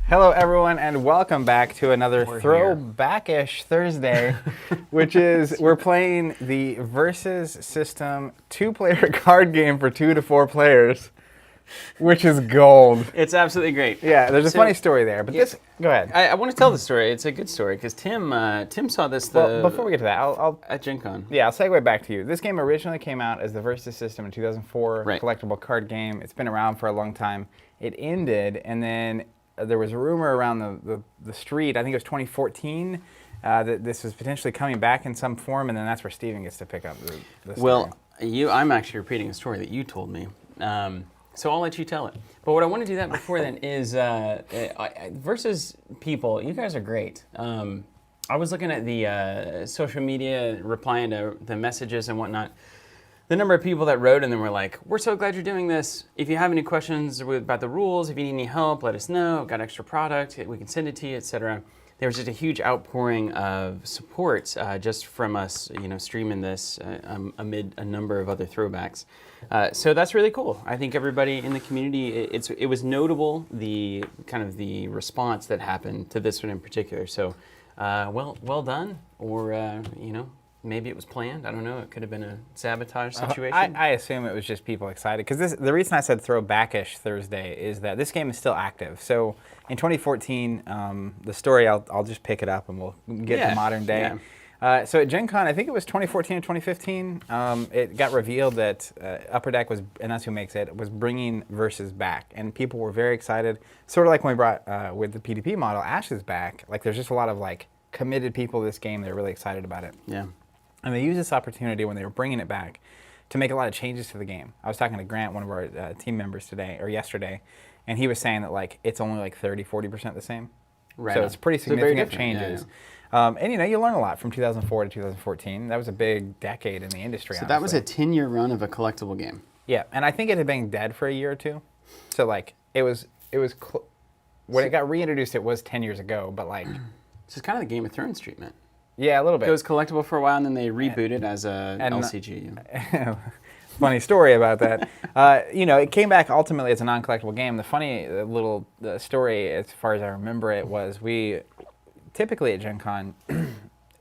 Hello, everyone, and welcome back to another throwback-ish Thursday, which is we're playing the Versus System two-player card game for 2 to 4 players, which is gold. It's absolutely great. Yeah, there's a funny story there, but go ahead. I want to tell the story. It's a good story because Tim saw this. Well, before we get to that, I'll at Gen Con. Yeah, I'll segue back to you. This game originally came out as the Versus System in 2004, collectible card game. It's been around for a long time. It ended, and then there was a rumor around the street, I think it was 2014, that this was potentially coming back in some form, and then that's where Steven gets to pick up the story. Well, I'm actually repeating a story that you told me, so I'll let you tell it. But what I want to do that before then is, Versus people, you guys are great. I was looking at the social media, replying to the messages and whatnot. The number of people that wrote and then were like, we're so glad you're doing this. If you have any questions about the rules, if you need any help, let us know. I've got extra product, we can send it to you, etc. There was just a huge outpouring of support just from us, streaming this amid a number of other throwbacks. So that's really cool. I think everybody in the community, it was notable, the kind of the response that happened to this one in particular. So well done, or maybe it was planned. I don't know. It could have been a sabotage situation. I assume it was just people excited. Because the reason I said throwback-ish Thursday is that this game is still active. So in 2014, the story, I'll just pick it up and we'll get to modern day. Yeah. So at Gen Con, I think it was 2014 or 2015, it got revealed that Upper Deck was, and that's who makes it, was bringing Versus back. And people were very excited. Sort of like when we brought, with the PDP model, Ashes back. Like there's just a lot of committed people to this game. They're really excited about it. Yeah. And they used this opportunity when they were bringing it back to make a lot of changes to the game. I was talking to Grant, one of our team members yesterday, and he was saying that it's only 30-40% the same. Right. So it's pretty significant changes. Yeah. And you learn a lot from 2004 to 2014. That was a big decade in the industry. So that was a 10-year run of a collectible game. Yeah, and I think it had been dead for a year or two. So it was when it got reintroduced, it was 10 years ago, but So it's kind of the Game of Thrones treatment. Yeah, a little bit. It was collectible for a while, and then they rebooted as a LCG. Funny story about that. It came back ultimately as a non-collectible game. The funny little story, as far as I remember it, was we typically at Gen Con,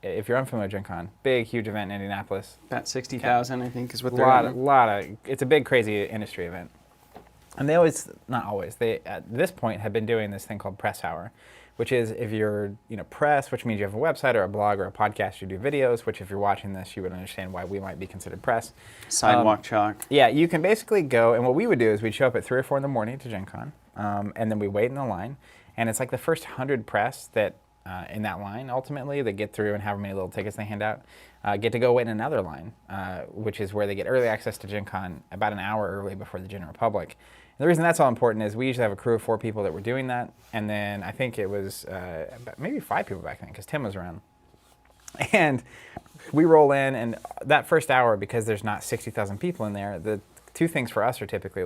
if you're unfamiliar with Gen Con, big, huge event in Indianapolis. About 60,000, I think, is what they're it's a big, crazy industry event. And they always, not always, they at this point had been doing this thing called Press Hour, which is if you're press, which means you have a website or a blog or a podcast, you do videos, which if you're watching this, you would understand why we might be considered press. Sidewalk chalk. Yeah, you can basically go, and what we would do is we'd show up at 3 or 4 in the morning to Gen Con, and then we wait in the line, and it's the first 100 press that in that line, ultimately, they get through and however many little tickets they hand out, get to go wait in another line, which is where they get early access to Gen Con about an hour early before the general public. The reason that's all important is we usually have a crew of 4 people that were doing that, and then I think it was maybe 5 people back then because Tim was around. And we roll in, and that first hour, because there's not 60,000 people in there, the 2 things for us are typically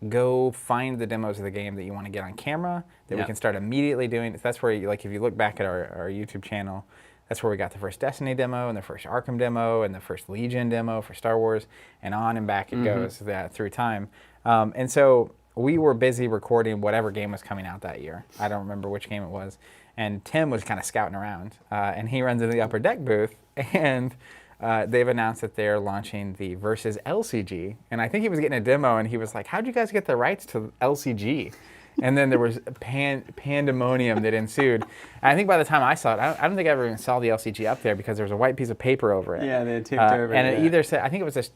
go find the demos of the game that you want to get on camera that we can start immediately doing. That's where, if you look back at our YouTube channel, that's where we got the first Destiny demo and the first Arkham demo and the first Legion demo for Star Wars, and on and back it goes through time. And so we were busy recording whatever game was coming out that year. I don't remember which game it was. And Tim was kind of scouting around. And he runs into the Upper Deck booth, and they've announced that they're launching the Versus LCG. And I think he was getting a demo, and he was like, how'd you guys get the rights to LCG? And then there was pandemonium that ensued. And I think by the time I saw it, I don't think I ever even saw the LCG up there because there was a white piece of paper over it. Yeah, they had tipped over it. And it either said, I think it was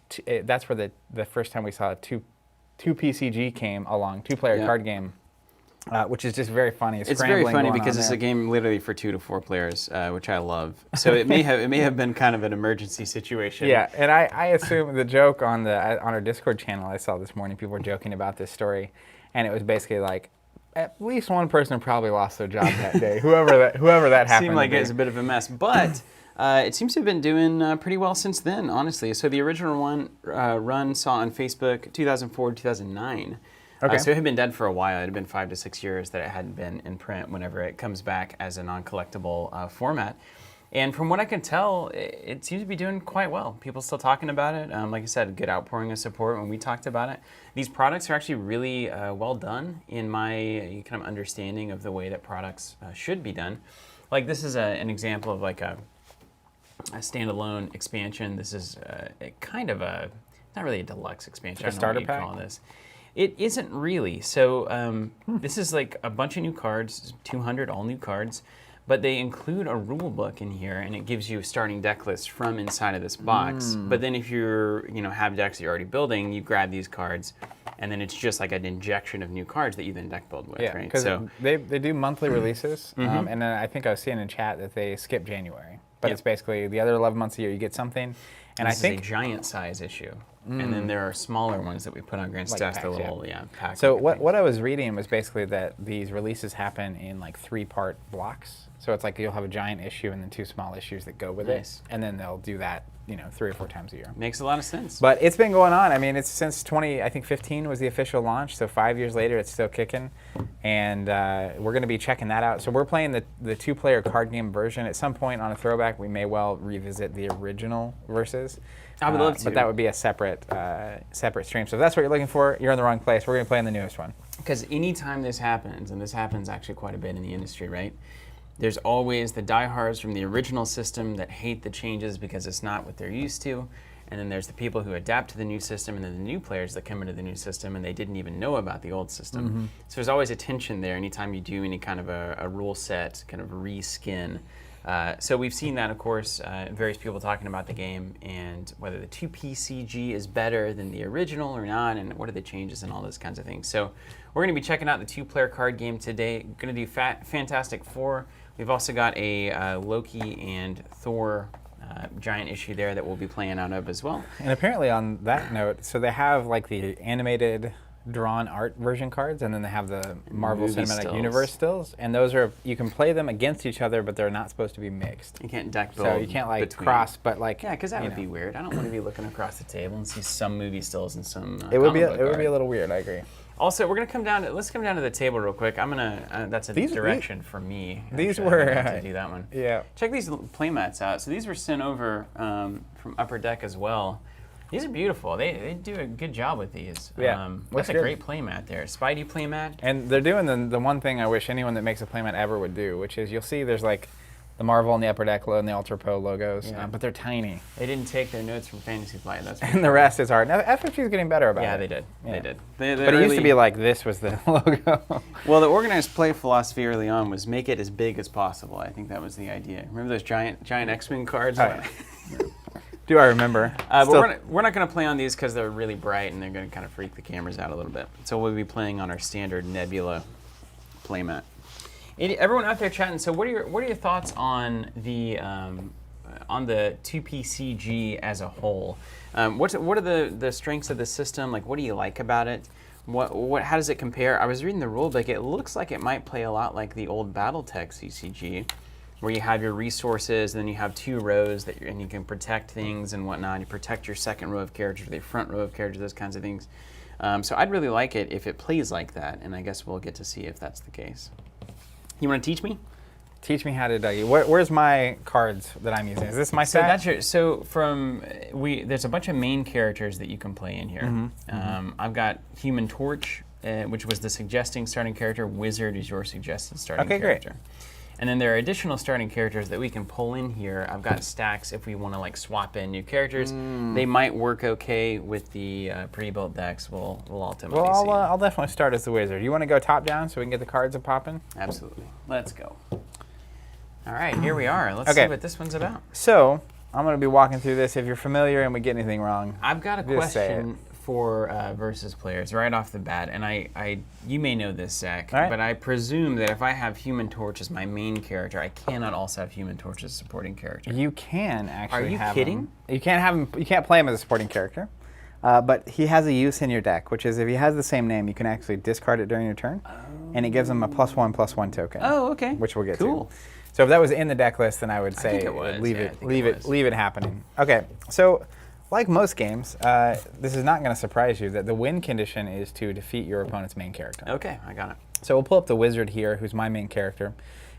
that's where the first time we saw two PCG came along, 2-player card game, which is just very funny. It's very funny because it's a game literally for 2 to 4 players, which I love. So it may have been kind of an emergency situation. Yeah, and I assume the joke on our Discord channel I saw this morning, people were joking about this story, and it was basically at least one person probably lost their job that day. whoever that happened. Seemed like it was a bit of a mess, but. It seems to have been doing pretty well since then, honestly. So the original run saw on Facebook 2004 2009. Okay. So it had been dead for a while. It had been 5 to 6 years that it hadn't been in print whenever it comes back as a non-collectible format. And from what I can tell, it seems to be doing quite well. People still talking about it. Like I said, good outpouring of support when we talked about it. These products are actually really well done in my kind of understanding of the way that products should be done. Like this is an example of like a standalone expansion. This is kind of not really a deluxe expansion. Like a starter I don't know what pack? you call this. It isn't really. So this is like a bunch of new cards, 200 all new cards. But they include a rule book in here, and it gives you a starting deck list from inside of this box. But then if you're, have decks that you're already building, you grab these cards, and then it's just like an injection of new cards that you then deck build with, Yeah, right? because So they do monthly releases, and then I think I was seeing in chat that they skip January. But Yep. it's basically the other 11 months a year you get something. And this I think is a giant size issue. And then there are smaller ones that we put on Grant's Like desk, the packs, little pack. So looking what I was reading was basically that these releases happen in like 3-part blocks. So it's like you'll have a giant issue and then 2 small issues that go with Nice. it, and then they'll do that 3 or 4 times a year. Makes a lot of sense. But it's been going on. I mean, it's since 15 was the official launch. So 5 years later, it's still kicking, and we're going to be checking that out. So we're playing the 2-player card game version. At some point on a throwback, we may well revisit the original versus. I would love to. But that would be a separate stream. So if that's what you're looking for, you're in the wrong place. We're going to play on the newest one. Because anytime this happens, and this happens actually quite a bit in the industry, right? There's always the diehards from the original system that hate the changes because it's not what they're used to. And then there's the people who adapt to the new system, and then the new players that come into the new system and they didn't even know about the old system. So there's always a tension there anytime you do any kind of a rule set, kind of reskin. So we've seen that, of course, various people talking about the game and whether the 2PCG is better than the original or not, and what are the changes and all those kinds of things. So we're going to be checking out the 2-player card game today. Going to do Fantastic Four. We've also got a Loki and Thor giant issue there that we'll be playing out of as well. And apparently on that note, so they have like the animated drawn art version cards, and then they have the Marvel Movie Cinematic stills. Universe stills, and those are, you can play them against each other, but they're not supposed to be mixed. You can't deck build. So you can't like between. cross, but like Yeah, because that you would know. be weird. I don't want to be looking across the table and see some movie stills and some. It would be comic book a art. little weird. I agree. Also, we're gonna come down to let's come down to the table real quick. I'm gonna that's a These- direction for me. these actually. were, I like to do that one. Yeah. Check these playmats out. So these were sent over from Upper Deck as well. These are beautiful. They do a good job with these. Yeah, That's looks a good. great playmat there. Spidey playmat. And they're doing the one thing I wish anyone that makes a playmat ever would do, which is you'll see there's like the Marvel and the Upper Deck and the Ultra Pro logos, Yeah. but they're tiny. They didn't take their notes from Fantasy Flight. That's for And the rest is art. Now, FFG is getting better about yeah, it. they did. Yeah. They did. But it used to be like this was the logo. Well, the organized play philosophy early on was make it as big as possible. I think that was the idea. Remember those giant X-Wing cards? Oh, yeah. Do I remember? But Still- we're not going to play on these because they're really bright and they're going to kind of freak the cameras out a little bit. So we'll be playing on our standard Nebula playmat. Everyone out there chatting. So what are your thoughts on the 2PCG as a whole? What are the strengths of the system? Like, what do you like about it? How does it compare? I was reading the rulebook. It looks like it might play a lot like the old BattleTech CCG, where you have your resources, and then you have 2 rows and you can protect things and whatnot. You protect your second row of characters, the front row of characters, those kinds of things. So I'd really like it if it plays like that, and I guess we'll get to see if that's the case. You want to teach me? Teach me how to Dougie. Where's my cards that I'm using? Is this my So set? that's there's a bunch of main characters that you can play in here. I've got Human Torch, which was the suggesting starting character. Wizard is your suggested starting Okay, great. character. And then there are additional starting characters that we can pull in here. I've got stacks if we want to like swap in new characters. They might work okay with the pre-built decks. We'll ultimately Well, see. I'll definitely start as the wizard. You want to go top down so we can get the cards popping? Absolutely. Let's go. All right, here we are. Let's Okay. see what this one's about. So I'm going to be walking through this. If you're familiar and we get anything wrong, I've got a Just say question for versus players right off the bat, and you may know this, Zach, All right. but I presume that if I have Human Torch as my main character, I cannot also have Human Torch as a supporting character. you can actually Are you have kidding? him. You can't have him. You can't play him as a supporting character. But he has a use in your deck, which is if he has the same name, you can actually discard it during your turn, and it gives him a +1/+1 token. Oh, okay. Which we'll get Cool. to. So if that was in the deck list, then I would say think it was. leave Yeah, I it, think leave it it, was. leave it happening. Okay, so like most games, this is not going to surprise you that the win condition is to defeat your opponent's main character. Okay, I got it. So we'll pull up the wizard here, who's my main character,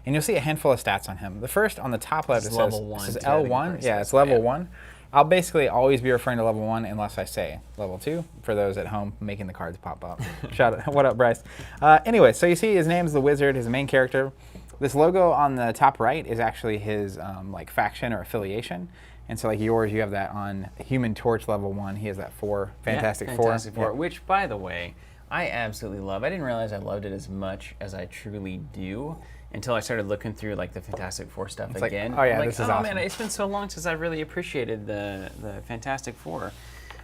and you'll see a handful of stats on him. The first on the top left, This it is says, level 1 it says too, I think L1. it Yeah, says. it's level Yeah. 1. I'll basically always be referring to level 1 unless I say level 2 for those at home making the cards pop up. Shout out. What up, Bryce? Anyway, so you see his name's the Wizard, his main character. This logo on the top right is actually his like faction or affiliation. And so like yours, you have that on Human Torch level 1. He has that 4, Fantastic Four. Fantastic Four, which, by the way, I absolutely love. I didn't realize I loved it as much as I truly do until I started looking through like the Fantastic Four stuff It's like, again. oh yeah, I'm like, this is oh awesome. man, it's been so long since I really appreciated the Fantastic Four.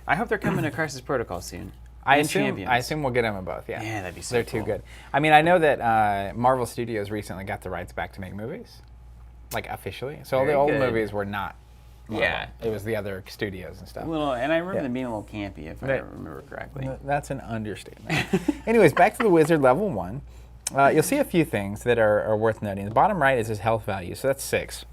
I hope they're coming to Crisis Protocol soon. I And assume Champions. we'll get them in both. Yeah, Yeah, that'd be so They're cool. too good. I mean, I know that Marvel Studios recently got the rights back to make movies, like officially. So all the Very old good. movies were not. Marvel. Yeah. It was the other studios and stuff. And I remember Yeah. them being a little campy, if I Right. remember correctly. That's an understatement. Anyways, back to the Wizard level 1. You'll see a few things that are worth noting. The bottom right is his health value, so that's 6.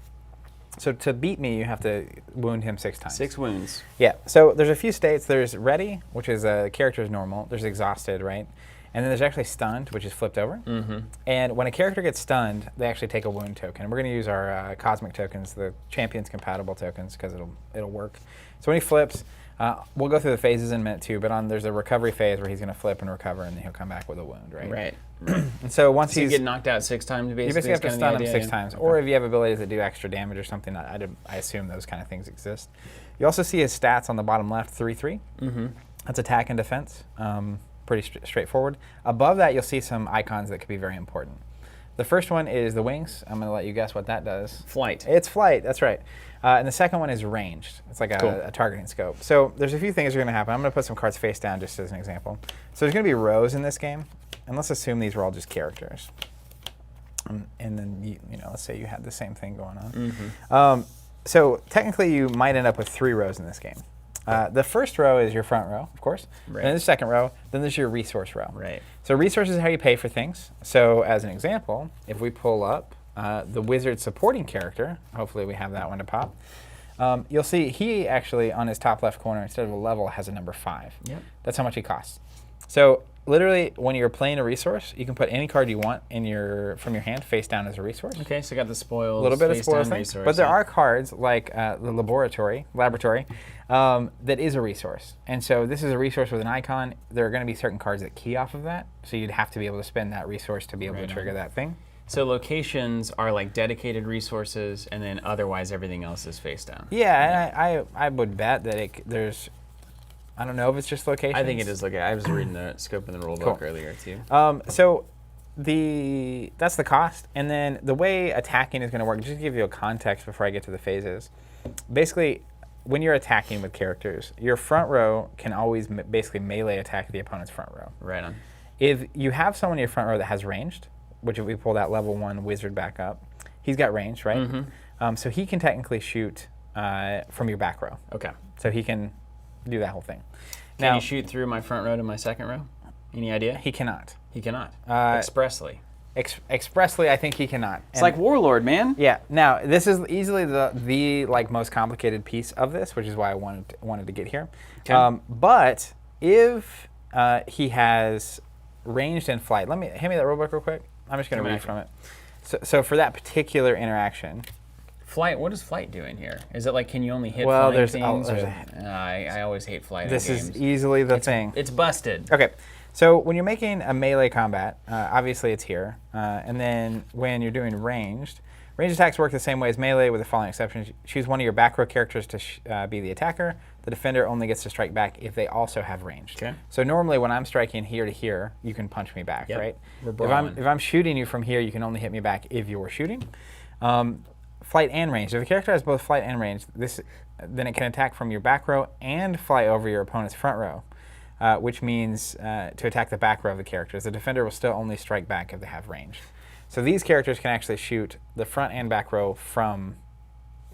So to beat me, you have to wound him 6 times. 6 wounds. Yeah. So there's a few states. There's ready, which is character's normal. There's exhausted, right? And then there's actually stunned, which is flipped over. Mm-hmm. And when a character gets stunned, they actually take a wound token. And we're going to use our cosmic tokens, the Champions compatible tokens, because it'll work. So when he flips, we'll go through the phases in a minute too. But there's a recovery phase where he's going to flip and recover, and then he'll come back with a wound, right? Right. And so once So you he's get knocked out 6 times, basically. you basically have to is kinda stun the him idea, 6 yeah? times, Okay. or if you have abilities that do extra damage or something, I assume those kind of things exist. You also see his stats on the bottom left, 3/3. Mm-hmm. That's attack and defense. Pretty straightforward. Above that, you'll see some icons that could be very important. The first one is the wings. I'm going to let you guess what that does. Flight. It's flight, that's right. And the second one is ranged. It's like Cool. a targeting scope. So there's a few things that are going to happen. I'm going to put some cards face down just as an example. So there's going to be rows in this game, and let's assume these were all just characters. And then, you know, let's say you had the same thing going on. Mm-hmm. So technically, you might end up with 3 rows in this game. The first row is your front row, of course. Right. Then the second row. Then there's your resource row. Right. So resources is how you pay for things. So as an example, if we pull up the wizard supporting character, hopefully we have that one to pop, you'll see he actually on his top left corner, instead of a level, has a number 5. Yep. That's how much he costs. So literally, when you're playing a resource, you can put any card you want from your hand face down as a resource. Okay, so got the spoils. A little bit of face spoils down things, resource, but there yeah. are cards like the laboratory, that is a resource. And so this is a resource with an icon. There are going to be certain cards that key off of that, so you'd have to be able to spend that resource to be able Right to trigger on. that thing. So locations are like dedicated resources, and then otherwise everything else is face down. Yeah, and I would bet that there's, I don't know if it's just locations. I think it is. I was reading the scope in the rule book earlier too. So that's the cost, and then the way attacking is going to work. Just to give you a context before I get to the phases. Basically, when you're attacking with characters, your front row can always basically melee attack the opponent's front row. Right on. If you have someone in your front row that has ranged, which if we pull that level 1 wizard back up, he's got range, right? Mm-hmm. So he can technically shoot from your back row. Okay. So he can do that whole thing. Can Now, you shoot through my front row to my second row? Any idea? he cannot. He cannot. Uh, Expressly. Expressly, I think he cannot. It's like Warlord, man. Yeah. Now, this is easily the like most complicated piece of this, which is why I wanted to get here. Okay. But if he has ranged and flight, hand me that rulebook real quick. I'm just going to read from it. So for that particular interaction, Flight. What does flight do in here? Is it like can you only hit Well, flying there's- things? there's or- I always hate flight. this in is games. easily the thing. It's busted. Okay. So when you're making a melee combat, obviously it's here. And then when you're doing ranged attacks work the same way as melee with the following exceptions. Choose one of your back row characters to be the attacker. The defender only gets to strike back if they also have ranged. Okay. So normally when I'm striking here to here, you can punch me back, Yep. right? We're If brawling. I'm shooting you from here, you can only hit me back if you're shooting. Flight and range. If a character has both flight and range, then it can attack from your back row and fly over your opponent's front row. Which means to attack the back row of the characters. The defender will still only strike back if they have range. So these characters can actually shoot the front and back row from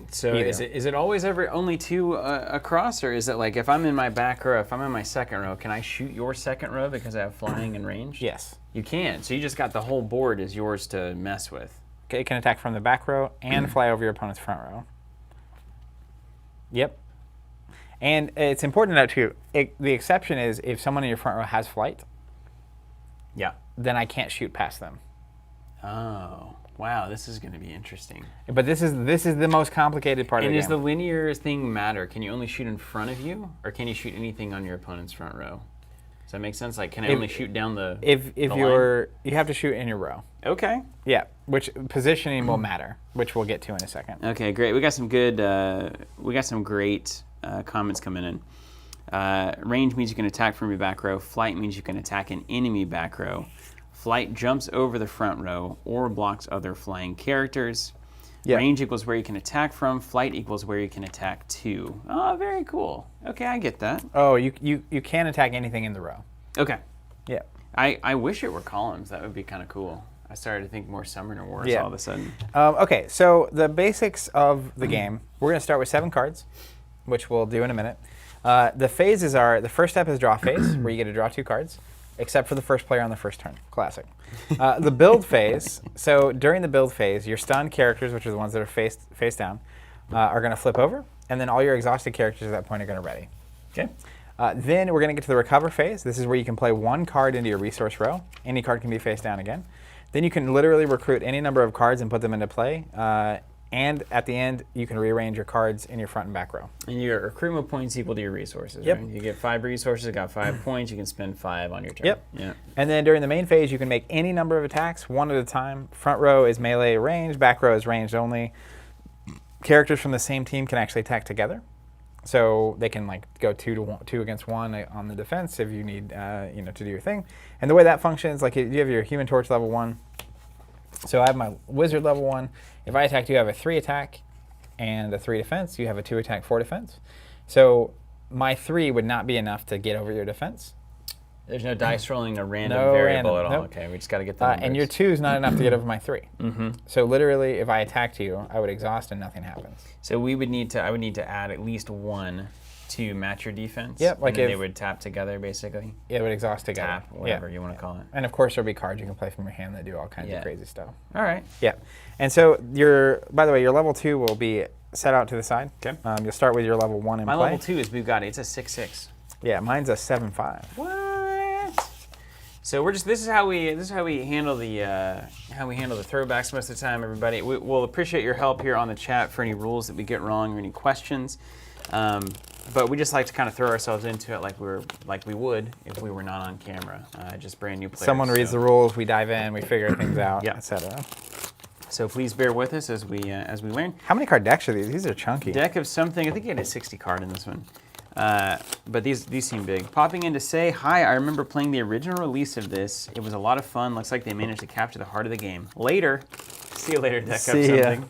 So either. is it always only 2 across, or is it like if I'm in my back row, if I'm in my second row, can I shoot your second row because I have flying and range? Yes. You can. So you just got the whole board is yours to mess with. Okay, it can attack from the back row and fly over your opponent's front row. Yep. And it's important to note too, the exception is if someone in your front row has flight, Yeah. then I can't shoot past them. Oh. Wow, this is going to be interesting. But this is the most complicated part of the And game. does the linear thing matter? Can you only shoot in front of you, or can you shoot anything on your opponent's front row? Does that make sense? Like, can I only shoot down the If the you have to shoot in your row. Okay. Yeah, which positioning will matter, which we'll get to in a second. Okay, great. We got some great comments coming in. Range means you can attack from your back row. Flight means you can attack an enemy back row. Flight jumps over the front row or blocks other flying characters. Yep. Range equals where you can attack from. Flight equals where you can attack to. Oh, very cool. Okay, I get that. Oh, you can attack anything in the row. Okay. Yeah. I wish it were columns. That would be kind of cool. I started to think more Summoner Wars all of a sudden. Okay, so the basics of the game, we're going to start with 7 cards, which we'll do in a minute. The phases are, the first step is draw phase, where you get to draw 2 cards, except for the first player on the first turn. Classic. The build phase, so during the build phase, your stunned characters, which are the ones that are face down, are going to flip over, and then all your exhausted characters at that point are going to ready. Okay. Then we're going to get to the recover phase. This is where you can play 1 card into your resource row. Any card can be face down again. Then you can literally recruit any number of cards and put them into play. And at the end, you can rearrange your cards in your front and back row. And your recruitment points equal to your resources, Yep. right? You get 5 resources, got 5 points, you can spend 5 on your turn. Yep. Yeah. And then during the main phase, you can make any number of attacks, 1 at a time. Front row is melee range, back row is ranged only. Characters from the same team can actually attack together. So they can like go 2 against 1 on the defense if you need to do your thing. And the way that functions, like you have your Human Torch level 1. So I have my Wizard level 1. If I attack you, I have a 3 attack and a 3 defense. You have a 2 attack, 4 defense. So my 3 would not be enough to get over your defense. There's no dice rolling a random No variable random, at all. nope. Okay, we just got to get the numbers. And your 2 is not enough to get over my 3. Mm-hmm. So literally, if I attacked you, I would exhaust and nothing happens. So I would need to add at least 1 to match your defense. Yep, like and then if they would tap together, basically. It would exhaust together. Tap, whatever you want to call it. And of course, there'll be cards you can play from your hand that do all kinds of crazy stuff. All right. Yeah. And so by the way, your level 2 will be set out to the side. Okay. You'll start with your level 1 in My play. level 2 is Bugatti. It's a 6/6. Yeah, mine's a 7/5. What? So this is how we handle the throwbacks most of the time, everybody. We'll appreciate your help here on the chat for any rules that we get wrong or any questions. But we just like to kind of throw ourselves into it like we would if we were not on camera, just brand new players. Someone reads the rules, we dive in, we figure things out, Yeah. etc. So please bear with us as we learn. How many card decks are these? These are chunky. Deck of something. I think you had a 60 card in this one. But these seem big. Popping in to say, hi, I remember playing the original release of this. It was a lot of fun. Looks like they managed to capture the heart of the game. Later. See you later, Deck of something.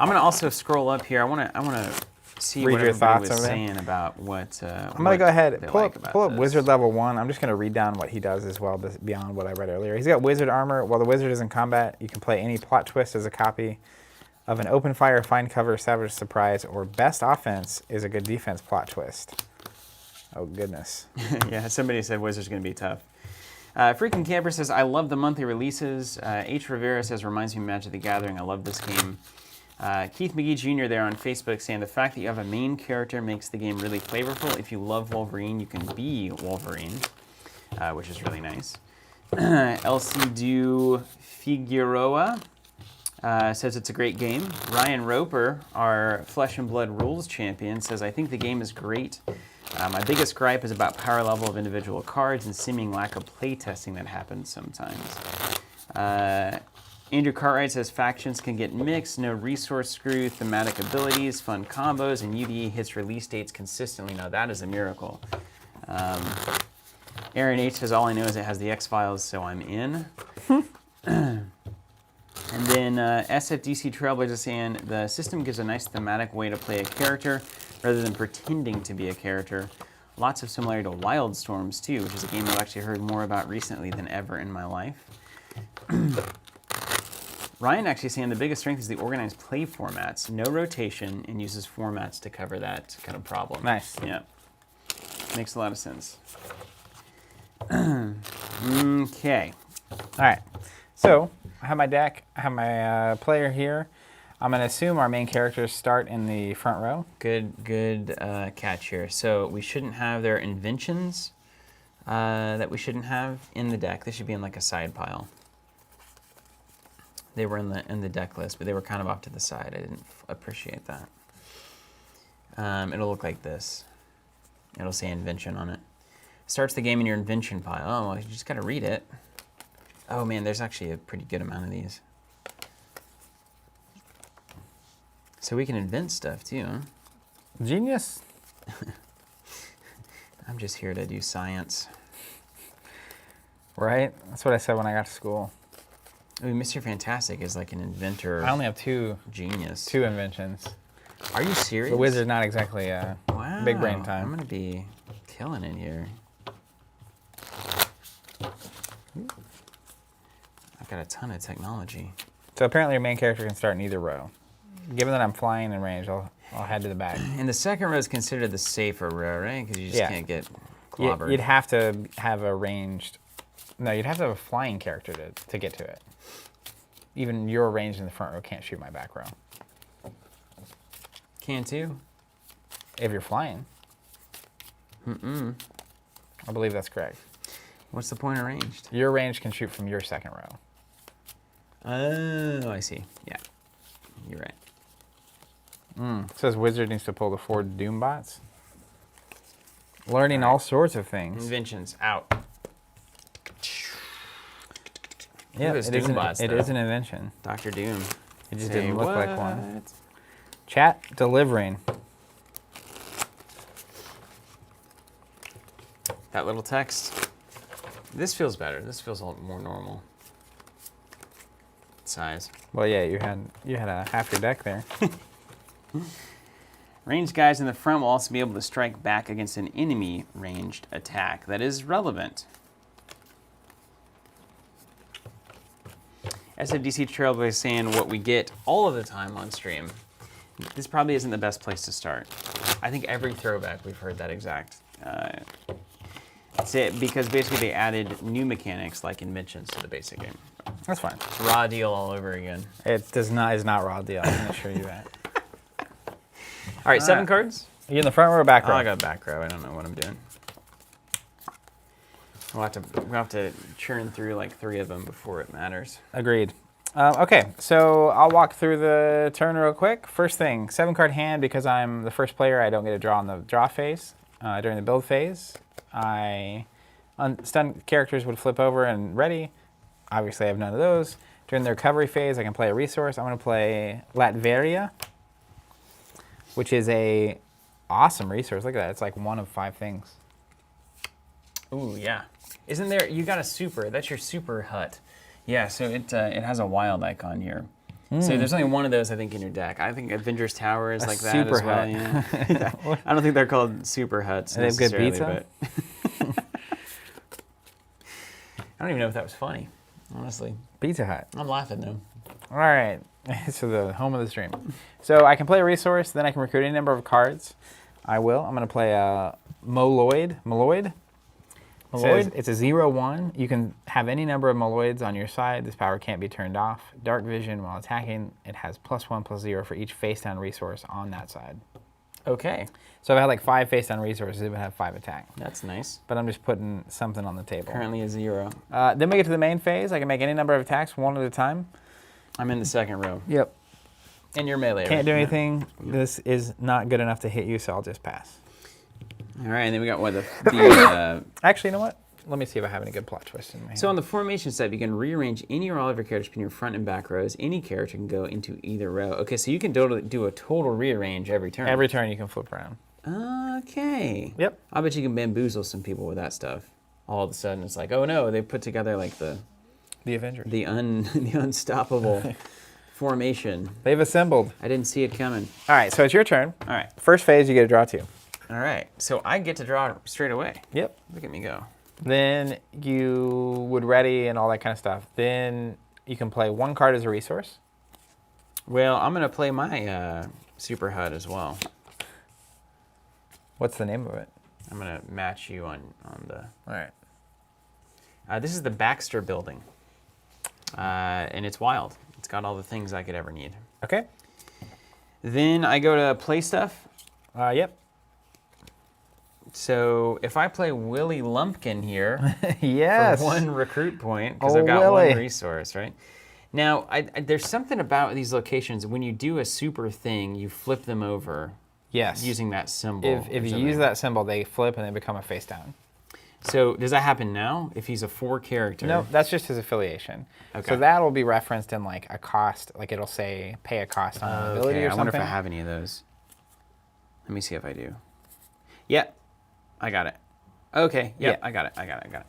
I'm gonna also scroll up here. I wanna see Read what your everybody thoughts was over there. saying about what. I'm going to go ahead, pull up this. Wizard level 1. I'm just going to read down what he does as well, beyond what I read earlier. He's got Wizard armor. While the Wizard is in combat, you can play any plot twist as a copy of an open fire, find cover, savage surprise, or best offense is a good defense plot twist. Oh, goodness. Yeah, somebody said Wizard's gonna be tough. Freaking Camper says, I love the monthly releases. H. Rivera says, reminds me of Magic the Gathering. I love this game. Keith McGee Jr. there on Facebook saying, the fact that you have a main character makes the game really flavorful. If you love Wolverine, you can be Wolverine, which is really nice. LC Du Figueroa says it's a great game. Ryan Roper, our Flesh and Blood Rules champion, says, I think the game is great. My biggest gripe is about power level of individual cards and seeming lack of playtesting that happens sometimes. Andrew Cartwright says factions can get mixed, no resource screw, thematic abilities, fun combos, and UDE hits release dates consistently. Now that is a miracle. Aaron H says all I know is it has the X-Files, so I'm in. And then SFDC Trailblazer saying the system gives a nice thematic way to play a character rather than pretending to be a character. Lots of similarity to Wildstorms too, which is a game I've actually heard more about recently than ever in my life. Ryan actually saying the biggest strength is the organized play formats, no rotation, and uses formats to cover that kind of problem. Nice. Yeah. Makes a lot of sense. Okay. All right. So I have my deck. I have my player here. I'm going to assume our main characters start in the front row. Good catch here. So we shouldn't have their inventions. that we shouldn't have in the deck. They should be in like a side pile. They were in the deck list, but they were kind of off to the side. I didn't appreciate that. It'll look like this. It'll say invention on it. Starts the game in your invention pile. Oh, well, you just gotta read it. Oh man, there's actually a pretty good amount of these. So we can invent stuff too, huh? Genius. I'm just here to do science. Right? That's what I said when I got to school. I mean, Mr. Fantastic is like an inventor. I only have two Genius. inventions. Are you serious? The wizard's not exactly Wow. big brain time. I'm gonna be killing it here. I've got a ton of technology. So apparently your main character can start in either row. Given that I'm flying in range, I'll head to the back. And the second row is considered the safer row, right? Because you just can't get clobbered. You'd have to have a ranged... No, you'd have to have a flying character to get to it. Even your range in the front row can't shoot my back row. Can too. If you're flying. Mm-mm. I believe that's correct. What's the point of ranged? Your range can shoot from your second row. Oh, I see. Yeah, you're right. It says wizard needs to pull the 4 doom bots. Learning all sorts of things. Inventions out. Yeah, Those it is Doombots, an invention. Dr. Doom. It just Say didn't look like what? one. Chat delivering. That little text. This feels better. This feels a lot more normal. Size. Well, yeah, you had a half your deck there. Ranged guys in the front will also be able to strike back against an enemy ranged attack that is relevant. SFDC Trailblazer saying what we get all of the time on stream. This probably isn't the best place to start. I think every throwback we've heard that exact. That's it, because basically they added new mechanics like inventions to the basic game. That's fine. Raw deal all over again. It is not raw deal. I can assure you that. All right, 7 cards. Are you in the front row or back Oh, row? I got back row. I don't know what I'm doing. We'll have to churn through like 3 of them before it matters. Agreed. Okay, so I'll walk through the turn real quick. First thing, 7-card hand. Because I'm the first player, I don't get a draw in the draw phase. During the build phase, stun characters would flip over and ready. Obviously, I have none of those. During the recovery phase, I can play a resource. I'm going to play Latveria, which is a awesome resource. Look at that. It's like 1 of 5 things. Ooh, yeah. Isn't there, you got a super, that's your super hut. Yeah, so it has a wild icon here. So there's only 1 of those, I think, in your deck. I think Avengers Tower is like that super as well. hut. Yeah. I don't think they're called super huts And they have good necessarily, pizza? but I don't even know if that was funny, honestly. Pizza Hut. I'm laughing though. All right, so the home of the stream. So I can play a resource, then I can recruit any number of cards. I will. I'm going to play a Moloid. It's a 0/1. You can have any number of Moloids on your side. This power can't be turned off. Dark Vision, while attacking, it has +1/+0 for each face-down resource on that side. Okay. So if I had like 5 face-down resources, it would have 5 attack. That's nice. But I'm just putting something on the table. Currently a 0. Then we get to the main phase. I can make any number of attacks, 1 at a time. I'm in the second row. Yep. And you're melee. Can't right? do anything. This is not good enough to hit you, so I'll just pass. All right, and then we got what the Actually, you know what? Let me see if I have any good plot twists in my hand. So on the formation step, you can rearrange any or all of your characters between your front and back rows. Any character can go into either row. Okay, so you can do a total rearrange every turn. Every turn you can flip around. Okay. Yep. I bet you can bamboozle some people with that stuff. All of a sudden, it's like, oh no, they put together like the Avengers. the unstoppable formation. They've assembled. I didn't see it coming. All right, so it's your turn. All right. First phase, you get a draw 2. All right. So I get to draw straight away. Yep. Look at me go. Then you would ready and all that kind of stuff. Then you can play 1 card as a resource. Well, I'm going to play my super HUD as well. What's the name of it? I'm going to match you on the... All right. This is the Baxter building. And it's wild. It's got all the things I could ever need. Okay. Then I go to play stuff. Yep. So if I play Willie Lumpkin here Yes. for 1 recruit point, because Oh, I've got Willie. 1 resource, right? Now, there's something about these locations. When you do a super thing, you flip them over Yes. using that symbol. If you use that symbol, they flip and they become a face down. So does that happen now if he's a 4 character? No, that's just his affiliation. Okay. So that'll be referenced in like a cost, like it'll say pay a cost on an ability or I something. wonder if I have any of those. Let me see if I do. Yep, I got it. Okay, yep, Yeah. I got it.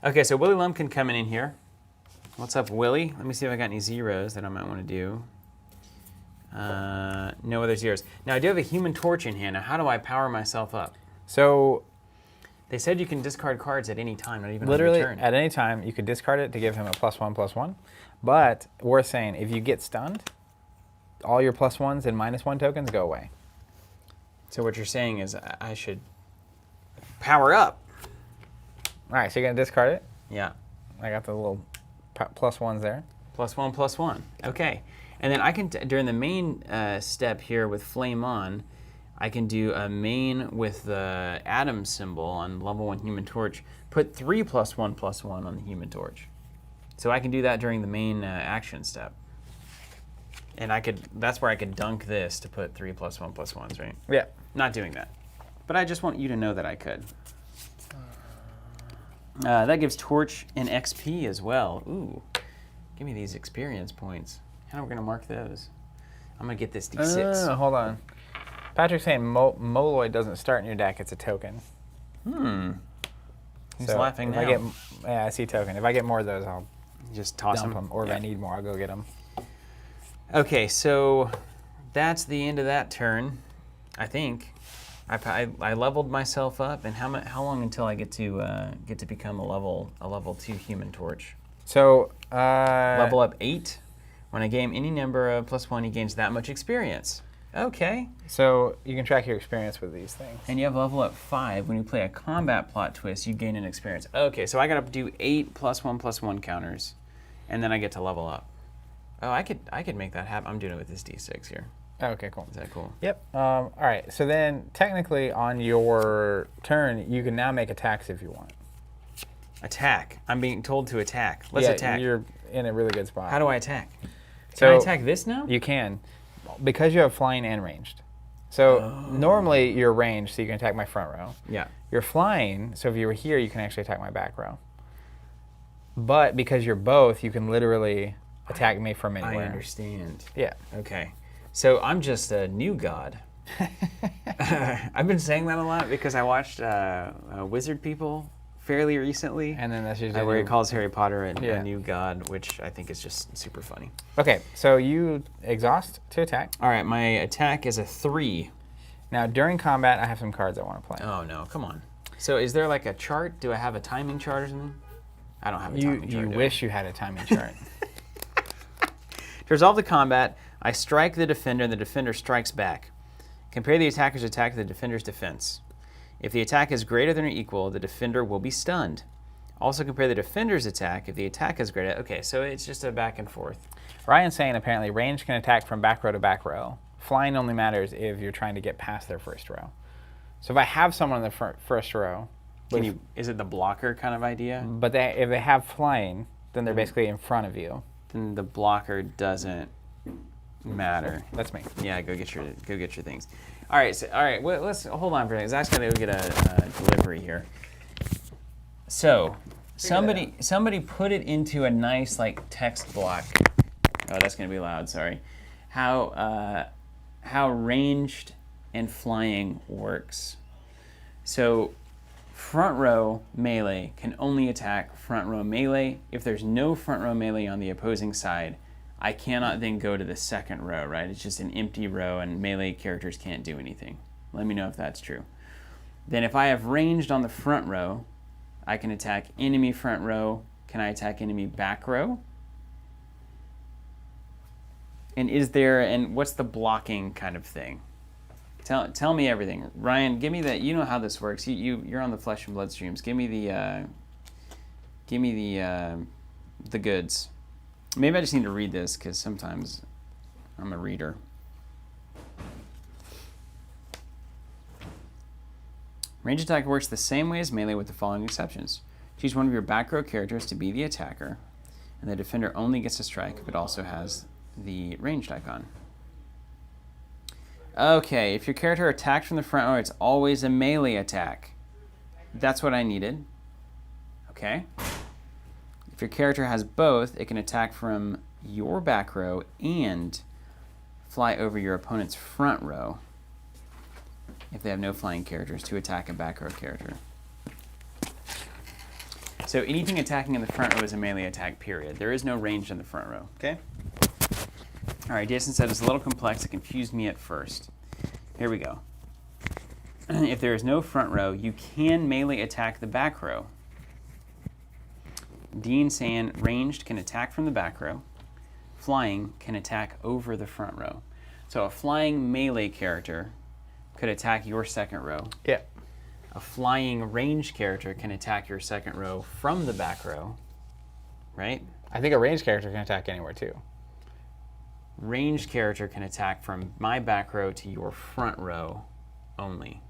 Okay, so Willie Lumpkin coming in here. What's up, Willie? Let me see if I got any zeros that I might want to do. No other zeros. Now, I do have a Human Torch in hand. Now, how do I power myself up? So They said you can discard cards at any time, not even literally on your turn. at any time, you could discard it to give him a +1/+1. But we're saying if you get stunned, all your +1s and -1 tokens go away. So what you're saying is I should power up. All right, so you're gonna discard it. Yeah. I got the little +1s there. +1/+1. Okay. And then I can, during the main step here with Flame On, I can do a main with the atom symbol on level 1 Human Torch, put 3 +1/+1 on the Human Torch. So I can do that during the main action step. And that's where I could dunk this to put 3 +1/+1s, right? Yeah. Not doing that. But I just want you to know that I could. That gives Torch an XP as well. Ooh, give me these experience points. How are we going to mark those? I'm going to get this D6. Hold on. Patrick's saying Moloid doesn't start in your deck, it's a token. He's So laughing if now. I see token. If I get more of those, I'll Just toss dump them. them. Or if I need more, I'll go get them. Okay, so that's the end of that turn, I think. I leveled myself up, and how long until I get to become a level 2 Human Torch? So Level up 8. When I gain any number of +1, he gains that much experience. Okay. So you can track your experience with these things. And you have level up 5. When you play a combat plot twist, you gain an experience. Okay, so I got to do 8 +1/+1 counters, and then I get to level up. Oh, I could make that happen. I'm doing it with this D6 here. Okay, cool. Is that cool? Yep. All right. So then, technically, on your turn, you can now make attacks if you want. Attack. I'm being told to attack. Let's attack. You're in a really good spot. How do I attack? So Can I attack this now? You can, because you have flying and ranged. So normally you're ranged, so you can attack my front row. Yeah. You're flying, so if you were here, you can actually attack my back row. But because you're both, you can literally attack me from anywhere. I understand. Yeah. Okay. So I'm just a new god. I've been saying that a lot because I watched Wizard People fairly recently. And then that's usually where he calls Harry Potter a Yeah. new god, which I think is just super funny. Okay, so you exhaust to attack. All right, my attack is a 3. Now during combat, I have some cards I want to play. Oh no, come on. So is there like a chart? Do I have a timing chart or something? I don't have a timing chart. You do I? wish you had a timing chart. To resolve the combat, I strike the defender and the defender strikes back. Compare the attacker's attack to the defender's defense. If the attack is greater than or equal, the defender will be stunned. Also compare the defender's attack if the attack is greater. Okay, so it's just a back and forth. Ryan's saying apparently range can attack from back row to back row. Flying only matters if you're trying to get past their first row. So if I have someone in the first row, Is it the blocker kind of idea? but if they have flying, then they're basically in front of you. Then the blocker doesn't matter. That's me. Yeah, go get your things. All right, well, let's hold on for a second. Zach's gonna go get a delivery here. So somebody put it into a nice like text block. Oh, that's gonna be loud. Sorry. How ranged and flying works. So front row melee can only attack front row melee. If there's no front row melee on the opposing side, I cannot then go to the second row, right? It's just an empty row and melee characters can't do anything. Let me know if that's true. Then if I have ranged on the front row, I can attack enemy front row. Can I attack enemy back row? And what's the blocking kind of thing? Tell me everything. Ryan, give me that. You know how this works. You're on the Flesh and Blood streams. Give me the goods. Maybe I just need to read this because sometimes I'm a reader. Range attack works the same way as melee with the following exceptions. Choose one of your back row characters to be the attacker, and the defender only gets to strike if it also has the ranged icon. Okay, if your character attacked from the front row, it's always a melee attack. That's what I needed. Okay. If your character has both, it can attack from your back row and fly over your opponent's front row if they have no flying characters to attack a back row character. So anything attacking in the front row is a melee attack, period. There is no range in the front row, okay? All right, Jason said it's a little complex. It confused me at first. Here we go. If there is no front row, you can melee attack the back row. Dean saying ranged can attack from the back row. Flying can attack over the front row. So a flying melee character could attack your second row. Yeah. A flying ranged character can attack your second row from the back row, right? I think a ranged character can attack anywhere too. Ranged character can attack from my back row to your front row only.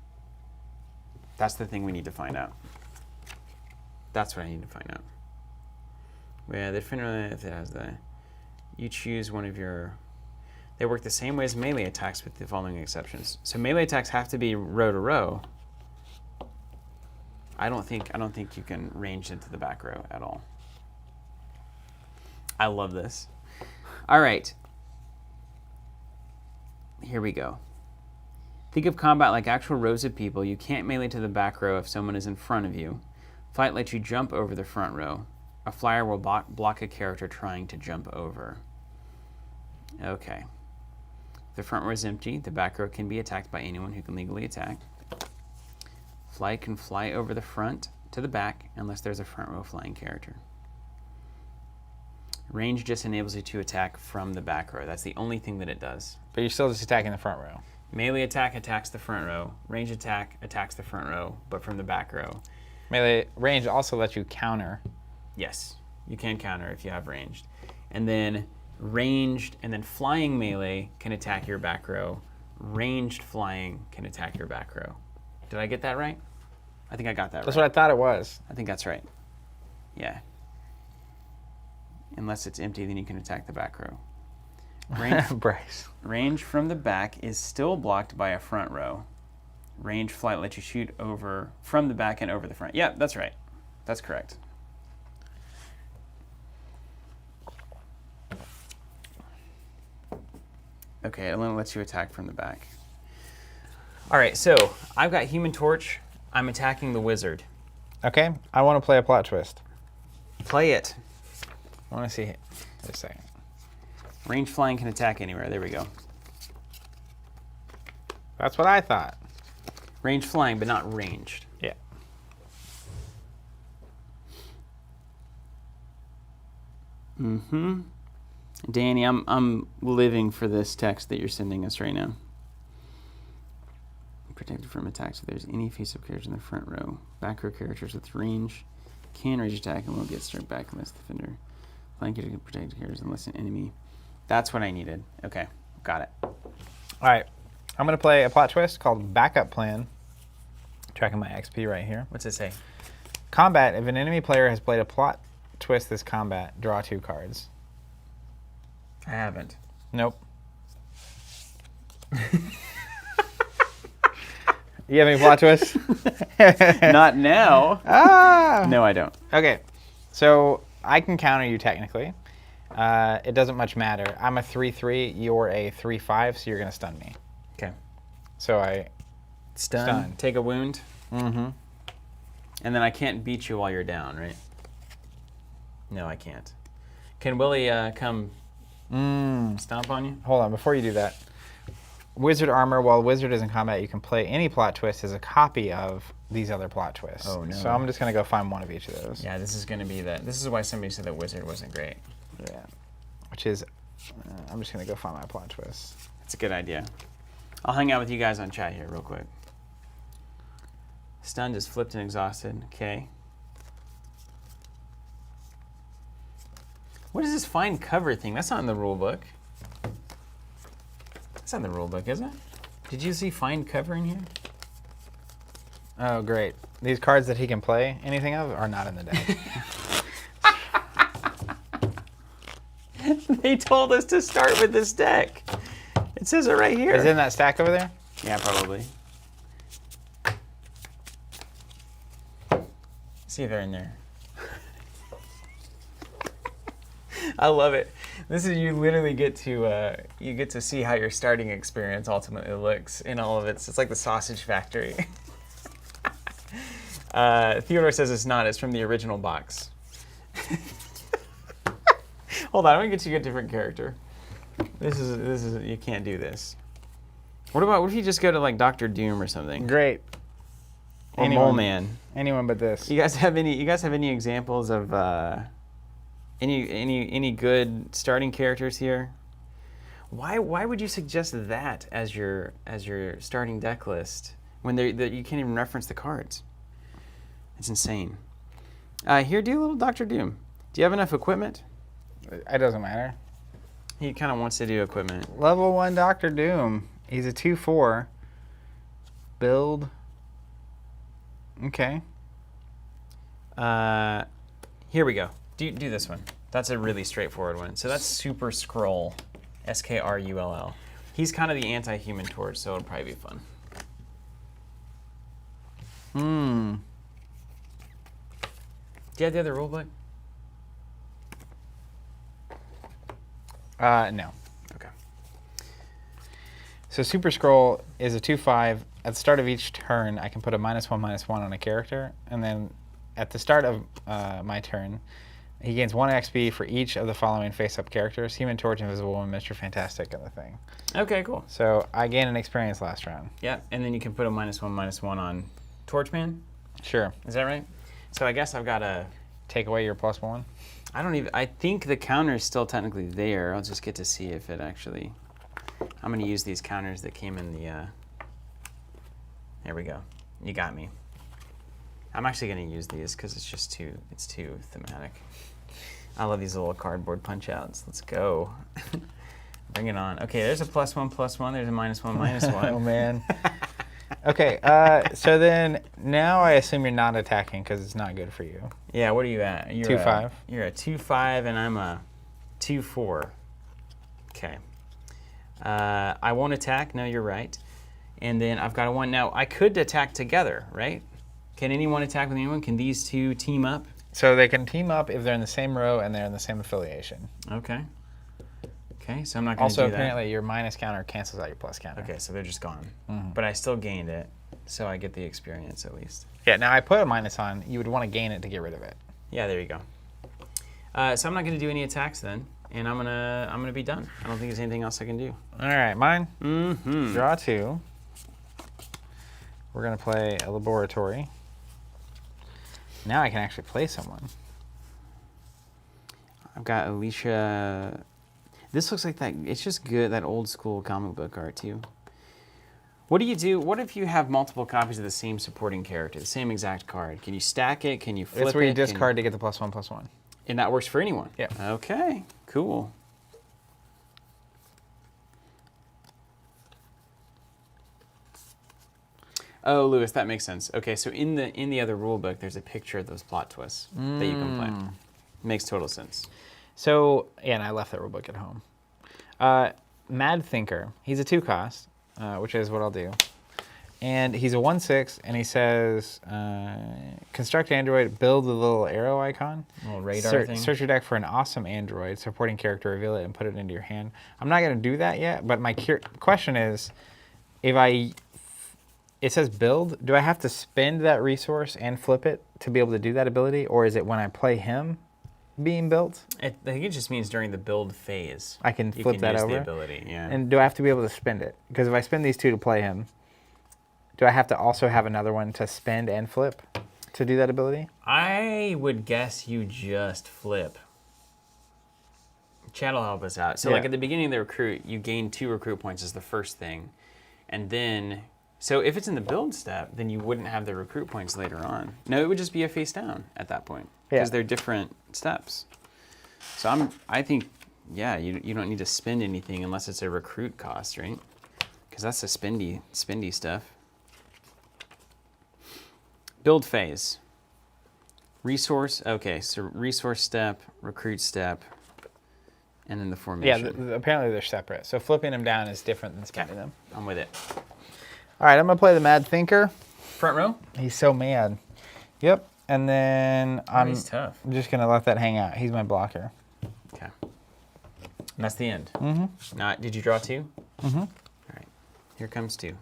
That's the thing we need to find out. That's what I need to find out. Yeah, the defender, if it has the, you choose one of your, they work the same way as melee attacks with the following exceptions. So melee attacks have to be row to row. I don't think you can range into the back row at all. I love this. All right. Here we go. Think of combat like actual rows of people. You can't melee to the back row if someone is in front of you. Flight lets you jump over the front row. A flyer will block a character trying to jump over. Okay. If the front row is empty, the back row can be attacked by anyone who can legally attack. Flight can fly over the front to the back unless there's a front row flying character. Range just enables you to attack from the back row. That's the only thing that it does. But you're still just attacking the front row. Melee attack attacks the front row. Range attack attacks the front row, but from the back row. Melee range also lets you counter. Yes, you can counter if you have ranged. And then ranged and then flying melee can attack your back row. Ranged flying can attack your back row. Did I get that right? I think I got that right. That's what I thought it was. I think that's right. Yeah. Unless it's empty, then you can attack the back row. Bryce. Range from the back is still blocked by a front row. Range flight lets you shoot over from the back and over the front. Yeah, that's right. That's correct. Okay, it lets you attack from the back. All right, so I've got Human Torch. I'm attacking the wizard. Okay, I want to play a plot twist. Play it. I want to see it. Wait a second. Range flying can attack anywhere. There we go. That's what I thought. Range flying, but not ranged. Yeah. Mm-hmm. Danny, I'm living for this text that you're sending us right now. Protected from attacks if there's any face-up characters in the front row. Back row characters with range can range attack and will get struck back unless the defender. Flying character can protect characters unless an enemy. That's what I needed. Okay, got it. All right, I'm going to play a plot twist called Backup Plan. Tracking my XP right here. What's it say? Combat. If an enemy player has played a plot twist this combat, draw 2 cards. I haven't. Nope. You have any plot twists? Not now. Ah! No, I don't. Okay, so I can counter you technically. It doesn't much matter. I'm a 3/3, you're a 3/5, so you're going to stun me. Okay. So I... Stun. Take a wound. Mm-hmm. And then I can't beat you while you're down, right? No, I can't. Can Willie come stomp on you? Hold on, before you do that. Wizard armor, while wizard is in combat, you can play any plot twist as a copy of these other plot twists. Oh, no. So I'm just going to go find one of each of those. Yeah, this is going to be that. This is why somebody said that wizard wasn't great. Yeah. Which is, I'm just going to go find my plot twist. That's a good idea. I'll hang out with you guys on chat here real quick. Stunned is flipped and exhausted. Okay. What is this find cover thing? That's not in the rule book. That's not in the rule book, is it? Did you see find cover in here? Oh, great. These cards that he can play anything of are not in the deck. They told us to start with this deck. It says it right here. Is it in that stack over there? Yeah, probably. See if they're in there. I love it. This is you literally get to see how your starting experience ultimately looks in all of it. It's like the Sausage Factory. Theodore says it's not. It's from the original box. Hold on, I'm gonna get you a different character. This is you can't do this. What if you just go to like Dr. Doom or something? Great. Or Mole Man. Anyone but this. You guys have any examples of any good starting characters here? Why would you suggest that as your starting deck list when you can't even reference the cards? It's insane. Here, do a little Dr. Doom. Do you have enough equipment? It doesn't matter. He kind of wants to do equipment. Level 1 Dr. Doom. He's a 2/4. Build. Okay. Here we go. Do this one. That's a really straightforward one. So that's Super Skrull. Skrull. He's kind of the anti-Human Torch, so it'll probably be fun. Do you have the other rulebook? No. Okay. So Super Scroll is a 2/5. At the start of each turn, I can put a -1/-1 on a character, and then at the start of my turn, he gains 1 XP for each of the following face-up characters: Human Torch, Invisible Woman, Mr. Fantastic, and the Thing. Okay, cool. So I gain an experience last round. Yeah, and then you can put a -1/-1 on Torchman. Sure. Is that right? So I guess I've got to Take away your +1. I think the counter is still technically there. I'll just get to see if it actually. I'm going to use these counters that came in the. There we go. You got me. I'm actually going to use these because it's too thematic. I love these little cardboard punch outs. Let's go. Bring it on. Okay, there's a +1/+1. There's a -1/-1. Oh man. Okay, so then now I assume you're not attacking because it's not good for you. Yeah, what are you at? You're 2/5. You're a 2/5 and I'm a 2/4. Okay. I won't attack. No, you're right. And then I've got a 1. Now, I could attack together, right? Can anyone attack with anyone? Can these two team up? So they can team up if they're in the same row and they're in the same affiliation. Okay. Okay, so I'm not going to do Also, that. apparently, your minus counter cancels out your plus counter. Okay, so they're just gone. But I still gained it, so I get the experience at least. Yeah, now I put a minus on. You would want to gain it to get rid of it. Yeah, there you go. So I'm not going to do any attacks then, and I'm gonna be done. I don't think there's anything else I can do. All right, mine. Mm-hmm. Draw 2. We're going to play a laboratory. Now I can actually play someone. I've got Alicia. This looks like that. It's just good, that old school comic book art too. What do you do? What if you have multiple copies of the same supporting character, the same exact card? Can you stack it? Can you flip it? That's where you discard to get the +1/+1. And that works for anyone? Yeah. Okay, cool. Oh, Lewis, that makes sense. Okay, so in the other rule book, there's a picture of those plot twists that you can play. Makes total sense. So, yeah, and I left that rulebook at home. Mad Thinker. He's a 2-cost, which is what I'll do. And he's a 1/6, and he says, construct android, build the little arrow icon. Little radar thing. Search your deck for an awesome android, supporting character, reveal it, and put it into your hand. I'm not going to do that yet, but my question is, it says build, do I have to spend that resource and flip it to be able to do that ability, or is it when I play him being built? I think it just means during the build phase. I can flip that use over? the ability, yeah. And do I have to be able to spend it? Because if I spend these 2 to play him, do I have to also have another one to spend and flip to do that ability? I would guess you just flip. Chad will help us out. So Yeah. like at the beginning of the recruit, you gain 2 recruit points as the first thing. And then, so if it's in the build step, then you wouldn't have the recruit points later on. No, it would just be a face down at that point. Because they're different steps. So I think, yeah, you don't need to spend anything unless it's a recruit cost, right? Because that's the spendy stuff. Build phase. Resource, okay, so resource step, recruit step, and then the Yeah, formation. apparently they're separate. So flipping them down is different than spinning them. I'm with it. All right, I'm going to play the Mad Thinker. Front row? He's so mad. Yep. And then He's tough. I'm just going to let that hang out. He's my blocker. Okay. And that's the end. Mm-hmm. Did you draw 2? Mm-hmm. All right. Here comes 2.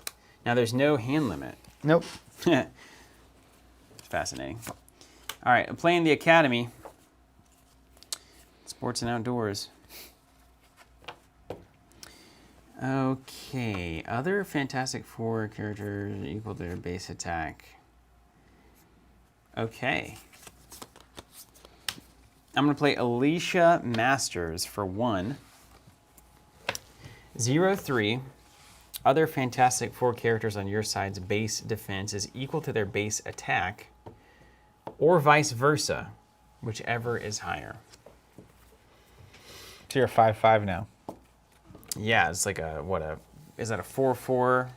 Now there's no hand limit. Nope. It's fascinating. All right, I'm playing the Academy. Sports and outdoors. Okay, other Fantastic Four characters equal to their base attack. Okay. I'm going to play Alicia Masters for 1. 0-3. Other Fantastic Four characters on your side's base defense is equal to their base attack, or vice versa, whichever is higher. So you're 5-5 now. Yeah, it's like is that a 4-4,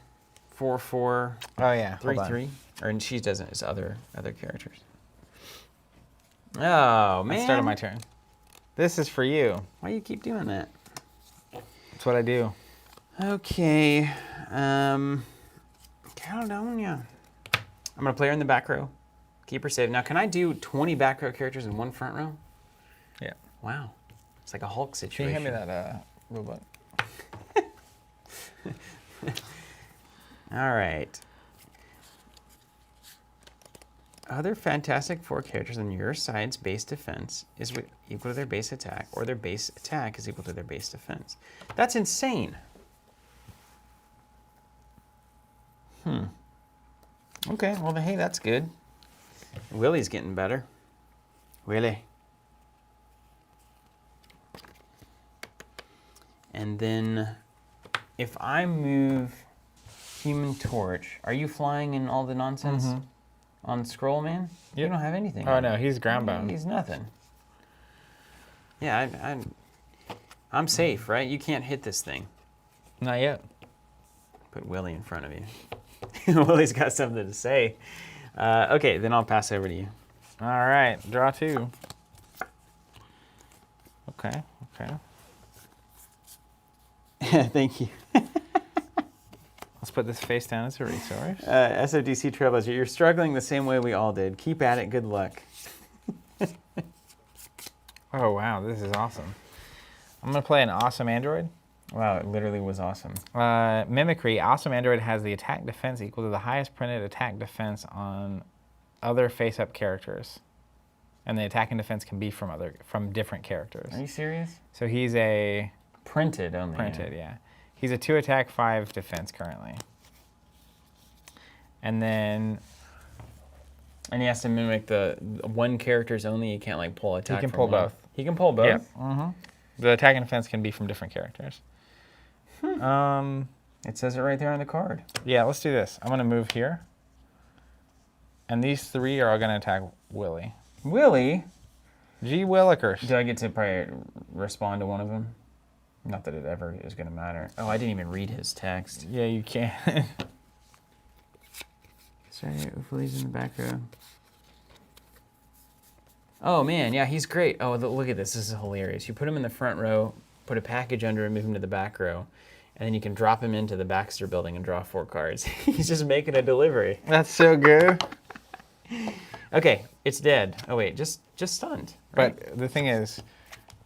4-4, Oh, yeah. 3-3? Or she doesn't, it's other characters. Oh, man. I started my turn. This is for you. Why do you keep doing that? That's what I do. Okay. Caledonia. I'm going to play her in the back row. Keep her safe. Now, can I do 20 back row characters in one front row? Yeah. Wow. It's like a Hulk Can situation. you hand me that robot? All right. Other Fantastic Four characters on your side's base defense is equal to their base attack, or their base attack is equal to their base defense. That's insane. Okay, well, hey, that's good. Willie's getting better. Willie. And then if I move Human Torch, are you flying in all the nonsense on Scroll Man? You Yep. don't have anything. Oh, on no, it. he's groundbound. He's nothing. Yeah, I'm safe, right? You can't hit this thing. Not yet. Put Willie in front of you. Willie's got something to say. Okay, then I'll pass over to you. All right, draw 2. Okay. Thank you. Let's put this face down as a resource. SODC Trailblazer, you're struggling the same way we all did. Keep at it. Good luck. Oh, wow, this is awesome. I'm going to play an awesome android. Wow, it literally was awesome. Mimicry, awesome android has the attack defense equal to the highest printed attack defense on other face-up characters. And the attack and defense can be from different characters. Are you serious? So he's a... Printed only. Printed, yeah. He's a 2 attack, 5 defense currently. And then... And he has to mimic the one character's only. He can't like pull attack. He can from pull one. both. He can pull both. Yep. The attack and defense can be from different characters. It says it right there on the card. Yeah, let's do this. I'm going to move here. And these 3 are all going to attack Willie. Willie? Gee Willikers. Do I get to probably respond to one of them? Not that it ever is going to matter. Oh, I didn't even read his text. Yeah, you can. Sorry, Willie's in the back row. Oh, man, yeah, he's great. Oh, look at this. This is hilarious. You put him in the front row, put a package under him, move him to the back row, and then you can drop him into the Baxter building and draw 4 cards. He's just making a delivery. That's so good. Okay, it's dead. Oh, wait, just stunned. Right? But the thing is,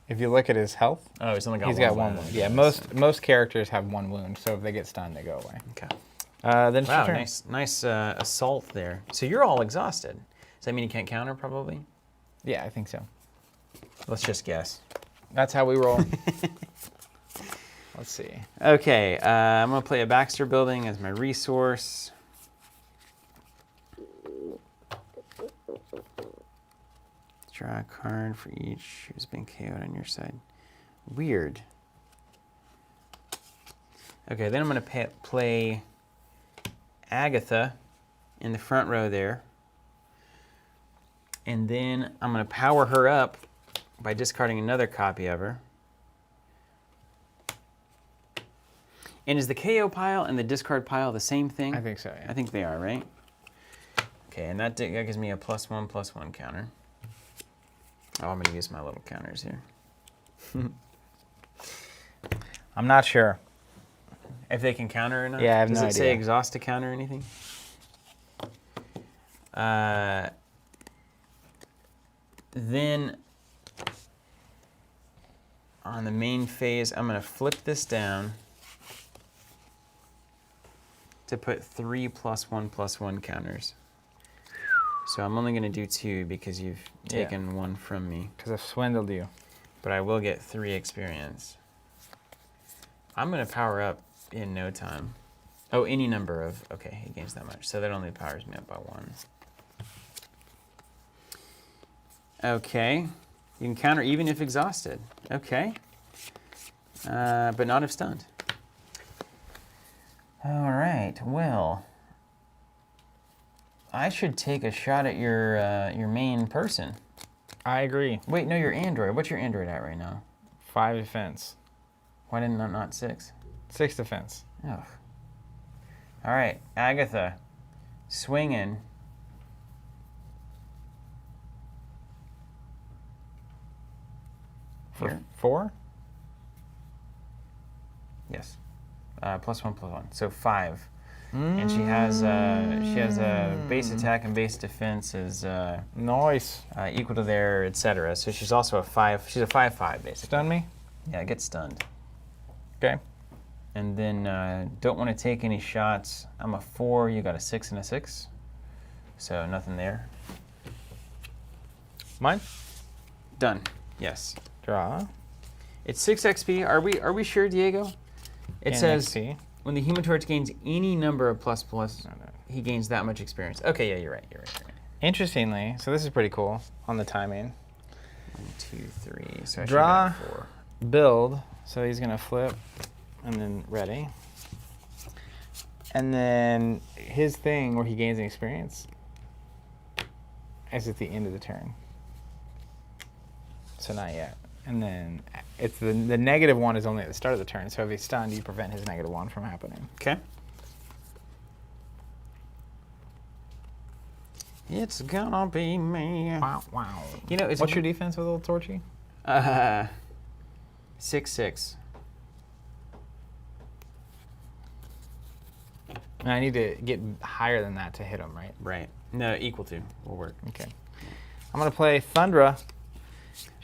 if you look at his health, Oh, he's only got he's one got 1 wound. Yeah, most characters have 1 wound, so if they get stunned, they go away. Okay. Then it's your Wow, turn. nice assault there. So you're all exhausted. Does that mean you can't counter, probably? Yeah, I think so. Let's just guess. That's how we roll. Let's see. Okay, I'm going to play a Baxter building as my resource. Draw a card for each who's been KO'd on your side. Weird. Okay, then I'm going to play Agatha in the front row there. And then I'm going to power her up by discarding another copy of her. And is the KO pile and the discard pile the same thing? I think so, yeah. I think they are, right? Okay, and that gives me a +1/+1 counter. Oh, I'm gonna use my little counters here. I'm not sure. If they can counter or not? Yeah, I have Does no it say idea. exhaust to counter or anything? Then on the main phase, I'm gonna flip this down to put 3 +1/+1 counters. So I'm only gonna do 2 because you've taken 1 from me. Because I've swindled you. But I will get 3 experience. I'm gonna power up in no time. Oh, any number of, okay, he gains that much. So that only powers me up by 1. Okay, you can counter even if exhausted. Okay, but not if stunned. All right, well, I should take a shot at your main person. I agree. Wait, no, your android. What's your android at right now? 5 defense. Why didn't I not 6? 6 defense. Ugh. All right, Agatha, swinging. For Here. 4? Yes, +1/+1. So 5. And she has a base attack and base defense is Nice. equal to their, etc. So she's also a 5. She's a 5/5 basically. Stun me? Yeah, get stunned. Okay. And then don't want to take any shots. I'm a 4. You got a 6 and a 6. So nothing there. Mine? Done. Yes. Draw. It's 6 XP. Are we sure, Diego? It And says XP. when the human torch gains any number of ++, No. he gains that much experience. Okay, yeah, you're right. Interestingly, so this is pretty cool on the timing. 1, 2, 3. So I should Draw. have 4. Build. So he's going to flip and then ready. And then his thing where he gains an experience is at the end of the turn. So not yet. And then it's the -1 is only at the start of the turn. So if he's stunned, you prevent his -1 from happening. Okay. It's gonna be me. Wow, wow. You know, it's What's your defense with Little Torchy? 6/6. And I need to get higher than that to hit him, right? Right. No, equal to will work. Okay. I'm going to play Thundra.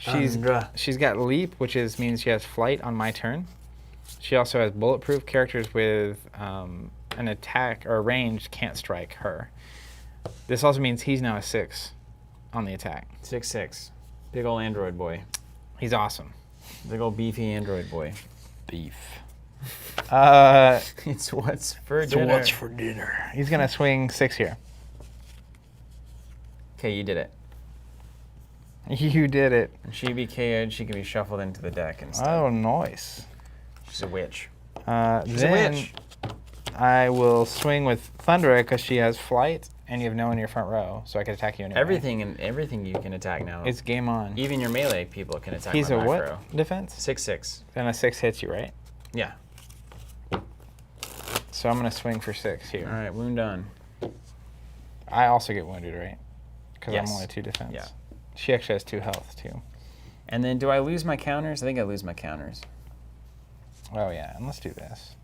Thundra. She's got leap, which means she has flight on my turn. She also has bulletproof. Characters with an attack or range can't strike her. This also means he's now a 6 on the attack. 6/6. Big ol' android boy. He's awesome. Big ol' beefy android boy. Beef. It's what's for dinner. for dinner? He's going to swing 6 here. Okay, you did it. You did it. And she be KO'd, she can be shuffled into the deck and stuff. Oh, nice. She's a witch. She's a witch. I will swing with Thundra because she has flight, and you have no one in your front row, so I can attack you anyway. Everything you can attack now. It's game on. Even your melee people can attack He's my a back what row. defense? 6/6. And a 6 hits you, right? Yeah. So I'm going to swing for 6 here. All right, wound on. I also get wounded, right? Because Yes. I'm only 2 defense. Yeah. She actually has 2 health, too. And then do I lose my counters? I think I lose my counters. Oh, yeah. And let's do this.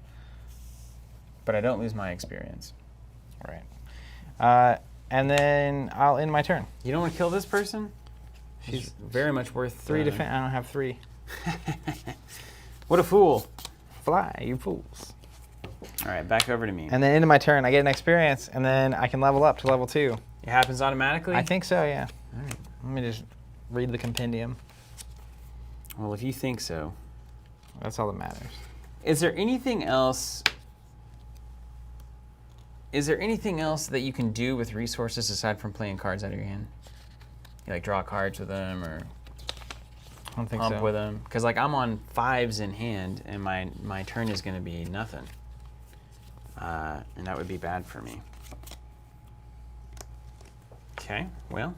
But I don't lose my experience. Right. And then I'll end my turn. You don't want to kill this person? She's very much worth 3 defense. I don't have 3. What a fool. Fly, you fools. All right, back over to me. And then into my turn, I get an experience, and then I can level up to level 2. It happens automatically? I think so, yeah. All right. Let me just read the compendium. Well, if you think so. That's all that matters. Is there anything else? Is there anything else that you can do with resources aside from playing cards out of your hand? You like draw cards with them or I don't think pump so. with them? Because like I'm on 5s in hand and my turn is going to be nothing. And that would be bad for me. Okay, well.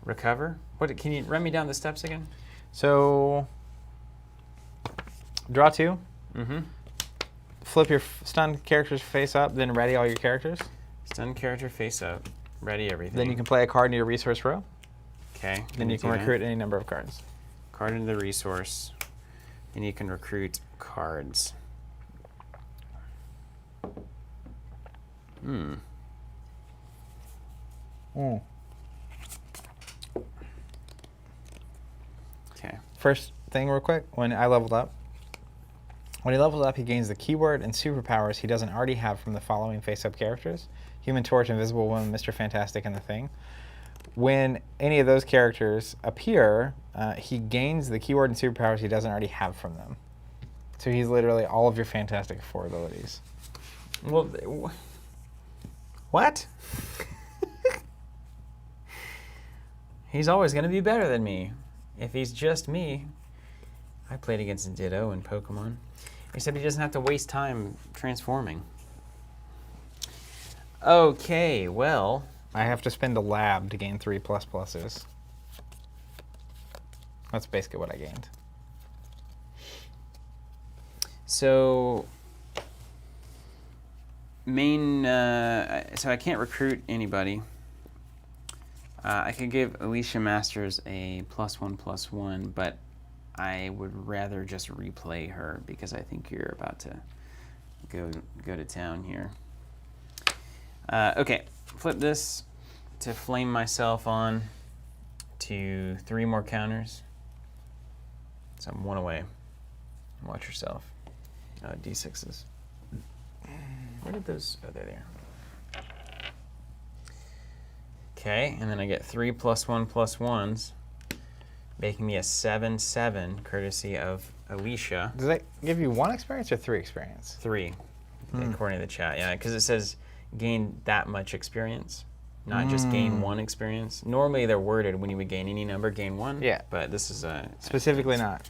Recover. What? Can you run me down the steps again? So, draw 2. Mm-hmm. flip your stunned character's face up, then ready all your characters. Stun character face up. Ready everything. Then you can play a card into your resource row. Okay. Then you can recruit any number of cards. Card into the resource. Then you can recruit cards. Okay. First thing real quick, when I leveled up. When he levels up, he gains the keyword and superpowers he doesn't already have from the following face-up characters: Human Torch, Invisible Woman, Mr. Fantastic, and The Thing. When any of those characters appear, he gains the keyword and superpowers he doesn't already have from them. So he's literally all of your Fantastic Four abilities. Well, what? He's always going to be better than me. If he's just me. I played against Ditto in Pokemon. Except he doesn't have to waste time transforming. Okay, well. I have to spend a lab to gain 3 ++s. That's basically what I gained. So, so I can't recruit anybody. I could give Alicia Masters a +1/+1, but I would rather just replay her because I think you're about to go to town here. Okay, flip this to flame myself on to 3 more counters. So I'm 1 away. Watch yourself. D6s. Where did those? Oh, they're there. Okay, and then I get 3 +1/+1s, making me a 7/7, courtesy of Alicia. Does that give you 1 experience or 3 experience? 3, according to the chat. Yeah, because it says gain that much experience, not just gain 1 experience. Normally they're worded when you would gain any number, gain 1. Yeah. But this is a... Specifically not.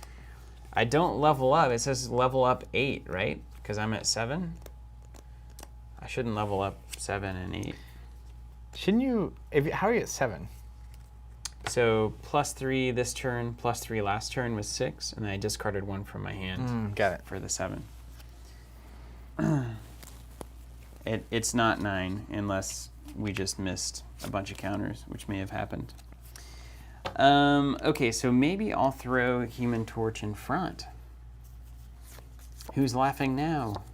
I don't level up. It says level up 8, right? Because I'm at 7. I shouldn't level up 7 and 8. Shouldn't you... how are you at 7? So +3 this turn, +3 last turn was 6, and then I discarded 1 from my hand. Got it. For the 7. It's not 9 unless we just missed a bunch of counters, which may have happened. Okay, so maybe I'll throw Human Torch in front. Who's laughing now?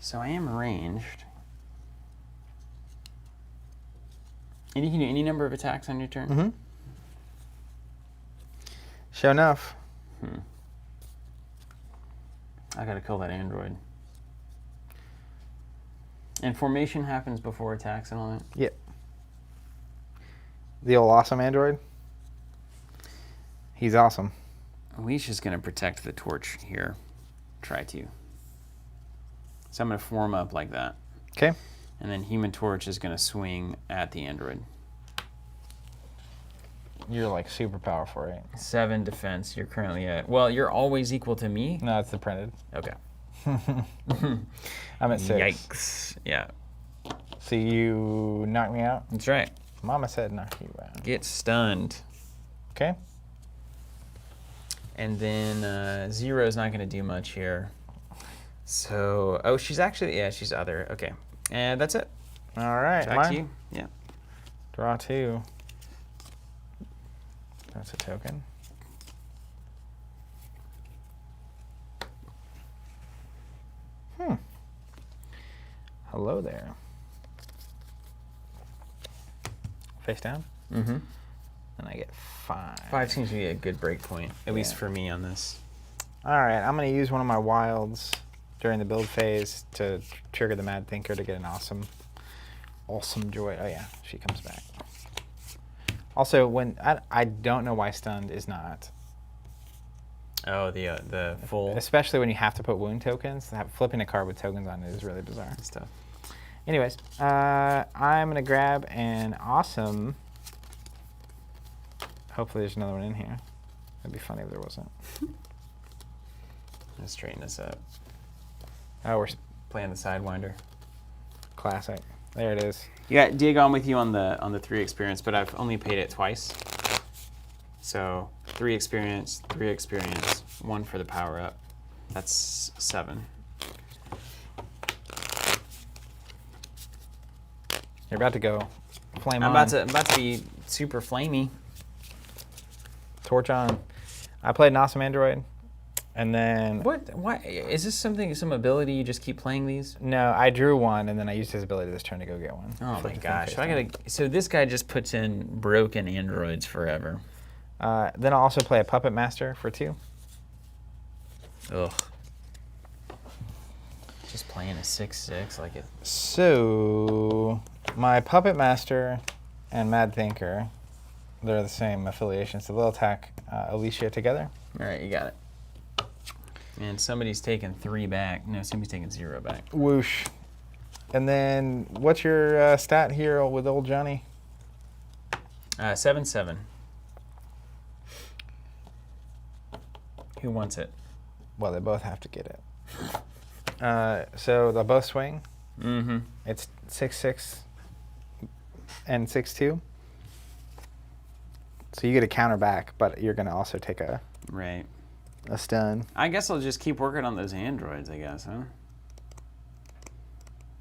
So I am ranged. And you can do any number of attacks on your turn? Mm-hmm. Sure enough. I gotta kill that android. And formation happens before attacks and all that? Yep. The old awesome android. He's awesome. Alicia's gonna protect the torch here. Try to. So I'm gonna form up like that. Okay. And then Human Torch is gonna swing at the android. You're like super powerful, right? 7 defense. You're currently at... Well, you're always equal to me. No, it's the printed. Okay. I'm at 6. Yikes. Yeah. So you knock me out? That's right. Mama said knock you out. Get stunned. Okay. And then Zero's not gonna do much here. So... Oh, she's actually... Yeah, she's other. Okay. And that's it. All right. Back to you. Yeah. Draw 2. That's a token. Hello there. Face down? Mm-hmm. And I get 5. 5 seems to be a good break point, at least for me on this. All right, I'm going to use one of my wilds during the build phase to trigger the Mad Thinker to get an awesome joy. Oh yeah, she comes back. Also, when I don't know why stunned is not. Oh, the full Especially when you have to put wound tokens. Flipping a card with tokens on it is really bizarre. stuff. Anyways, I'm going to grab an awesome. Hopefully there's another one in here. It'd be funny if there wasn't. Let's straighten this up. Oh, we're Playing the Sidewinder. classic. There it is. You got Dig on with you on the 3 experience, but I've only paid it twice. So 3 experience, 1 for the power up. That's 7. You're about to go flame I'm on. about to be super flamey. Torch on. I played an awesome android, and then What? Why is this something? Some ability you just keep playing these? no, I drew one, and then I used his ability this turn to go get one. Oh Flip my the thing gosh! face So I down. gotta. So this guy just puts in broken androids forever. Then I'll also play a puppet master for 2. Ugh. Just playing a 6/6 like it. So my puppet master and Mad Thinker, they're the same affiliation, so they'll attack Alicia together. All right, you got it. And somebody's taking 3 back. No, somebody's taking 0 back. Whoosh. And then what's your stat here with old Johnny? 7/7. Who wants it? Well, they both have to get it. So they'll both swing. Mm-hmm. It's 6/6 and 6/2. So you get a counter back, but you're going to also take a Right. stun. I guess I'll just keep working on those androids, I guess, huh?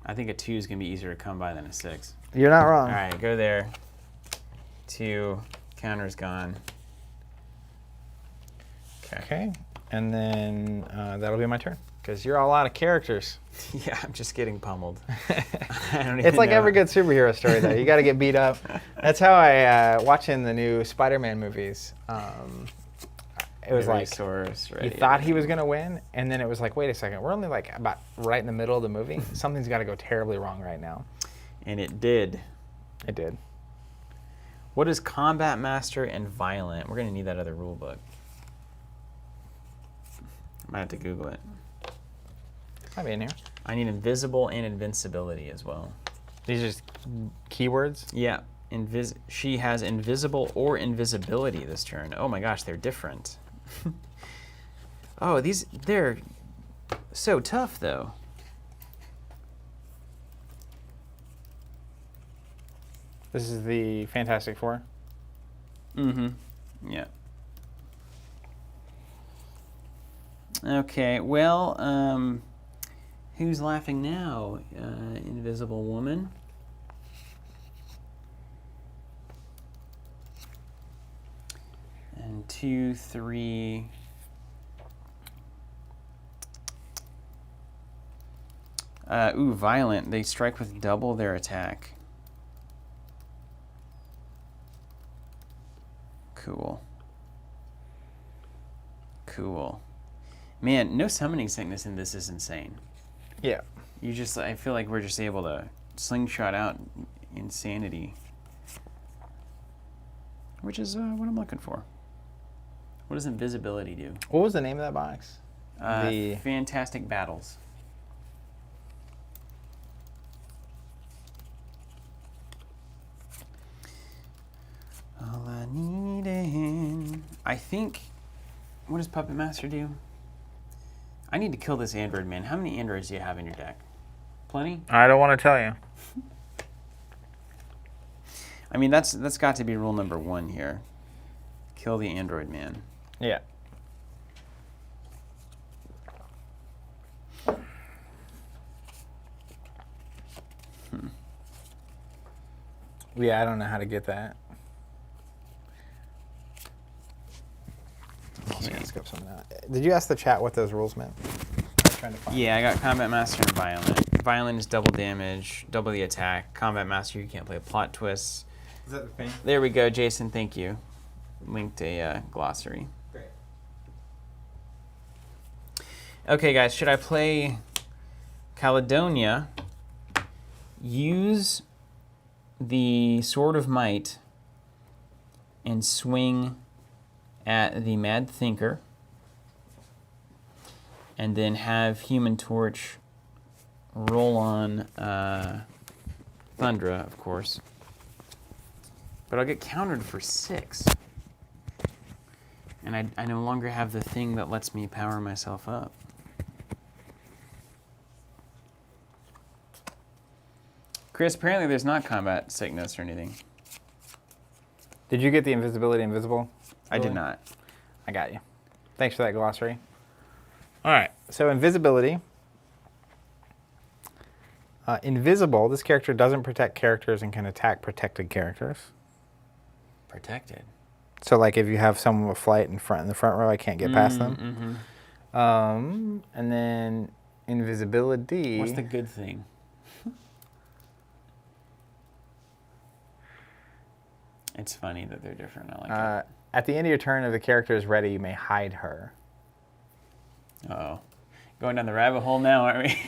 I think a 2 is going to be easier to come by than a 6. You're not wrong. All right, go there. 2, counter's gone. Okay. And then that'll be my turn, because you're all out of characters. Yeah, I'm just getting pummeled. It's like every good superhero story, though. You got to get beat up. That's how I watching the new Spider-Man movies. It was like you thought he was gonna win, and then it was like, wait a second, we're only like about right in the middle of the movie. Something's got to go terribly wrong right now. And it did. It did. What is Combat Master and Violent? We're gonna need that other rule book. I might have to Google it. Might be in here. I need invisible and invincibility as well. These are just keywords. Yeah, she has invisible or invisibility this turn. Oh my gosh, they're different. Oh, they're so tough though. This is the Fantastic Four. Mm-hmm. Yeah. Okay, well, who's laughing now? Invisible Woman. And 2, 3. Violent. They strike with double their attack. Cool. Cool. Man, no summoning sickness in this is insane. Yeah. I feel like we're just able to slingshot out insanity. Which is what I'm looking for. What does invisibility do? What was the name of that box? The Fantastic Battles. All I needed. I think. What does Puppet Master do? I need to kill this android man. How many androids do you have in your deck? Plenty? I don't want to tell you. I mean, that's got to be rule number 1 here. Kill the android man. Yeah. Yeah, I don't know how to get that. I'm also gonna scope something out. Did you ask the chat what those rules meant? I was trying to find. Yeah, I got Combat Master and Violent. Violent is double damage, double the attack. Combat Master, you can't play plot twists. Is that the thing? There we go, Jason. Thank you. Linked a glossary. Great. Okay, guys, should I play Caledonia? Use the Sword of Might and swing at the Mad Thinker, and then have Human Torch roll on Thundra, of course. But I'll get countered for 6. And I no longer have the thing that lets me power myself up. Chris, apparently there's not combat sickness or anything. Did you get the invisibility invisible? I did not. I got you. Thanks for that glossary. All right. So invisibility. Invisible. This character doesn't protect characters and can attack protected characters. Protected. So, like, if you have someone with flight in the front row, I can't get past them. And then invisibility. What's the good thing? It's funny that they're different. I like it. At the end of your turn, if the character is ready, you may hide her. Uh-oh. Going down the rabbit hole now, aren't we?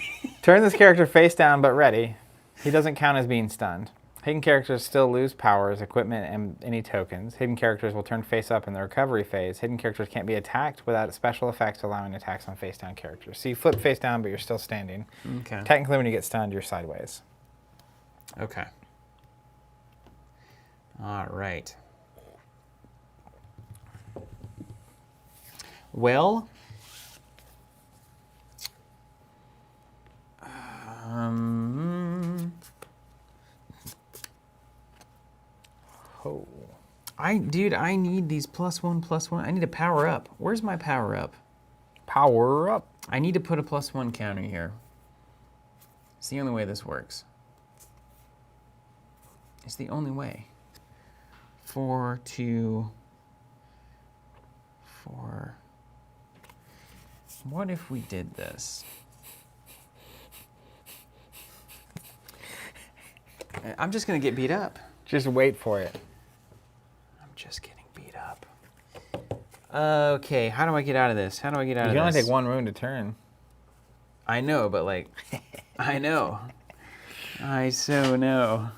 Turn this character face down but ready. He doesn't count as being stunned. Hidden characters still lose powers, equipment, and any tokens. Hidden characters will turn face up in the recovery phase. Hidden characters can't be attacked without special effects allowing attacks on face down characters. So you flip face down, but you're still standing. Okay. Technically, when you get stunned, you're sideways. Okay. All right. Well, Oh. Dude, I need these +1/+1. I need to power up. Where's my power up? Power up. I need to put a +1 counter here. It's the only way this works. It's the only way. 4, 2, 4. What if we did this? I'm just gonna get beat up. Just wait for it. I'm just getting beat up. Okay, how do I get out of this? How do I get out of this? You can only take one room to turn. I know, but like, I know. I so know.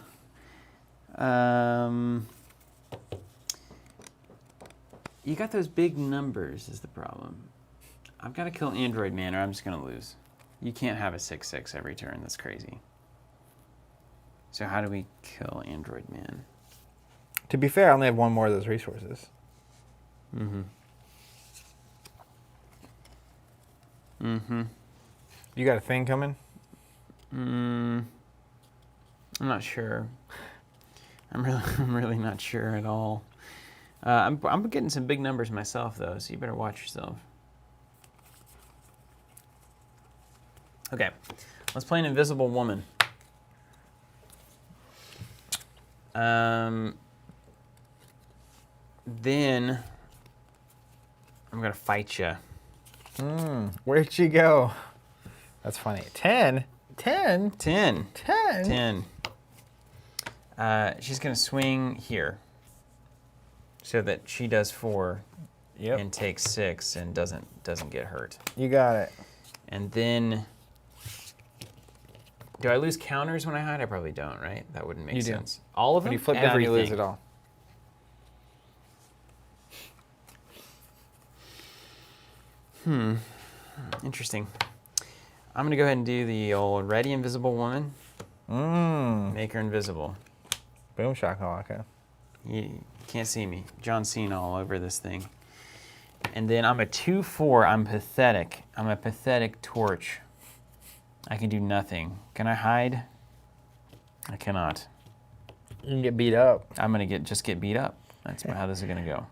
You got those big numbers is the problem. I've got to kill Android Man or I'm just going to lose. You can't have a 6/6 every turn. That's crazy. So how do we kill Android Man? To be fair, I only have one more of those resources. Mm-hmm. Mm-hmm. You got a thing coming? I'm not sure. I'm really not sure at all. I'm getting some big numbers myself though, so you better watch yourself. Okay, let's play an invisible woman. Then I'm gonna fight you. Where'd she go? That's funny. 10? 10? 10. 10? 10. She's gonna swing here, so that she does 4 and takes 6 and doesn't get hurt. You got it. And then, do I lose counters when I hide? I probably don't, right? That wouldn't make sense. All of them? When you flip down, you lose it all. Interesting. I'm gonna go ahead and do the old ready invisible woman. Make her invisible. Boom shakalaka. You can't see me. John Cena all over this thing. And then I'm a 2/4. I'm pathetic. I'm a pathetic torch. I can do nothing. Can I hide? I cannot. You can get beat up. I'm gonna just get beat up. That's how this is gonna go.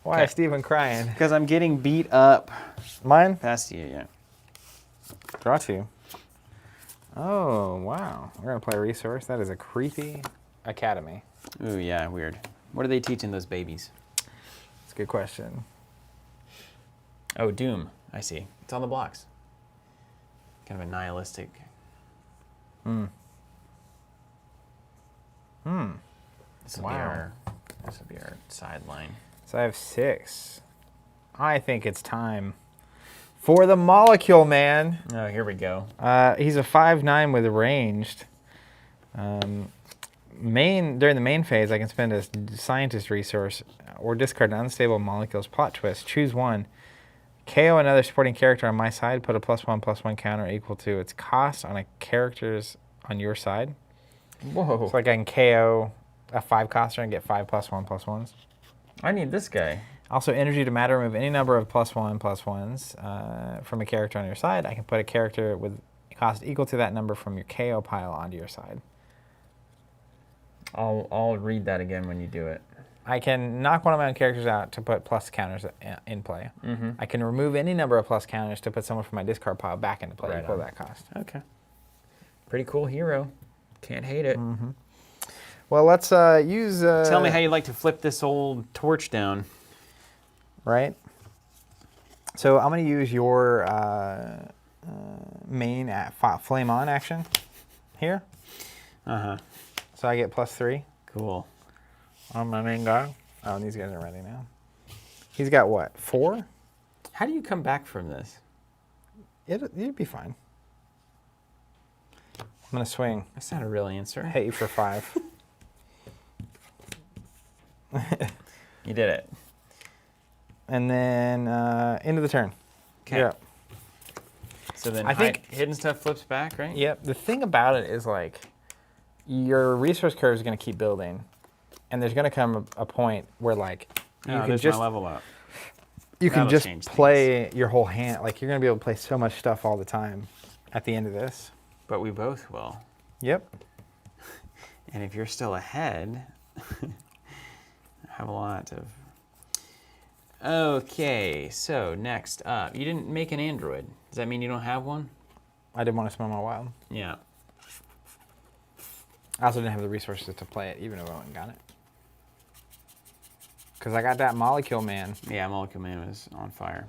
Why is Steven crying? Because I'm getting beat up. Mine? Past you, yeah. Draw 2. Oh, wow. We're going to play a resource. That is a creepy academy. Ooh, yeah, weird. What are they teaching those babies? That's a good question. Oh, Doom. I see. It's on the blocks. Kind of a nihilistic. This will be our sideline. So I have 6. I think it's time for the molecule man. Oh, here we go. He's a 5/9 with ranged. During the main phase, I can spend a scientist resource or discard an unstable molecules plot twist. Choose one. KO another supporting character on my side. Put a +1/+1 counter equal to its cost on a character's on your side. Whoa. So like I can KO a 5 coster and get 5 +1/+1s. I need this guy. Also, energy to matter, remove any number of +1/+1s from a character on your side. I can put a character with a cost equal to that number from your KO pile onto your side. I'll read that again when you do it. I can knock one of my own characters out to put plus counters in play. Mm-hmm. I can remove any number of plus counters to put someone from my discard pile back into play Right equal on. that cost. Okay. Pretty cool hero. Can't hate it. Mm-hmm. Well, let's use... Tell me how you'd like to flip this old torch down. Right? So I'm going to use your main flame on action here. Uh-huh. So I get +3 Cool. on my main guy. Oh, and these guys are ready now. He's got what, 4? How do you come back from this? You'd be fine. I'm going to swing. That's not a real answer. Hit you for 5. You did it. And then end of the turn. Okay. Yeah. So then I think- hidden stuff flips back, right? Yep. The thing about it is like your resource curve is going to keep building, and there's going to come a point where like you can there's just my level up. you can That'll just change play your whole hand. Like you're going to be able to play so much stuff all the time at the end of this. But we both will. Yep. And if you're still ahead, I have a lot of... Okay, so next up. You didn't make an android. Does that mean you don't have one? I didn't want to smell my wild. Yeah. I also didn't have the resources to play it, even if I went and got it. Because I got that Molecule Man. Yeah, Molecule Man was on fire.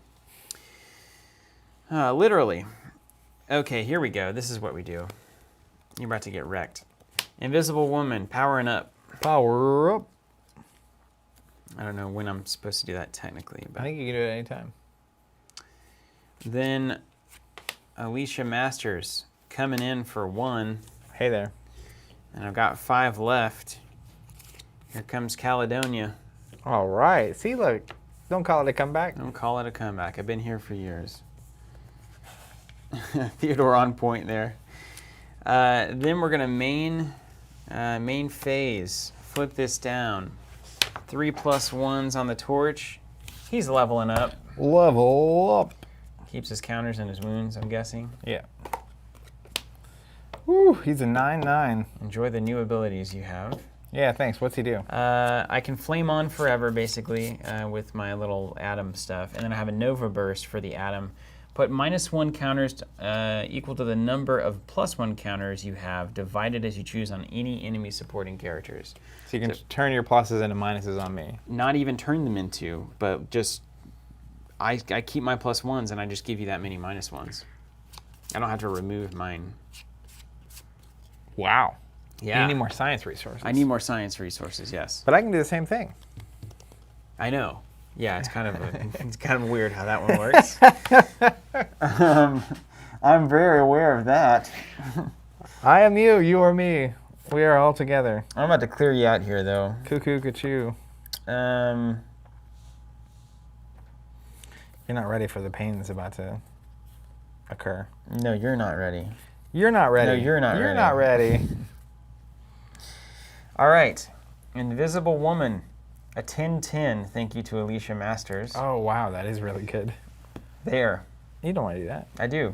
Literally. Okay, here we go. This is what we do. You're about to get wrecked. Invisible Woman, powering up. Power up. I don't know when I'm supposed to do that technically, I but think you can do it anytime. then Alicia Masters coming in for 1, Hey there. and I've got 5 left. Here comes Caledonia. All right. See, look. Don't call it a comeback. Don't call it a comeback. I've been here for years. Theodore on point there. Then we're gonna main phase. Flip this down. 3+1s on the torch. He's leveling up. Level up. Keeps his counters and his wounds, I'm guessing. Yeah. Woo, he's a 9/9. Enjoy the new abilities you have. Yeah, thanks. What's he do? I can flame on forever, basically, with my little atom stuff. And then I have a Nova Burst for the atom. Put -1 counters equal to the number of +1 counters you have, divided as you choose on any enemy supporting characters. So you can turn your pluses into minuses on me. Not even turn them into, but just, I keep my +1s and I just give you that many -1s. I don't have to remove mine. Wow. Yeah. You need more science resources. I need more science resources, yes. But I can do the same thing. I know. Yeah, it's kind of weird how that one works. I'm very aware of that. I am you. You are me. We are all together. I'm about to clear you out here, though. Cuckoo, cuckoo. You're not ready for the pain that's about to occur. No, you're not ready. You're not ready. No, you're not You're ready. not ready. All right. Invisible Woman. A 10/10. Thank you to Alicia Masters. Oh, wow. That is really good. There. You don't want to do that. I do.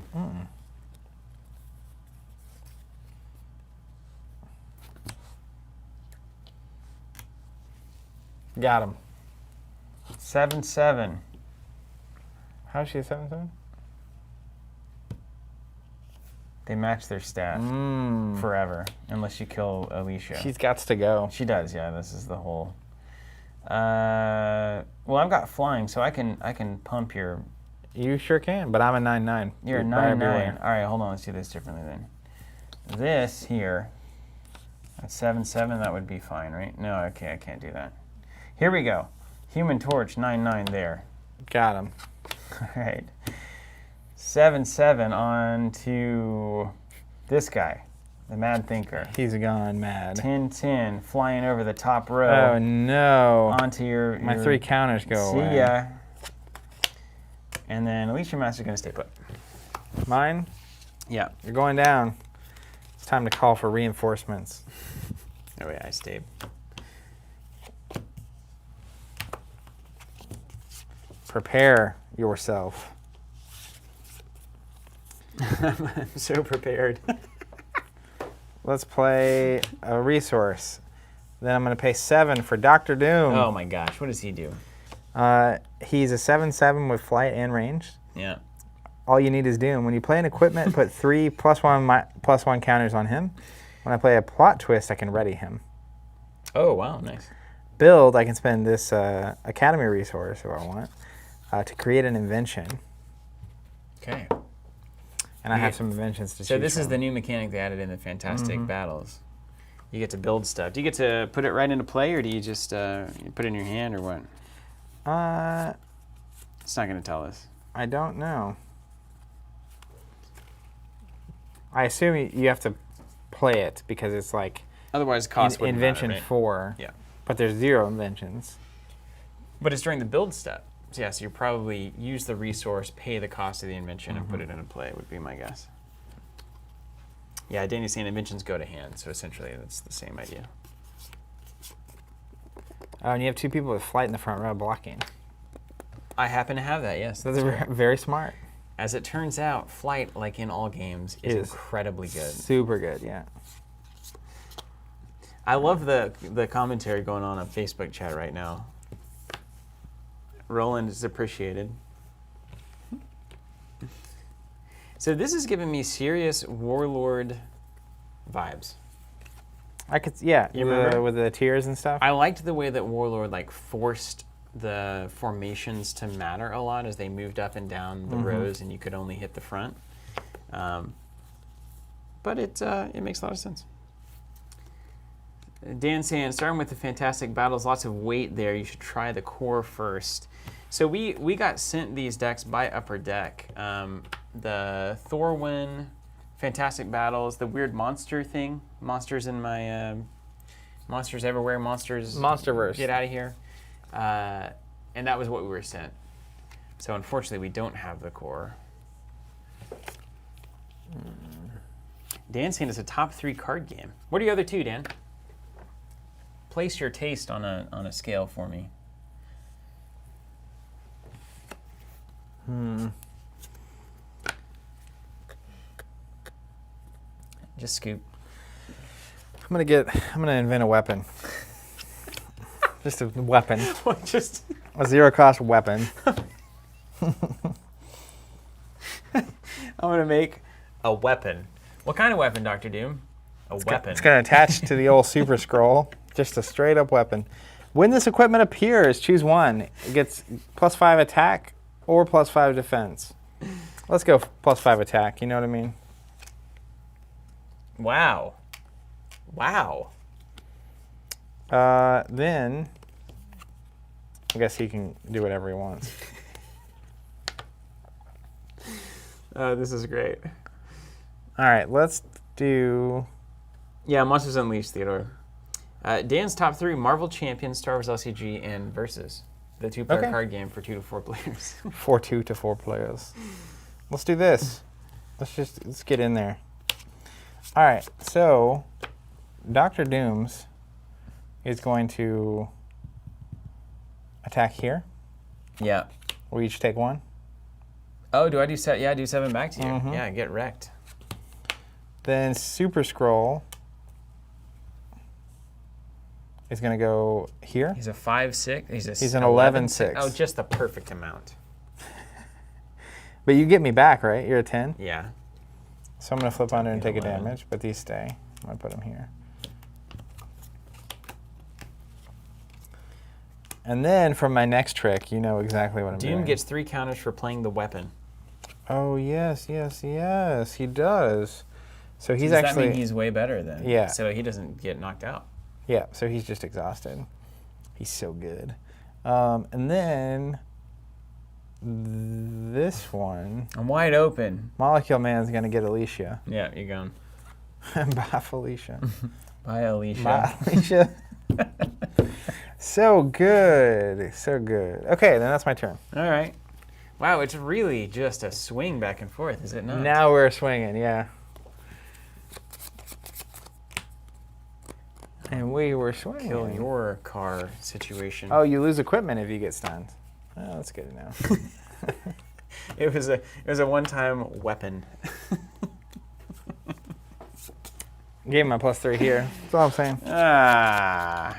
Got him. 7/7. How's she a 7/7? They match their stat forever, unless you kill Alicia. She's got to go. She does, yeah. This is the whole. Well, I've got flying, so I can pump your. You sure can, but I'm a 9/9. You're a Buyer 9/9. beware. All right, hold on. Let's do this differently then. This here, at 7/7, that would be fine, right? No, okay, I can't do that. Here we go. Human Torch 9/9 there. Got him. All right. 7/7 on to this guy, the Mad Thinker. He's gone mad. 10/10 flying over the top row. Oh no. Onto your My 3 counters go See away. ya. And then Alicia Master's gonna stay put. Mine? Yeah. You're going down. It's time to call for reinforcements. Oh yeah, I stayed. Prepare yourself. I'm so prepared. Let's play a resource. Then I'm going to pay 7 for Dr. Doom. Oh my gosh, what does he do? He's a 7/7 with flight and range. Yeah. All you need is Doom. When you play an equipment, put 3 +1 counters on him. When I play a plot twist, I can ready him. Oh, wow, nice. Build, I can spend this Academy resource, if I want, to create an invention. Okay. And I have some inventions to choose So this is from. the new mechanic they added in the Fantastic Battles. You get to build stuff. Do you get to put it right into play, or do you just you put it in your hand, or what? It's not going to tell us. I don't know. I assume you have to play it because it's like Otherwise, cost wouldn't invention matter, right? 4. Yeah. But there's 0 inventions. But it's during the build step. So yeah, so you probably use the resource, pay the cost of the invention, and put it into play, would be my guess. Yeah, Danny's saying inventions go to hand, so essentially that's the same idea. Oh, and you have 2 people with flight in the front row blocking. I happen to have that, yes. So they're very smart. As it turns out, flight, like in all games, is Is incredibly good. Super good, yeah. I love the commentary going on Facebook chat right now. Roland is appreciated. So this is giving me serious Warlord vibes. I could, yeah, You remember? with the tiers and stuff. I liked the way that Warlord like forced the formations to matter a lot as they moved up and down the rows, and you could only hit the front. But it makes a lot of sense. Dan saying, starting with the Fantastic Battles, lots of weight there. You should try the core first. So we got sent these decks by Upper Deck. The Thorwyn, Fantastic Battles, the weird monster thing. Monsters in my Monsters Everywhere, Monsters... Monsterverse. Get out of here. And that was what we were sent. So unfortunately, we don't have the core. Dan's saying it's a top 3 card game. What are your other 2, Dan? Place your taste on a scale for me. Just scoop. I'm gonna invent a weapon. Just a weapon. Just A 0-cost weapon. I'm gonna make a weapon. What kind of weapon, Dr. Doom? A weapon. It's gonna attach to the old super scroll. Just a straight up weapon. When this equipment appears, choose one. It gets +5 attack or +5 defense. Let's go +5 attack. You know what I mean? Wow. Wow. Then I guess he can do whatever he wants. This is great. All right, let's do. Yeah, Monsters Unleashed, Theodore. Dan's top 3: Marvel Champions, Star Wars LCG, and Versus. The 2-player Okay. card game for 2 to 4 players. 2 to 4 players. Let's do this. Let's get in there. All right, so Dr. Dooms is going to attack here. Yeah. We each take 1. Oh, do I do 7? Yeah, I do 7 back to you. Mhm. Yeah, get wrecked. Then Super Scroll is going to go here. He's a 5/6. He's an 11/6. Oh, just the perfect amount. But you get me back, right? You're a 10. Yeah. So I'm going to flip under and Be take a 11. damage, but these stay. I'm going to put them here. And then from my next trick, you know exactly what I'm doing. Doom gets 3 counters for playing the weapon. Oh, yes, yes, yes, he does. So he's Does actually... that mean he's way better then? Yeah. So he doesn't get knocked out. Yeah, so he's just exhausted. He's so good. And then this one, I'm wide open. Molecule Man's going to get Alicia. Yeah, you're going. Bye, Felicia. Bye, Alicia. Bye, Alicia. So good. So good. Okay, then that's my turn. All right. Wow, it's really just a swing back and forth, is it not? Now we're swinging, yeah. And we were swinging. Kill your car situation. Oh, you lose equipment if you get stunned. Oh, that's good to know. It was a one-time weapon. Gave him my +3 here. That's all I'm saying. Ah.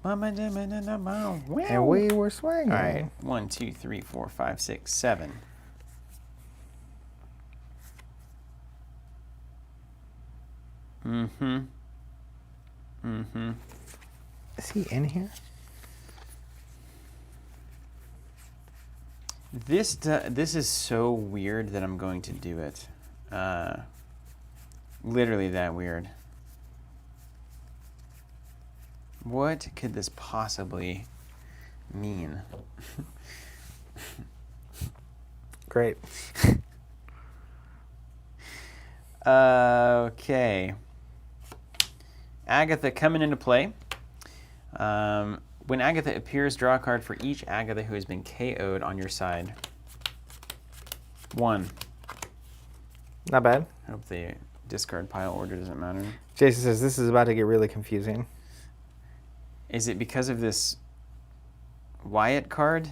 And we were swinging. All right. 1, 2, 3, 4, 5, 6, 7. Mm-hmm. Mm-hmm. Is he in here? This is so weird that I'm going to do it. Literally that weird. What could this possibly mean? Great. Okay. Agatha coming into play. When Agatha appears, draw a card for each Agatha who has been KO'd on your side. 1. Not bad. I hope the discard pile order doesn't matter. Jason says this is about to get really confusing. Is it because of this Wyatt card?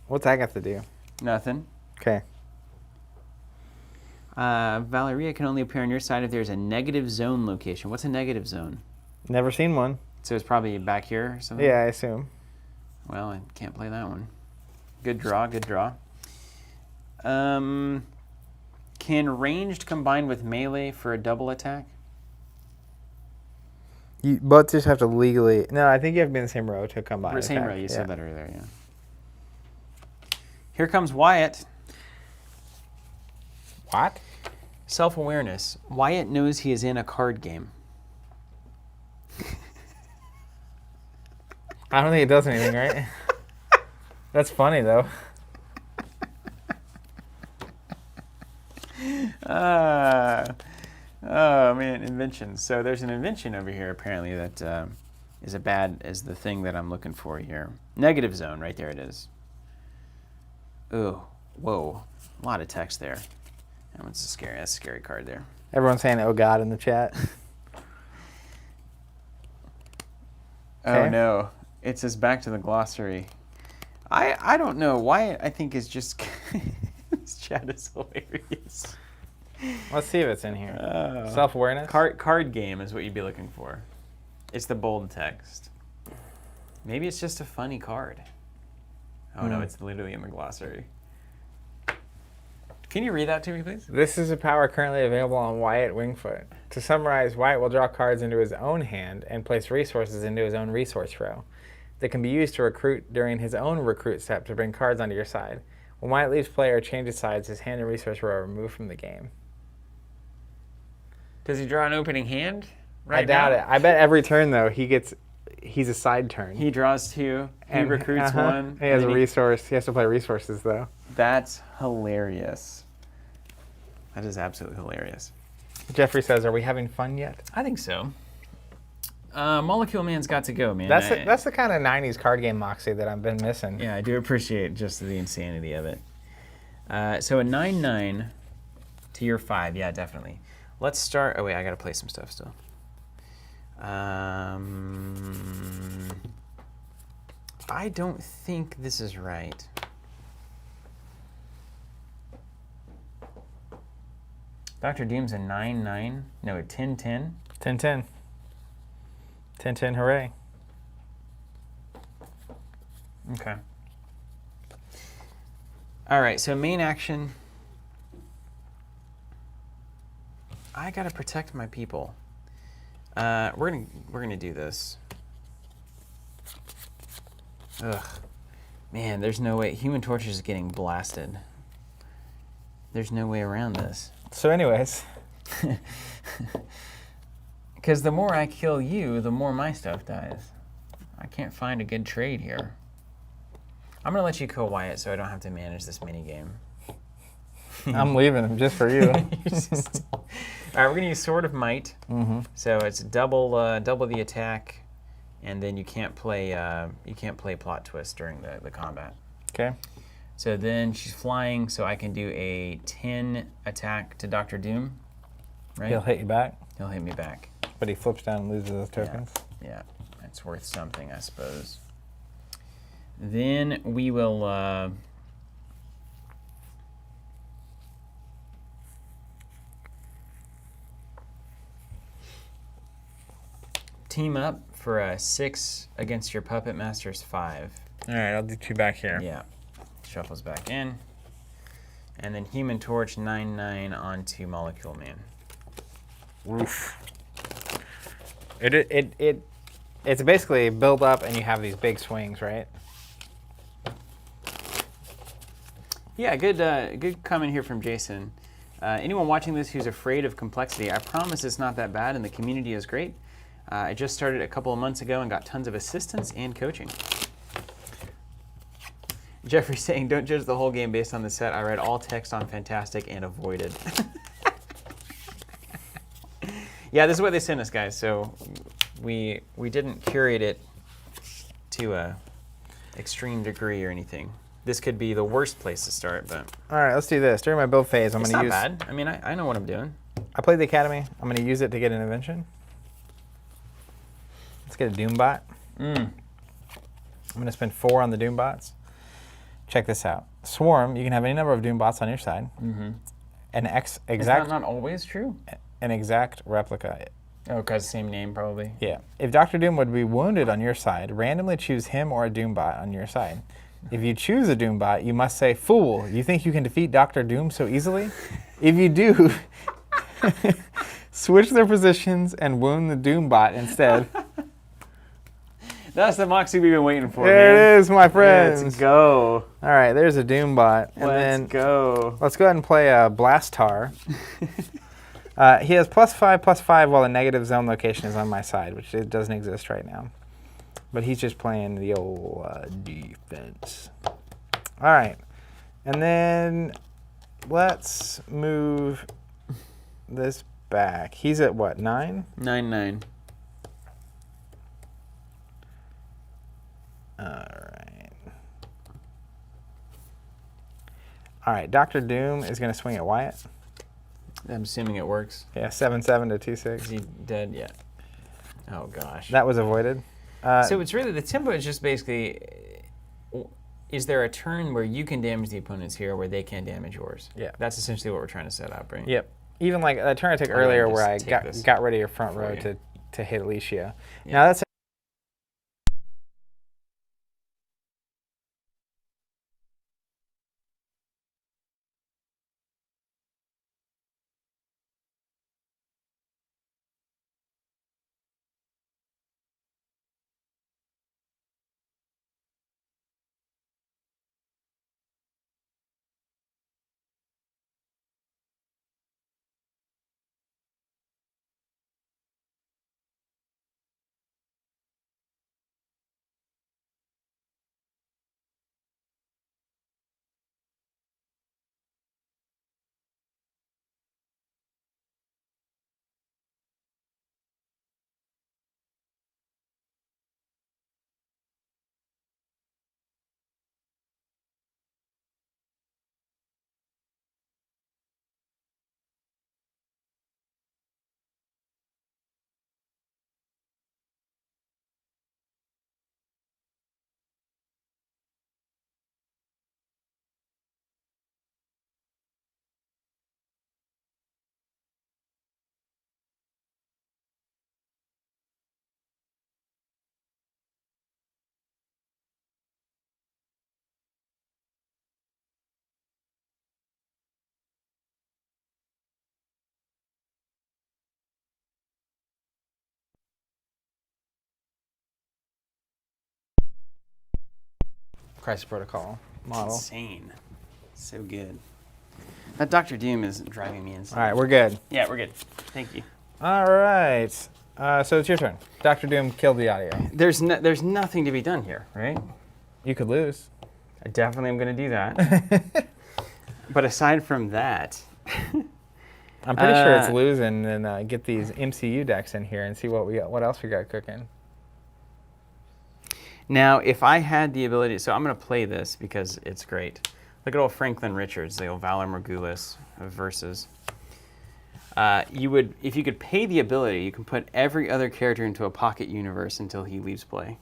What's Agatha do? Nothing. Okay. Valeria can only appear on your side if there's a negative zone location. What's a negative zone? Never seen one. So it's probably back here or something? Yeah, I assume. Well, I can't play that one. Good draw, good draw. Can ranged combine with melee for a double attack? You both just have to legally... No, I think you have to be in the same row to combine. Same attack. row, you said that earlier, yeah. Here comes Wyatt. What? Self-awareness. Wyatt knows he is in a card game. I don't think it does anything, right? That's funny, though. Oh man, inventions. So there's an invention over here apparently that is as the thing that I'm looking for here. Negative zone, right there it is. Ooh, whoa, a lot of text there. That's a scary card there. Everyone's saying, oh God, in the chat. Oh Okay. no, it says back to the glossary. I don't know why I think is just this chat is hilarious. Let's see if it's in here. Self-awareness? Card game is what you'd be looking for. It's the bold text. Maybe it's just a funny card. Oh no, it's literally in the glossary. Can you read that to me, please? This is a power currently available on Wyatt Wingfoot. To summarize, Wyatt will draw cards into his own hand and place resources into his own resource row. That can be used to recruit during his own recruit step to bring cards onto your side. When Wyatt leaves play or changes sides, his hand and resource row are removed from the game. Does he draw an opening hand? I doubt it. I bet every turn, though, he's a side turn. He draws 2. He recruits 1. He has a resource. He has to play resources, though. That's hilarious. That is absolutely hilarious. Jeffrey says, are we having fun yet? I think so. Molecule Man's got to go, man. That's the kind of 90s card game moxie that I've been missing. Yeah, I do appreciate just the insanity of it. So a 9/9 to your 5. Yeah, definitely. Let's start. Oh, wait, I got to play some stuff still. I don't think this is right. Dr. Doom's a 9/9. No, a 10/10. 10-10. 10-10, hooray. Okay. All right, so main action. I gotta protect my people. We're gonna do this. Ugh, man, there's no way. Human Torch is getting blasted. There's no way around this. So anyways. Because the more I kill you, the more my stuff dies. I can't find a good trade here. I'm gonna let you kill Wyatt so I don't have to manage this mini game. I'm leaving him just for you. All right, we're gonna use Sword of Might. So it's double the attack, and then you can't play Plot Twist during the combat. Okay. So then she's flying, so I can do a 10 attack to Dr. Doom. Right? He'll hit you back, He'll hit me back. but he flips down and loses those tokens. Yeah, that's worth something, I suppose. Then we will. team up for a 6 against your Puppet Master's 5. All right, I'll do 2 back here. Yeah. Shuffles back in. And then Human Torch 9/9 onto Molecule Man. Oof. It's basically build up and you have these big swings, right? Yeah, good comment here from Jason. Anyone watching this who's afraid of complexity, I promise it's not that bad and the community is great. I just started a couple of months ago and got tons of assistance and coaching. Jeffrey's saying, don't judge the whole game based on the set. I read all text on Fantastic and avoided. Yeah, this is what they sent us, guys. So we didn't curate it to a extreme degree or anything. This could be the worst place to start, but All right, let's do this. During my build phase, I'm it's going to not use... bad. I mean, I know what I'm doing. I played the Academy. I'm going to use it to get an invention. Let's get a Doombot. I'm going to spend 4 on the Doombots. Check this out. Swarm, you can have any number of Doombots on your side. An Is that not always true? an exact replica. Oh, because same name, probably. Yeah. If Dr. Doom would be wounded on your side, randomly choose him or a Doombot on your side. If you choose a Doombot, you must say, "Fool, you think you can defeat Dr. Doom so easily?" If you do, switch their positions and wound the Doombot instead. That's the Moxie we've been waiting for, There man. it is, my friends. Let's go. All right, there's a Doombot. And Let's then go. let's go ahead and play a Blastar. He has +5/+5 while the negative zone location is on my side, which it doesn't exist right now. But he's just playing the old defense. All right. And then let's move this back. He's at what, 9? 9/9. All right. All right, Dr. Doom is going to swing at Wyatt. I'm assuming it works. Yeah, 7/7 to Is 2/6. he dead yet? Oh, gosh. That was avoided. So it's really, the tempo is just basically, is there a turn where you can damage the opponent's hero where they can't damage yours? Yeah. That's essentially what we're trying to set up, right? Yep. Even like a turn I took I'm gonna earlier just where I take this got rid of your front for row you. to hit Alicia. Yeah. Now that's Crisis Protocol model. Insane. So good. That Dr. Doom is driving me insane. All right, we're good. Yeah, we're good. Thank you. All right. So it's your turn. Dr. Doom killed the audio. There's nothing to be done here, right? You could lose. I definitely am going to do that. But aside from that, I'm pretty sure it's lose and get these MCU decks in here and see what else we got cooking. now if I had the ability, so I'm going to play this because it's great. Look at old Franklin Richards, the old Valor Morgulis versus. You would, if you could pay the ability, you can put every other character into a pocket universe until he leaves play.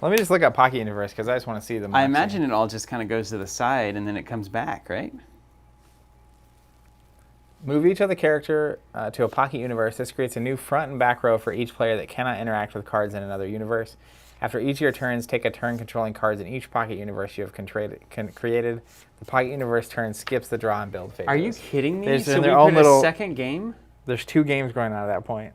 Let me just look at Pocket Universe because I just want to see the. I imagine it all just kind of goes to the side and then it comes back, right? Move each other character to a pocket universe. This creates a new front and back row for each player that cannot interact with cards in another universe. After each of your turns, take a turn controlling cards in each pocket universe you have created. The pocket universe turn skips the draw and build phases. Are you kidding me? There's So we their own put little- a second game? There's 2 games going on at that point.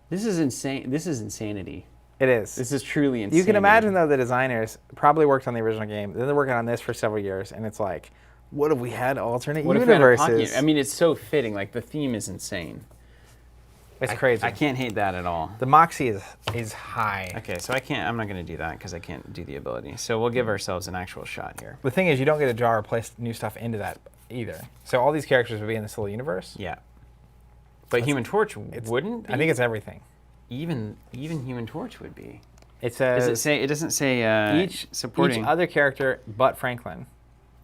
This is insane. This is insanity. It is. This is truly insane. You can imagine, though, the designers probably worked on the original game. Then they're working on this for several years, and it's like, what if we had alternate What if we had a universes? pocket? I mean, it's so fitting. Like, the theme is insane. It's crazy. I can't hate that at all. The moxie is high. Okay, so I'm not going to do that because I can't do the ability. So we'll give ourselves an actual shot here. The thing is, you don't get to draw or place new stuff into that either. So all these characters would be in this little universe. Yeah. But Human Torch wouldn't be? I think it's everything. Even Human Torch would be. It says Does it say? It doesn't say each supporting. other character but Franklin.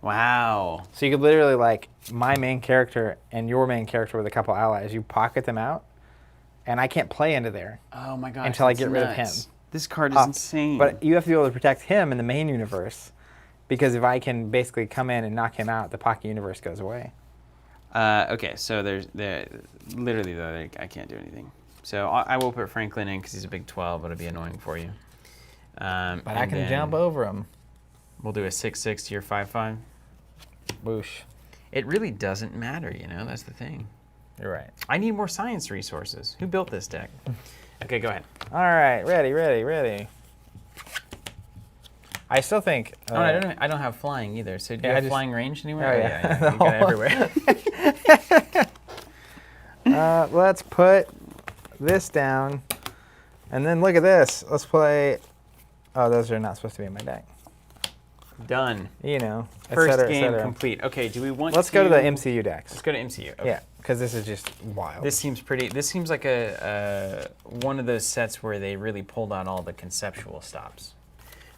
Wow. So you could literally, like, my main character and your main character with a couple allies, you pocket them out, and I can't play into there Oh my gosh. until I that's get rid of nuts. him. This card is insane. But you have to be able to protect him in the main universe, because if I can basically come in and knock him out, the pocket universe goes away. Okay, so literally though, I can't do anything. So I will put Franklin in because he's a big 12, but it'll be annoying for you. But I can jump over him. We'll do a 6/6 to your 5/5. Whoosh. It really doesn't matter, you know. That's the thing. You're right. I need more science resources. Who built this deck? Okay, go ahead. All right, ready. I still think. Oh, I don't have flying either. So do you have flying range anywhere? Oh, yeah. You got it everywhere. Let's put this down, and then look at this. Let's play. Oh, those are not supposed to be in my deck. Done. You know, et First cetera, et game cetera. complete. Okay, do we want Let's go to the MCU decks. Let's go to MCU. Okay. Yeah, because this is just wild. This seems pretty. This seems like a one of those sets where they really pulled out all the conceptual stops,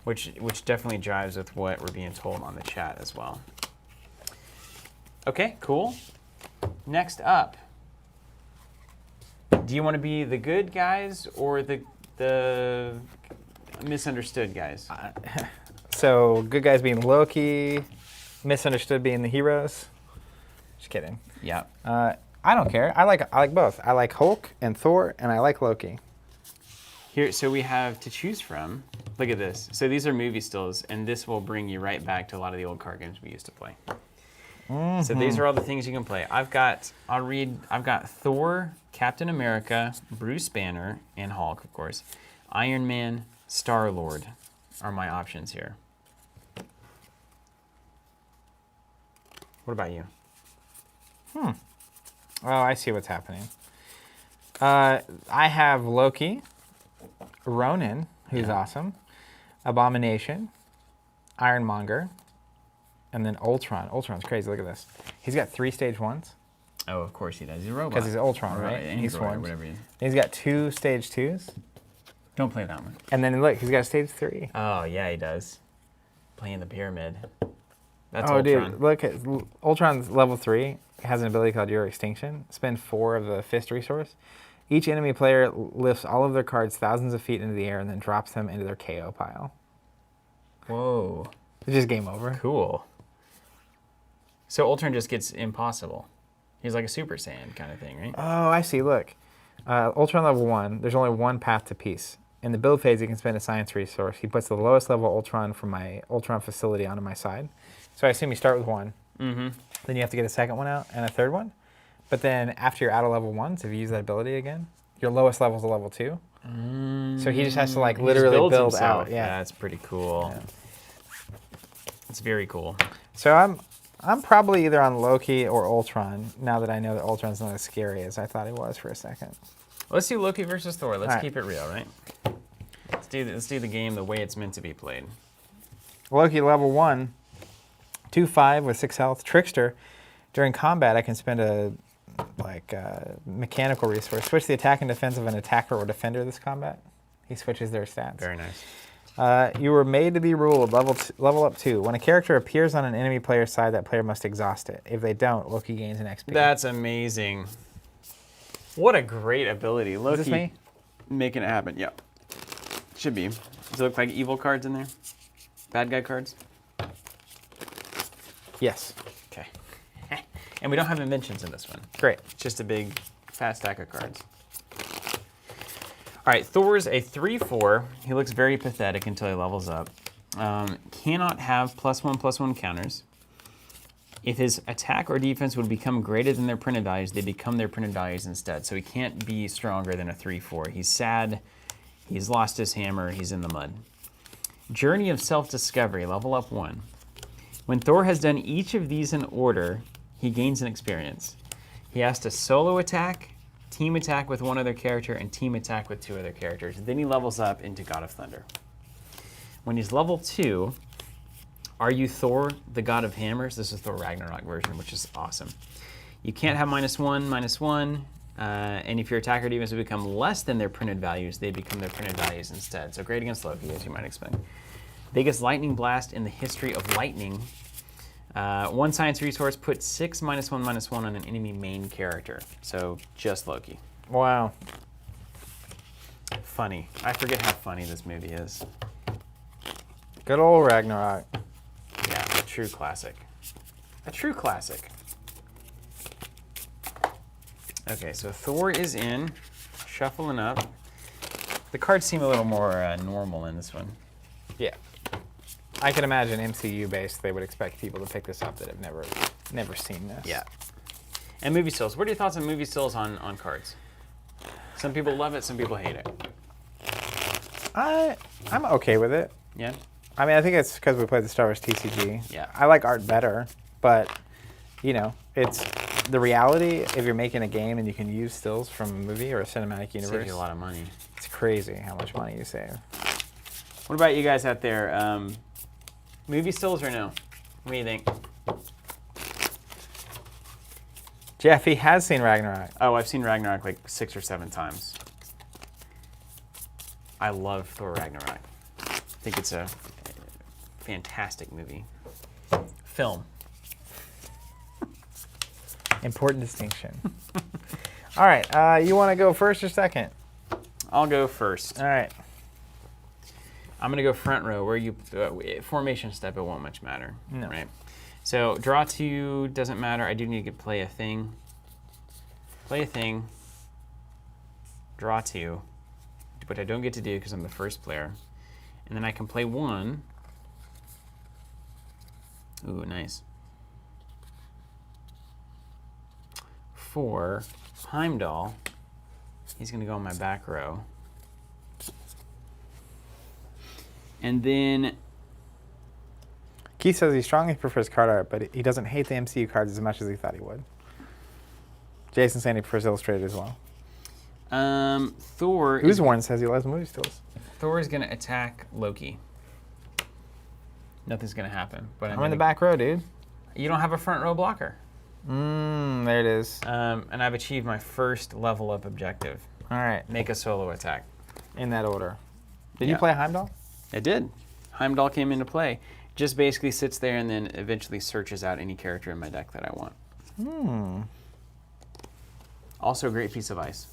which definitely jives with what we're being told on the chat as well. Okay, cool. Next up, do you want to be the good guys or the misunderstood guys? So good guys being Loki, misunderstood being the heroes. Just kidding. Yeah. I don't care. I like both. I like Hulk and Thor, and I like Loki. Here, so we have to choose from. Look at this. So these are movie stills, and this will bring you right back to a lot of the old card games we used to play. So these are all the things you can play. I've got Thor, Captain America, Bruce Banner, and Hulk, of course. Iron Man, Star-Lord are my options here. What about you? Oh, I see what's happening. I have Loki, Ronan, who's awesome, Abomination, Ironmonger, and then Ultron. Ultron's crazy. Look at this. He's got 3 stage 1s. Oh, of course he does. He's a robot. Because he's Ultron, right? And He's he's swarmed. whatever he is. He's got 2 stage 2s. Don't play that one. And then look, he's got a stage 3. Oh, yeah, he does. Playing the pyramid. That's Oh, Ultron. dude, look at Ultron's level 3. Has an ability called Your Extinction. Spend 4 of the Fist resource. Each enemy player lifts all of their cards thousands of feet into the air and then drops them into their KO pile. Whoa. It's just game over. Cool. So Ultron just gets impossible. He's like a Super Saiyan kind of thing, right? Oh, I see. Look. Ultron level 1, there's only one path to peace. In the build phase, he can spend a science resource. He puts the lowest level Ultron from my Ultron facility onto my side. So I assume you start with 1. Mm-hmm. Then you have to get a second one out and a third one. But then after you're out of level 1s, if you use that ability again, your lowest level is a level 2. So he just has to like literally builds build himself. out. Yeah. That's pretty cool. Yeah. It's very cool. So I'm probably either on Loki or Ultron now that I know that Ultron's not as scary as I thought he was for a second. Let's do Loki versus Thor. Let's All right. keep it real, right? Let's do the game the way it's meant to be played. Loki level 1, 2/5 with 6 health. Trickster. During combat, I can spend a mechanical resource. Switch the attack and defense of an attacker or defender this combat. He switches their stats. Very nice. You were made to be ruled. Level up 2. When a character appears on an enemy player's side, that player must exhaust it. If they don't, Loki gains an XP. That's amazing. What a great ability. Loki. Is this me? Making it happen. Yep. Should be. Does it look like evil cards in there? Bad guy cards? Yes. Okay. And we don't have inventions in this one. Great. It's just a big, fat stack of cards. All right, Thor's a 3/4. He looks very pathetic until he levels up. Cannot have +1/+1 counters. If his attack or defense would become greater than their printed values, they become their printed values instead. So he can't be stronger than a 3/4. He's sad. He's lost his hammer. He's in the mud. Journey of Self-Discovery, level up 1. When Thor has done each of these in order, he gains an experience. He has to solo attack, team attack with one other character, and team attack with 2 other characters. Then he levels up into God of Thunder. When he's level 2, are you Thor, the God of Hammers? This is Thor Ragnarok version, which is awesome. You can't have -1/-1, and if your attack or defense would become less than their printed values, they become their printed values instead. So great against Loki, as you might expect. Biggest lightning blast in the history of lightning. 1 science resource, put 6 -1/-1 on an enemy main character. So just Loki. Wow. Funny. I forget how funny this movie is. Good old Ragnarok. Yeah, a true classic. A true classic. Okay, so Thor is in, shuffling up. The cards seem a little more normal in this one. Yeah. I can imagine MCU based, they would expect people to pick this up that have never seen this. Yeah. And movie stills. What are your thoughts on movie stills on cards? Some people love it, some people hate it. I'm okay with it. Yeah? I mean, I think it's because we played the Star Wars TCG. Yeah. I like art better, but, it's the reality if you're making a game and you can use stills from a movie or a cinematic universe. Saves you a lot of money. It's crazy how much money you save. What about you guys out there? Movie stills or no? What do you think? Jeff, he has seen Ragnarok. Oh, I've seen Ragnarok like 6 or 7 times. I love Thor Ragnarok. I think it's a fantastic movie. Film. Important distinction. All right, you want to go first or second? I'll go first. All right. I'm going to go front row where you, formation step, it won't much matter. No. Right? So draw 2 doesn't matter. I do need to play a thing. Play a thing. Draw 2. But I don't get to do because I'm the first player. And then I can play 1. Ooh, nice. For Heimdall, he's going to go in my back row. And then Keith says he strongly prefers card art, but he doesn't hate the MCU cards as much as he thought he would. Jason saying he prefers illustrated as well. Thor. Oozworn says he loves movie stills. Thor is going to attack Loki. Nothing's going to happen. But I'm in the back row, dude. You don't have a front row blocker. There it is. And I've achieved my first level up objective. All right, Make a solo attack. in that order. Did Yeah. you play Heimdall? I did. Heimdall came into play. Just basically sits there and then eventually searches out any character in my deck that I want. Also a great piece of ice.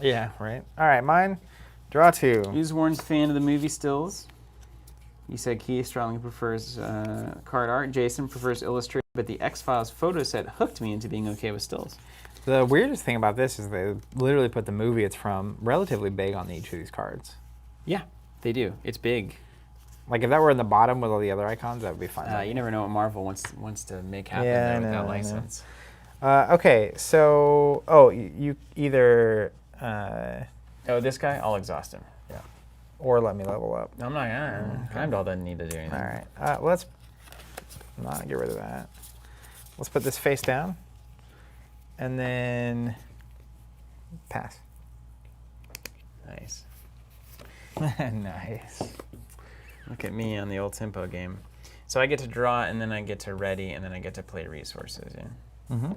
Yeah, right. All right, mine. Draw 2. Oozworn's fan of the movie stills. You said Keith strongly prefers card art. Jason prefers illustrated, but the X-Files photo set hooked me into being okay with stills. The weirdest thing about this is they literally put the movie it's from relatively big on each of these cards. Yeah, they do. It's big. Like if that were in the bottom with all the other icons, that would be fine. You never know what Marvel wants to make happen Yeah, there I with know, that I know. license. Okay, so you either Oh, this guy? I'll exhaust him. or let me level up. I'm not gonna. Heimdall doesn't need to do anything. All right, let's not get rid of that. Let's put this face down, and then pass. Nice. Nice. Look at me on the old tempo game. So I get to draw, and then I get to ready, and then I get to play resources. Yeah. Mm-hmm.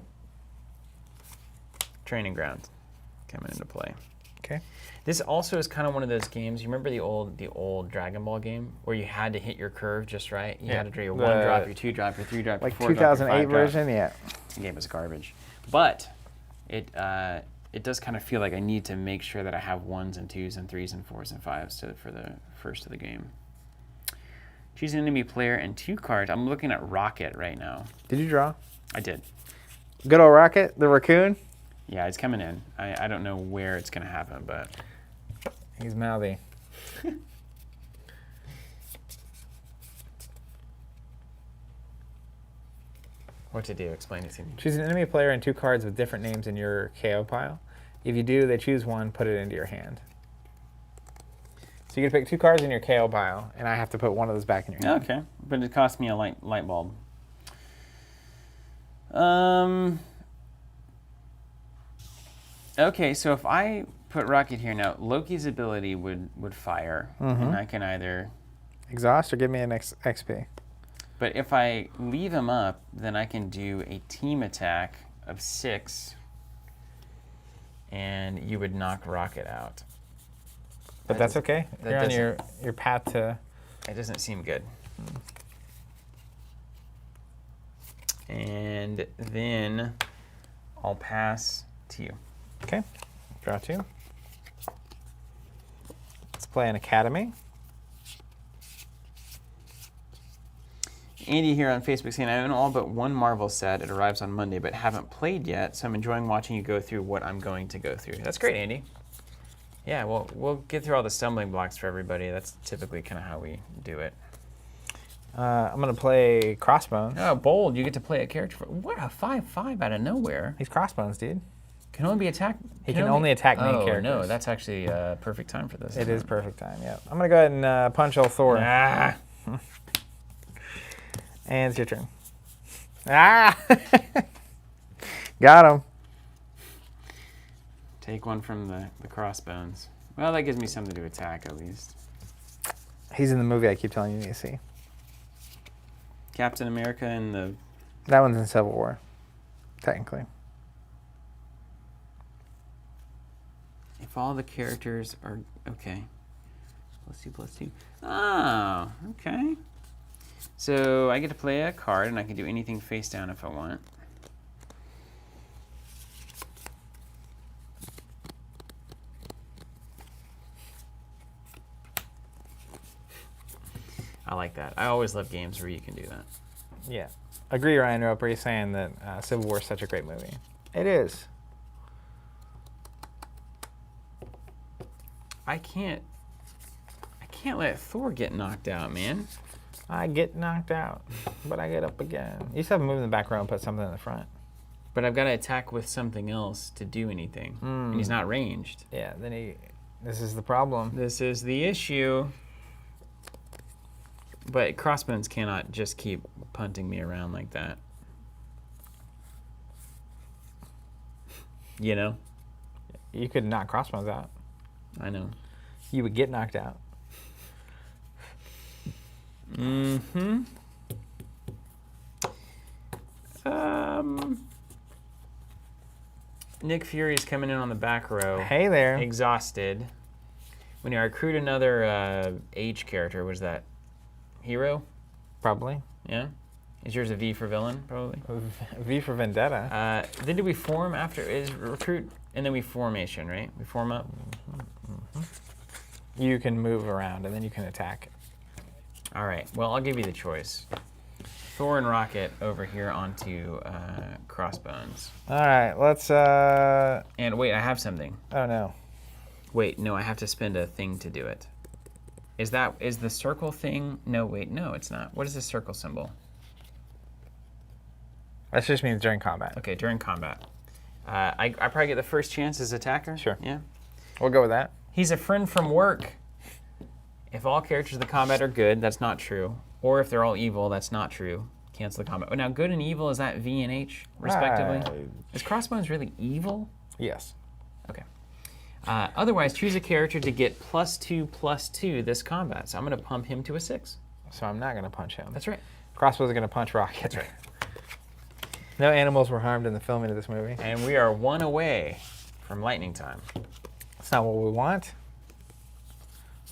Training ground coming into play. Okay. This also is kind of one of those games. You remember the old Dragon Ball game where you had to hit your curve just right? You had to draw your 1 drop, your 2 drop, your 3 drop, your Like 4 drop, your 2008 5 drop. version, yeah. The game was garbage. But it does kind of feel like I need to make sure that I have 1s and 2s and 3s and 4s and 5s for the first of the game. Choose an enemy player and 2 cards. I'm looking at Rocket right now. Did you draw? I did. Good old Rocket, the raccoon. Yeah, it's coming in. I don't know where it's going to happen, but... He's mouthy. What to do? Explain it to me. Choose an enemy player and 2 cards with different names in your KO pile. If you do, they choose one, put it into your hand. So you get to pick 2 cards in your KO pile, and I have to put one of those back in your hand. Okay, but it cost me a light bulb. Okay, so if I put Rocket here now, Loki's ability would fire, and I can either... Exhaust or give me an XP. But if I leave him up, then I can do a team attack of 6, and you would knock Rocket out. But that's okay. that You're on your path to... It doesn't seem good. And then I'll pass to you. Okay, draw 2. Let's play an Academy. Andy here on Facebook saying, I own all but one Marvel set. It arrives on Monday, but haven't played yet, so I'm enjoying watching you go through what I'm going to go through. That's great, Andy. Yeah, well, we'll get through all the stumbling blocks for everybody. That's typically kind of how we do it. I'm going to play Crossbones. Oh, bold. You get to play a character. What a 5/5 out of nowhere. He's Crossbones, dude. Can only be attacked. He can only attack main characters. No, that's actually perfect time for this. It is perfect time, yeah. I'm going to go ahead and punch old Thor. Ah. And it's your turn. Ah! Got him. Take one from the crossbones. Well, that gives me something to attack at least. He's in the movie I keep telling you to see. Captain America and the... That one's in Civil War, technically. If all the characters are... Okay. +2/+2. Oh, okay. So I get to play a card, and I can do anything face down if I want. I like that. I always love games where you can do that. Yeah. Agree, Ryan Roper. He's saying that Civil War is such a great movie. It is. I can't let Thor get knocked out, man. I get knocked out, but I get up again. You just have to move in the back row and put something in the front. But I've got to attack with something else to do anything. And he's not ranged. Yeah, this is the problem. This is the issue. But Crossbones cannot just keep punting me around like that. You know? You could knock Crossbones out. I know. You would get knocked out. Mm-hmm. Nick Fury's coming in on the back row. Hey there. Exhausted. When you recruit another H character, was that hero? Probably. Yeah? Is yours a V for villain, probably? V for Vendetta. Then do we form after? Is recruit, and then we formation, right? We form up? You can move around, and then you can attack. All right. Well, I'll give you the choice. Thor and Rocket over here onto Crossbones. All right, let's... And wait, I have something. Oh, no. Wait, no, I have to spend a thing to do it. Is the circle thing? No, wait, no, it's not. What is the circle symbol? That just means during combat. Okay, during combat. I probably get the first chance as attacker? Sure. Yeah. We'll go with that. He's a friend from work. If all characters in the combat are good, that's not true. Or if they're all evil, that's not true. Cancel the combat. Oh, now, good and evil, is that V and H, respectively? Is Crossbones really evil? Yes. Okay. Otherwise, choose a character to get +2/+2 this combat. So I'm going to pump him to a 6. So I'm not going to punch him. That's right. Crossbows are going to punch Rocket. That's right. No animals were harmed in the filming of this movie. And we are 1 away from lightning time. That's not what we want.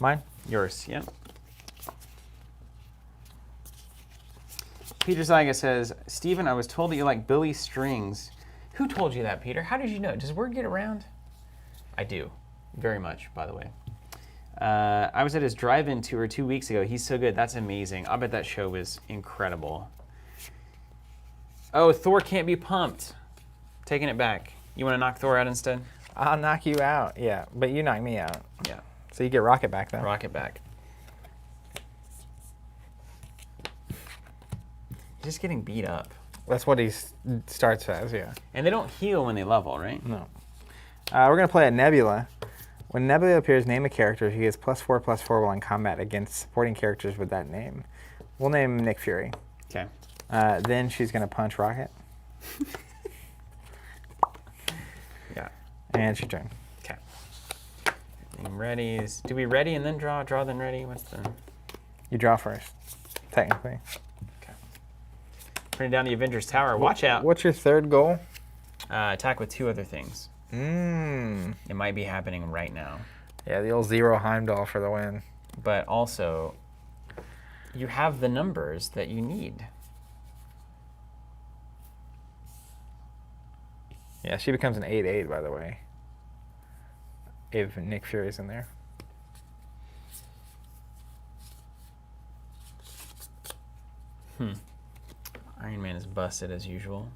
Mine? Yours, yeah. Peter Zyga says, Steven, I was told that you like Billy Strings. Who told you that, Peter? How did you know? Does word get around? I do. Very much, by the way. I was at his drive-in tour 2 weeks ago. He's so good. That's amazing. I bet that show was incredible. Oh, Thor can't be pumped. Taking it back. You want to knock Thor out instead? I'll knock you out. Yeah, but you knock me out. Yeah. So you get Rocket back, though. Rocket back. He's just getting beat up. That's what he starts as, yeah. And they don't heal when they level, right? No. We're going to play a Nebula. When Nebula appears, name a character. He gets +4/+4 while in combat against supporting characters with that name. We'll name Nick Fury. Okay. Then she's going to punch Rocket. Yeah. And it's your turn. Okay. I'm ready. Do we ready and then draw? Draw then ready? What's the... You draw first, technically. Okay. Putting down the Avengers Tower. Watch out. What's your third goal? Attack with 2 other things. It might be happening right now. Yeah, the old 0 Heimdall for the win. But also, you have the numbers that you need. Yeah, she becomes an 8/8, by the way. If Nick Fury's in there. Iron Man is busted as usual.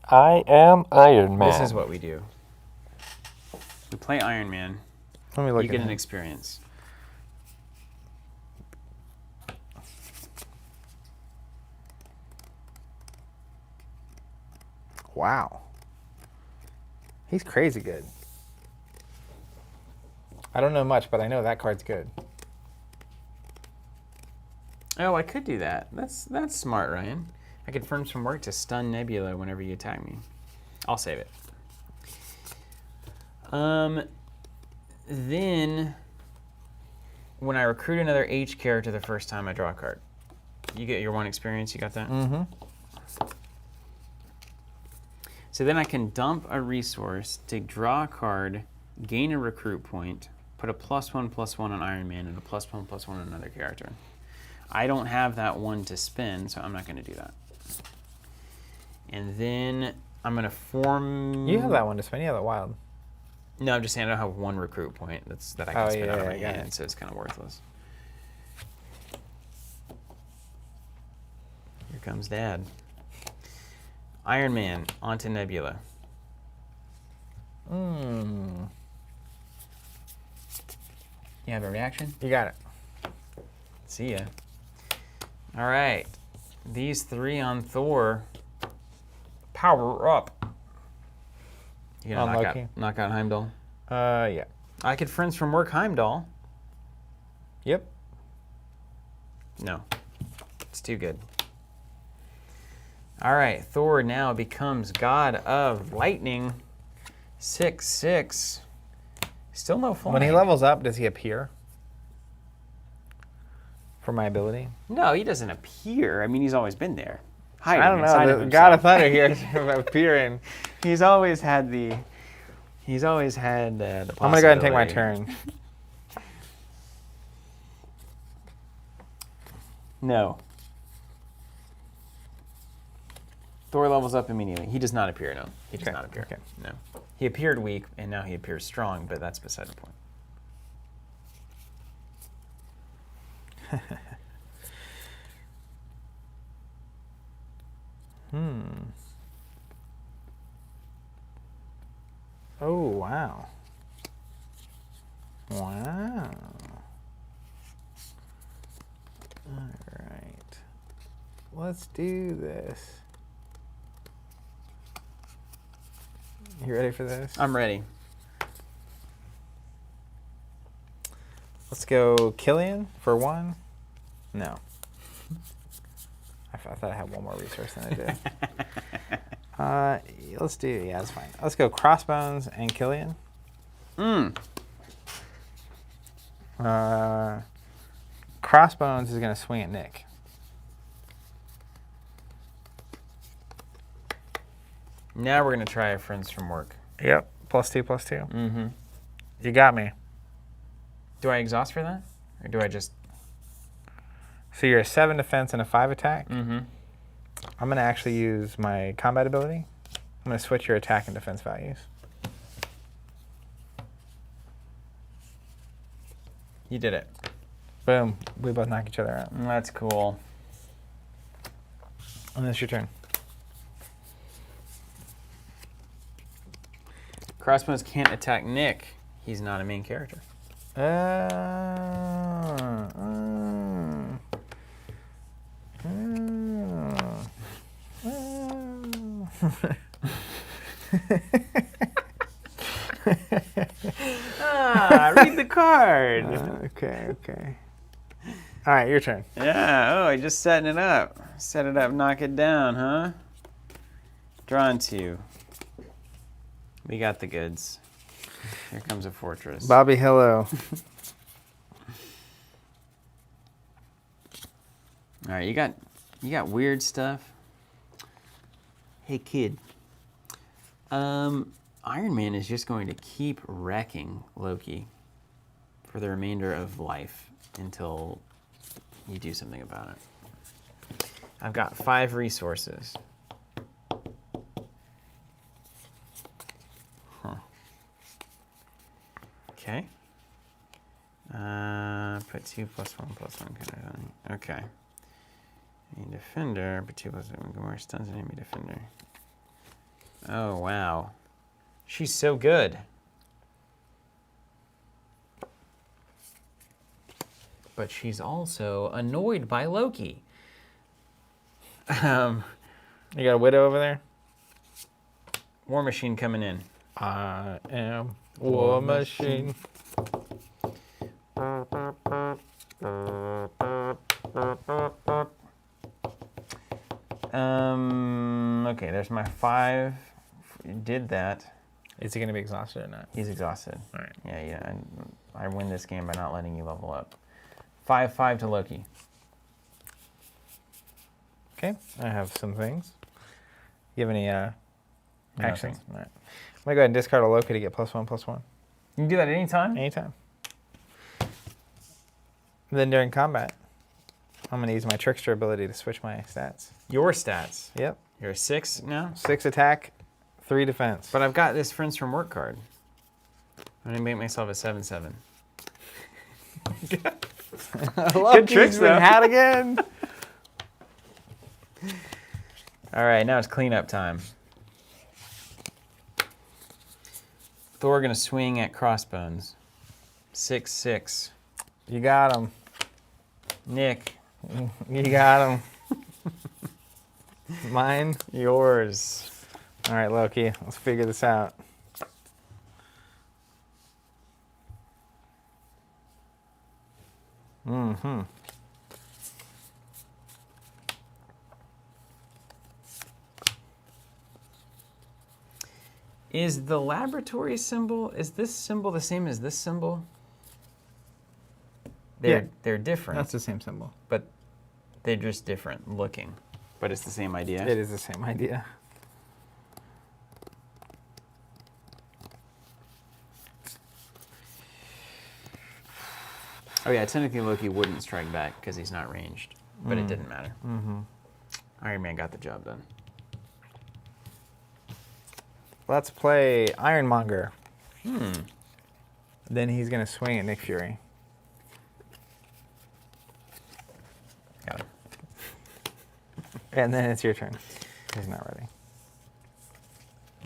I am Iron Man. This is what we do. We play Iron Man. Let me look You at get an him. experience. Wow. He's crazy good. I don't know much, but I know that card's good. Oh, I could do that. That's smart, Ryan. I could Friends from Work to stun Nebula whenever you attack me. I'll save it. Then, when I recruit another H character the first time, I draw a card. You get your 1 experience. You got that? Mm-hmm. So then I can dump a resource to draw a card, gain a recruit point, put a +1/+1 on Iron Man, and a +1/+1 on another character. I don't have that 1 to spin, so I'm not going to do that. And then I'm going to form... You have that one to spin. You have that wild. No, I'm just saying I don't have 1 recruit point that I can spin out of my I got hand, it. so it's kind of worthless. Here comes Dad. Iron Man onto Nebula. Mm. You have a reaction? You got it. See ya. All right. These 3 on Thor. Power up. You gonna Unlucky. knock out Heimdall? Yeah. I could Friends from Work Heimdall. Yep. No. It's too good. All right. Thor now becomes God of Lightning. 6/6. Still no flying. When he levels up, does he appear? For my ability? No, he doesn't appear. I mean, he's always been there. I Hiding don't inside know. of The himself. God of Thunder here is appearing. He's always had the. He's always had the possibility. I'm going to go ahead and take my turn. No. Thor levels up immediately. He does not appear, no. He does Okay, not appear. okay. No. He appeared weak, and now he appears strong, but that's beside the point. Oh, wow. Wow. All right. Let's do this. You ready for this? I'm ready. Let's go Killian for 1. No. I thought I had one more resource than I did. Let's do, yeah, that's fine. Let's go Crossbones and Killian. Crossbones is going to swing at Nick. Now we're going to try Friends from Work. Yep, +2/+2. Mm-hmm. You got me. Do I exhaust for that? Or do I just... So you're a 7 defense and a 5 attack. Mm-hmm. I'm going to actually use my combat ability. I'm going to switch your attack and defense values. You did it. Boom. We both knock each other out. That's cool. And it's your turn. Crossbones can't attack Nick. He's not a main character. Read the card. Okay. All right, your turn. Yeah, I just setting it up. Set it up, knock it down, huh? Drawn two. We got the goods. Here comes a fortress. Bobby, hello. All right, you got weird stuff. Hey, kid. Iron Man is just going to keep wrecking Loki for the remainder of life until you do something about it. I've got 5 resources. Okay. Put 2 +1 +1 on. Okay. A defender, put 2 +1 more stuns an enemy defender. Oh, wow. She's so good. But she's also annoyed by Loki. You got a widow over there? War Machine coming in. I am War Machine. Okay, there's my 5. Did that. Is he going to be exhausted or not? He's exhausted. All right. Yeah. I win this game by not letting you level up. 5/5 to Loki. Okay, I have some things. You have any actions? All right. I'm going to go ahead and discard a Loki to get +1/+1. You can do that anytime? Anytime. Then during combat, I'm going to use my Trickster ability to switch my stats. Your stats. Yep. You're a 6 now? 6 attack, 3 defense. But I've got this Friends from Work card. I'm going to make myself a 7/7. Good tricks, though. Hat again. All right, now it's cleanup time. Thor going to swing at Crossbones. 6/6. You got him. Nick. You got him. Mine. Yours. All right, Loki. Let's figure this out. Mm-hmm. Is the laboratory symbol, is this symbol the same as this symbol? They're different. That's the same symbol. But they're just different looking. But it's the same idea. It is the same idea. Oh yeah, technically Loki wouldn't strike back because he's not ranged. But it didn't matter. Mm-hmm. Iron Man got the job done. Let's play Ironmonger. Then he's going to swing at Nick Fury. Got it. And then it's your turn. He's not ready.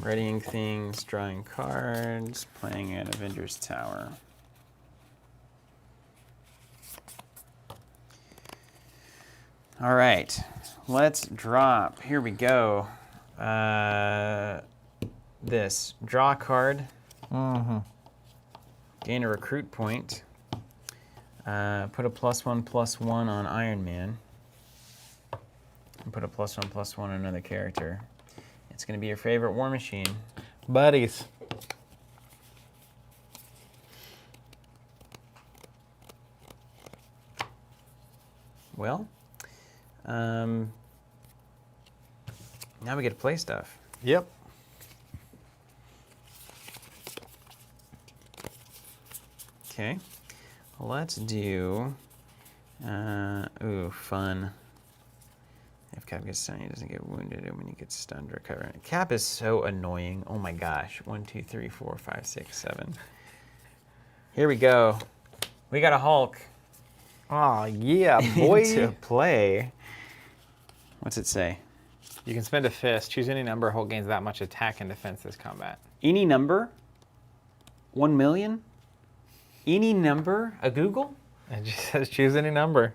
Readying things, drawing cards, playing at Avengers Tower. All right, let's drop. Here we go. This. Draw a card. Mm-hmm. Gain a recruit point. Put a +1/+1 on Iron Man. And put a +1/+1 on another character. It's going to be your favorite War Machine. Buddies. Well, now we get to play stuff. Yep. Okay, let's do, ooh, fun. If Cap gets stunned, he doesn't get wounded, and when he gets stunned, recover. Cap is so annoying. Oh my gosh. 1, 2, 3, 4, 5, 6, 7. Here we go. We got a Hulk. Oh, yeah, boy. To play. What's it say? You can spend a fist. Choose any number. Hulk gains that much attack and defense this combat. Any number? 1 million? Any number? A Google? It just says choose any number.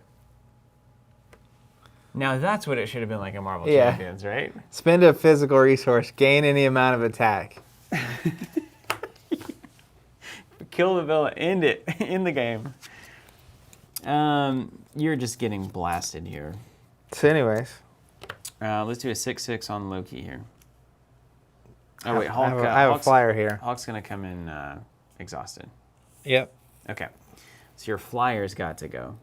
Now that's what it should have been like a Marvel Yeah. Champions, right? Spend a physical resource, gain any amount of attack. Kill the villain. End it. End the game. You're just getting blasted here. So anyways. Let's do a 6/6 on Loki here. Oh wait, Hulk. I have a flyer here. Hulk's gonna come in exhausted. Yep. Okay, so your flyer's got to go.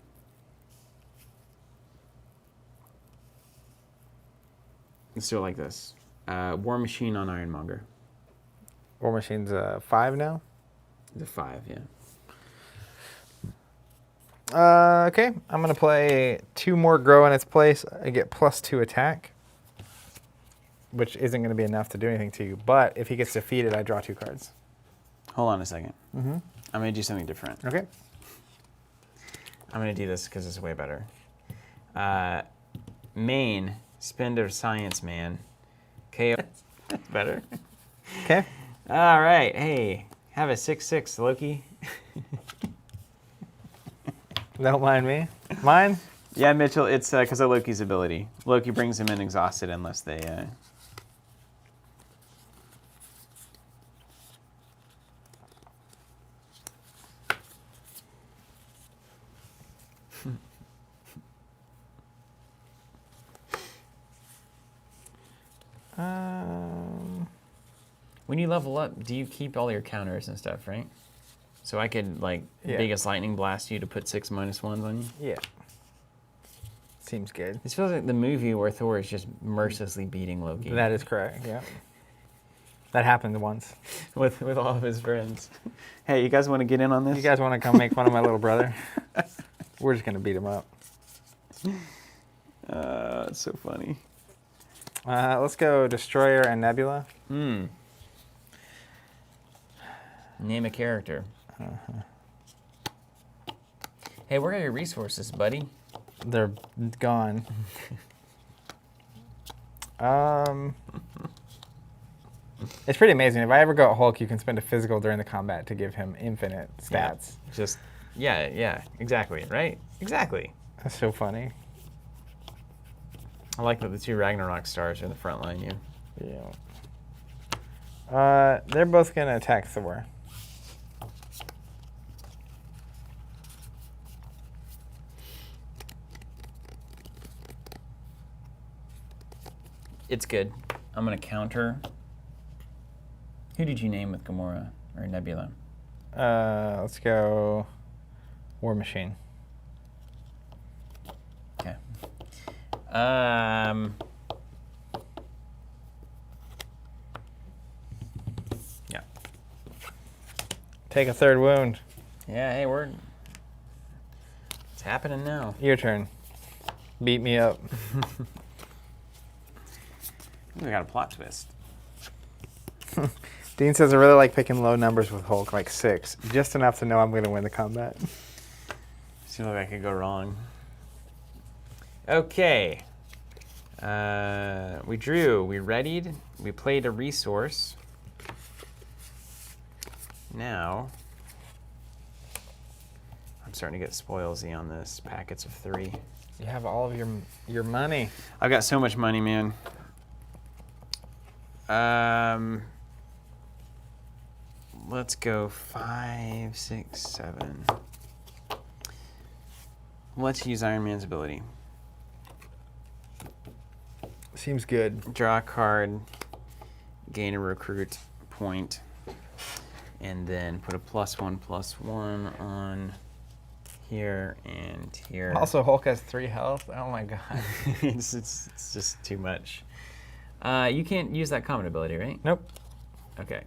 Let's do it like this. War Machine on Ironmonger. War Machine's 5 now. The 5, yeah. Okay, I'm gonna play 2 more grow in its place. I get +2 attack, which isn't gonna be enough to do anything to you. But if he gets defeated, I draw 2 cards. Hold on a second. Mm-hmm. I'm gonna do something different. Okay. I'm gonna do this because it's way better. Main Spender Science Man. KO. Better. Okay. All right. Hey, have a 6/6, Loki. Don't mind me. Mine? Yeah, Mitchell. It's because of Loki's ability. Loki brings him in exhausted unless they. When you level up, do you keep all your counters and stuff, right? So I could, like, Yeah. biggest lightning blast you to put 6 -1s on you? Yeah. Seems good. This feels like the movie where Thor is just mercilessly beating Loki. That is correct, yeah. That happened once. with all of his friends. Hey, you guys want to get in on this? You guys want to come make fun of my little brother? We're just going to beat him up. It's so funny. Let's go Destroyer and Nebula. Name a character. Hey, where are your resources, buddy? They're gone. It's pretty amazing. If I ever go Hulk, you can spend a physical during the combat to give him infinite stats. Yeah, just, yeah, exactly, right? Exactly. That's so funny. I like that the 2 Ragnarok stars are in the front line here. Yeah. They're both going to attack Thor. It's good. I'm going to counter. Who did you name with Gamora or Nebula? Let's go War Machine. Okay. Yeah. Take a 3rd wound. Yeah, hey, it's happening now. Your turn. Beat me up. We got a plot twist. Dean says I really like picking low numbers with Hulk, like 6. Just enough to know I'm going to win the combat. Seems like I could go wrong. Okay. We drew, we readied, we played a resource. Now, I'm starting to get spoilsy on this. Packets of 3. You have all of your money. I've got so much money, man. Let's go 5, 6, 7. Let's use Iron Man's ability. Seems good. Draw a card, gain a recruit point, and then put a +1/+1 on here and here. Also, Hulk has 3 health. Oh my god. it's just too much. You can't use that common ability, right? Nope. Okay.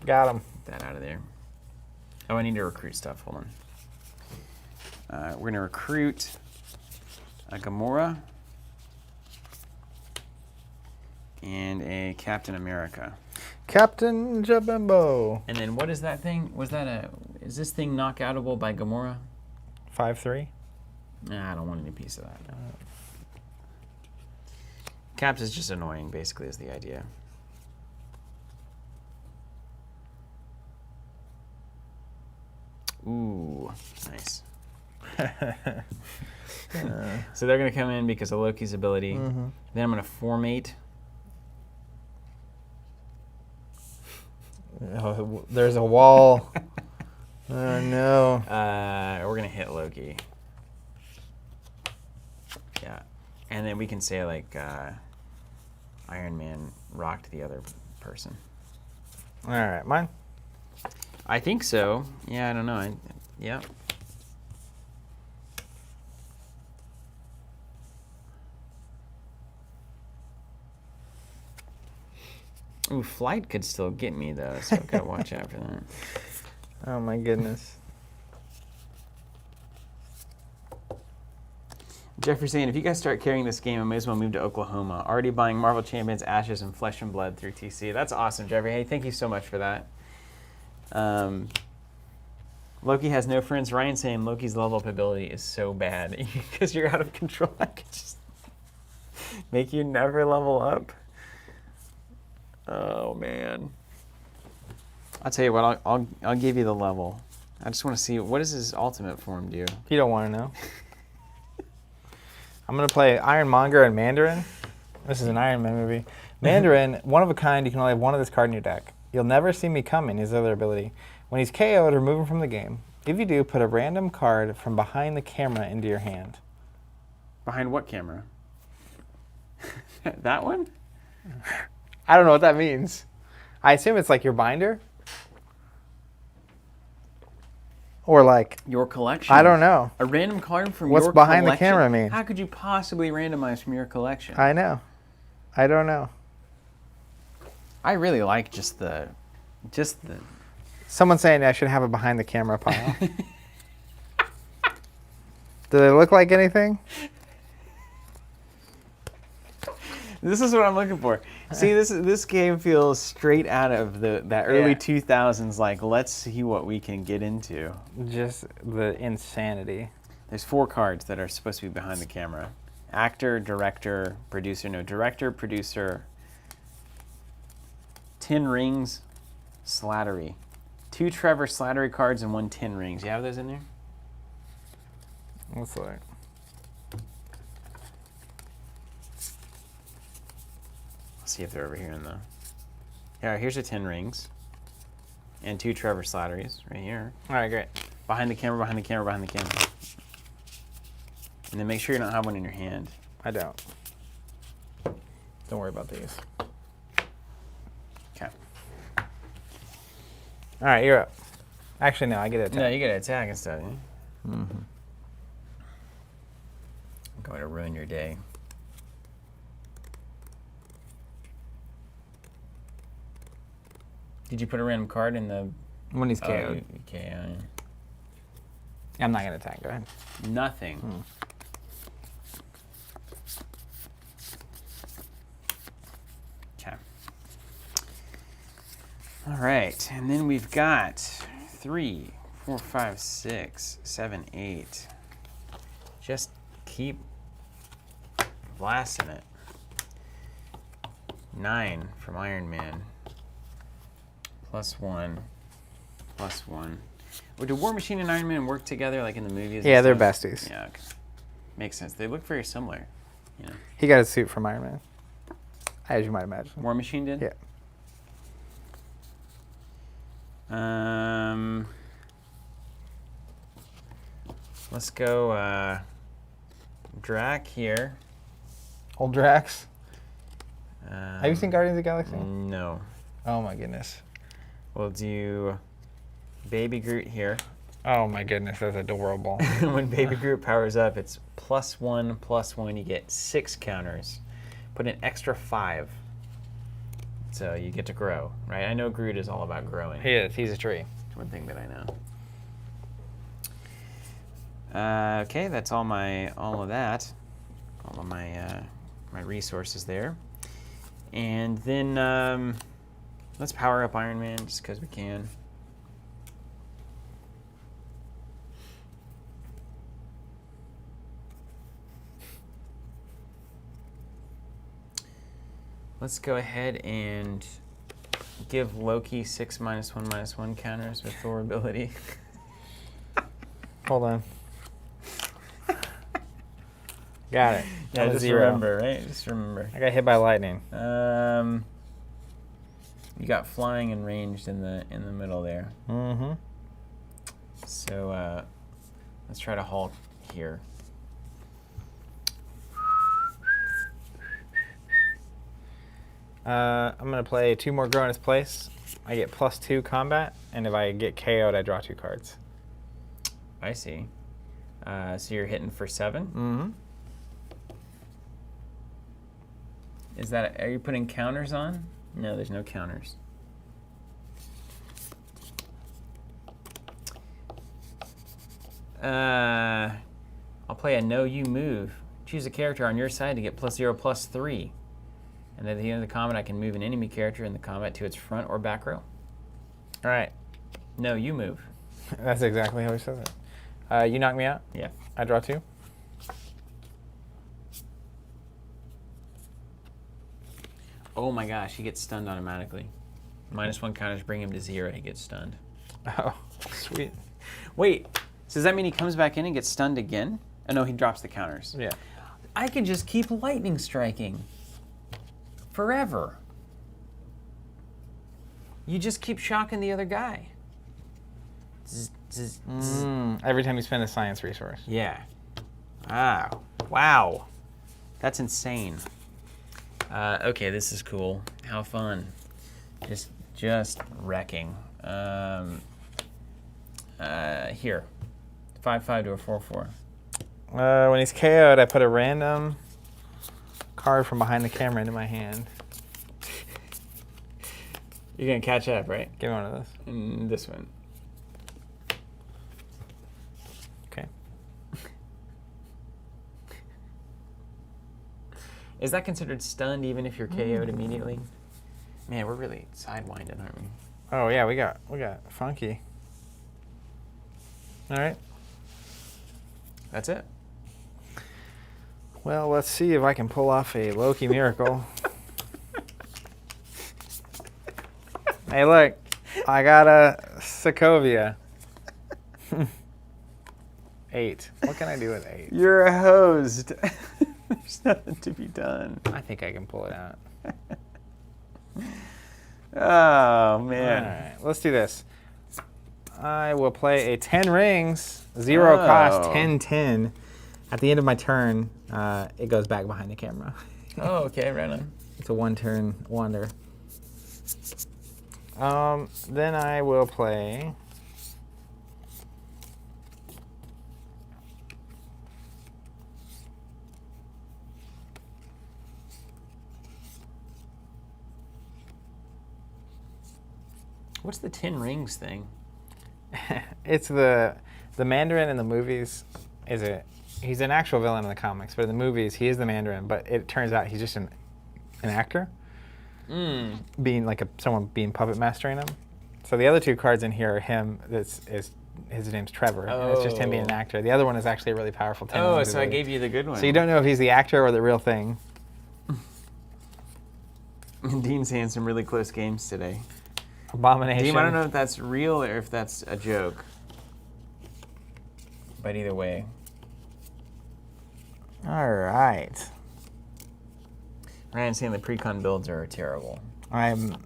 Got him. Get that out of there. Oh, I need to recruit stuff. Hold on. We're going to recruit a Gamora and a Captain America. Captain Jabembo. And then what is that thing? Is this thing knockoutable by Gamora? 5/3. Nah, I don't want any piece of that. Caps is just annoying, basically, is the idea. Ooh, nice. So they're going to come in because of Loki's ability. Mm-hmm. Then I'm going to formate. Oh, there's a wall. Oh no. We're going to hit Loki. Yeah. And then we can say, like, Iron Man rocked the other person. All right, mine. I think so. Yeah, I don't know. Yeah. Ooh, flight could still get me, though, so I've got to watch out for that. Oh my goodness. Jeffrey's saying, if you guys start carrying this game, I may as well move to Oklahoma. Already buying Marvel Champions, Ashes, and Flesh and Blood through TC. That's awesome, Jeffrey. Hey, thank you so much for that. Loki has no friends. Ryan saying Loki's level up ability is so bad because you're out of control. I could just make you never level up. Oh man. I'll tell you what. I'll give you the level. I just want to see what does his ultimate form do. You don't want to know. I'm gonna play Ironmonger and Mandarin. This is an Iron Man movie. Mandarin, one of a kind. You can only have one of this card in your deck. You'll never see me coming. His other ability. When he's KO'd, remove him from the game. If you do, put a random card from behind the camera into your hand. Behind what camera? That one? I don't know what that means. I assume it's like your binder? Or like... Your collection? I don't know. A random card from What's your behind collection? the camera mean? How could you possibly randomize from your collection? I know. I don't know. I really like just the... Someone's saying I should have a behind the camera pile. Do they look like anything? This is what I'm looking for. See, this game feels straight out of that early Yeah. 2000s, like, let's see what we can get into. Just the insanity. There's 4 cards that are supposed to be behind the camera. Actor, director, producer. No, director, producer. 10 rings, Slattery. 2 Trevor Slattery cards and 1 10 rings. You have those in there? Let's look. Let's see if they're over here in the... Yeah, here's a 10 rings. And 2 Trevor Slatteries right here. All right, great. Behind the camera, behind the camera, behind the camera. And then make sure you don't have one in your hand. I don't. Don't worry about these. Okay. All right, you're up. Actually, no, I get it. No, you gotta attack and stuff. Yeah? Mm-hmm. I'm going to ruin your day. Did you put a random card in the... When he's Oh, KO'd. okay, I'm not going to attack. Go ahead. Nothing. Okay. All right, and then we've got 3, 4, 5, 6, 7, 8. Just keep blasting it. 9 from Iron Man. +1, +1. Well, do War Machine and Iron Man work together like in the movies? Yeah, and they're stuff? besties. Yeah, okay. Makes sense. They look very similar, you know. He got a suit from Iron Man, as you might imagine. War Machine did? Yeah. Let's go Drac here. Old Drax. Um, Have you seen Guardians of the Galaxy? No. Oh my goodness. We'll do Baby Groot here. Oh my goodness, that's adorable. When Baby Groot powers up, it's +1/+1. You get 6 counters. Put an extra 5. So you get to grow, right? I know Groot is all about growing. He is. He's a tree. It's one thing that I know. Okay, that's all of that. All of my my resources there. And then let's power up Iron Man just because we can. Let's go ahead and give Loki 6 -1/-1 counters with Thor ability. Hold on. Got it. Yeah, I'm a just 0. remember, right? Just remember. I got hit by lightning. You got flying and ranged in the middle there. Mm-hmm. So let's try to halt here. I'm going to play 2 more grow in its place. I get +2 combat, and if I get KO'd, I draw 2 cards. I see. So you're hitting for 7. Mm-hmm. Is that? Are you putting counters on? No, there's no counters. I'll play a no you move. Choose a character on your side to get +0/+3. And at the end of the combat, I can move an enemy character in the combat to its front or back row. All right. No, you move. That's exactly how he says it. You knock me out. Yeah. I draw 2. Oh my gosh, he gets stunned automatically. -1 counters bring him to 0. He gets stunned. Oh, sweet. Wait, so does that mean he comes back in and gets stunned again? Oh no, he drops the counters. Yeah. I can just keep lightning striking forever. You just keep shocking the other guy. Zzz, zzz, zzz. Every time you spend a science resource. Yeah. Wow. Wow. That's insane. Okay, this is cool. How fun. Just wrecking. Here. 5/5 to a 4/4. When he's KO'd, I put a random card from behind the camera into my hand. You're gonna catch up, right? Give me one of those. And this one. Okay. Is that considered stunned even if you're KO'd immediately? Man, we're really sidewinding, aren't we? Oh yeah, we got funky. All right. That's it. Well, let's see if I can pull off a Loki miracle. Hey, look, I got a Sokovia. 8. What can I do with 8? You're a hosed. There's nothing to be done. I think I can pull it out. Oh, man. All right, let's do this. I will play a 10 rings, 0 cost, 10/10. At the end of my turn, it goes back behind the camera. Oh, okay, right on. It's a 1-turn wonder. Then I will play. What's the 10 rings thing? It's the Mandarin in the movies. He's an actual villain in the comics, but in the movies he is the Mandarin. But it turns out he's just an actor, being like someone being puppet mastering him. So the other 2 cards in here are him. His name's Trevor, and it's just him being an actor. The other one is actually a really powerful 10 Oh, rings so I ability. gave you the good one. So you don't know if he's the actor or the real thing. Dean's saying some really close games today. Abomination. Dean, I don't know if that's real or if that's a joke. But either way. All right. Ryan's saying the pre-con builds are terrible. I'm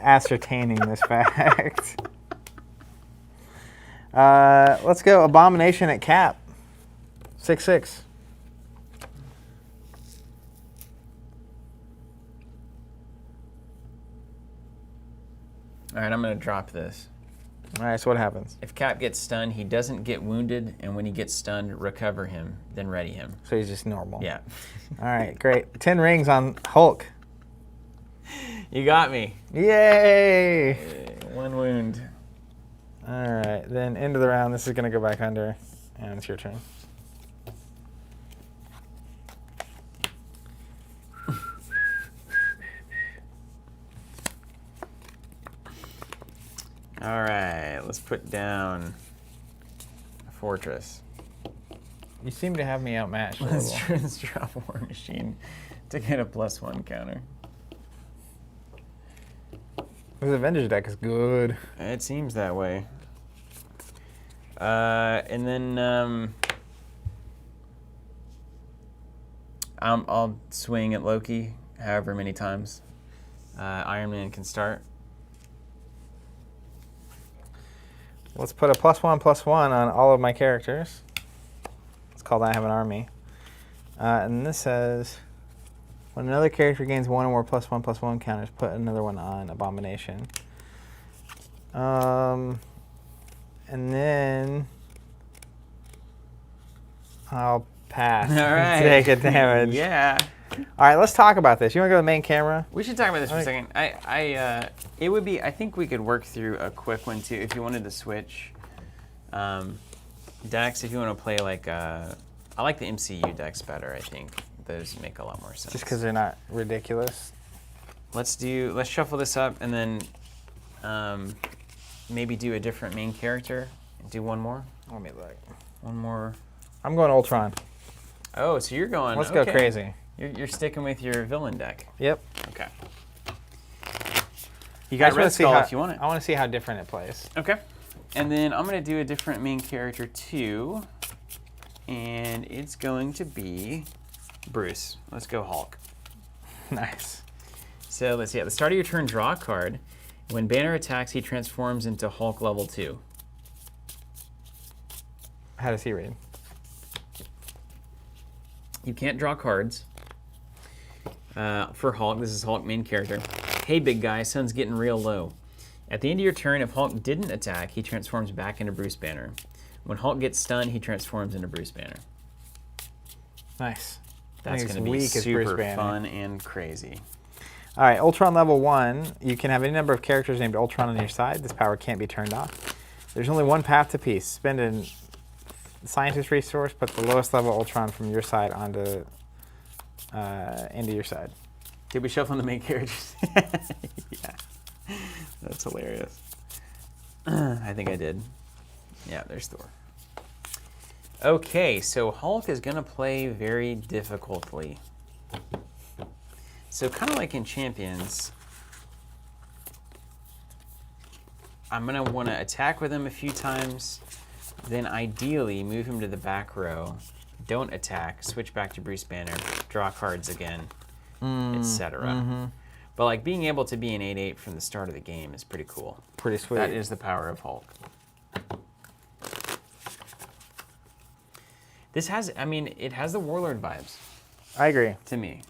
ascertaining this fact. Let's go Abomination at cap. 6/6. All right, I'm going to drop this. All right, so what happens? If Cap gets stunned, he doesn't get wounded, and when he gets stunned, recover him, then ready him. So he's just normal. Yeah. All right, great. 10 rings on Hulk. You got me. Yay! 1 wound. All right, then end of the round. This is going to go back under, and it's your turn. All right, let's put down a fortress. You seem to have me outmatched a little. Let's drop War Machine to get a +1 counter. This Avengers deck is good. It seems that way. And then I'll swing at Loki however many times Iron Man can start. Let's put a +1/+1 on all of my characters. It's called I Have an Army. And this says, when another character gains one or more +1/+1 counters, put another one on Abomination. And then I'll pass. All right. Take a damage. Yeah. All right, let's talk about this. You want to go to the main camera? We should talk about this for a Alright. second. It would be. I think we could work through a quick one too, if you wanted to switch decks. If you want to play like, I like the MCU decks better. I think those make a lot more sense. Just because they're not ridiculous. Let's shuffle this up and then maybe do a different main character. Do one more. Let me look. One more. I'm going Ultron. Oh, so you're going. Let's go okay. crazy. You're sticking with your villain deck. Yep. Okay. You I got just wanna Red see Skull how- if you want it. I want to see how different it plays. Okay. And then I'm going to do a different main character too. And it's going to be Bruce. Let's go Hulk. Nice. So let's see. At the start of your turn, draw a card. When Banner attacks, he transforms into Hulk level 2. How does he read? You can't draw cards. For Hulk, this is Hulk main character. Hey, big guy, sun's getting real low. At the end of your turn, if Hulk didn't attack, he transforms back into Bruce Banner. When Hulk gets stunned, he transforms into Bruce Banner. Nice. That's think going it's to be weak as Bruce super Banner. fun and crazy. All right, Ultron level 1. You can have any number of characters named Ultron on your side. This power can't be turned off. There's only one path to peace. Spend a scientist resource, put the lowest level Ultron from your side onto into your side. Did we shuffle the main characters? Yeah. That's hilarious. I think I did. Yeah, there's Thor. Okay, so Hulk is going to play very difficultly. So kind of like in Champions, I'm going to want to attack with him a few times, then ideally move him to the back row, don't attack, switch back to Bruce Banner, draw cards again, etc. But like being able to be an 8/8 from the start of the game is pretty cool. Pretty sweet. That is the power of Hulk. This has, I mean, it has the Warlord vibes I agree. to me.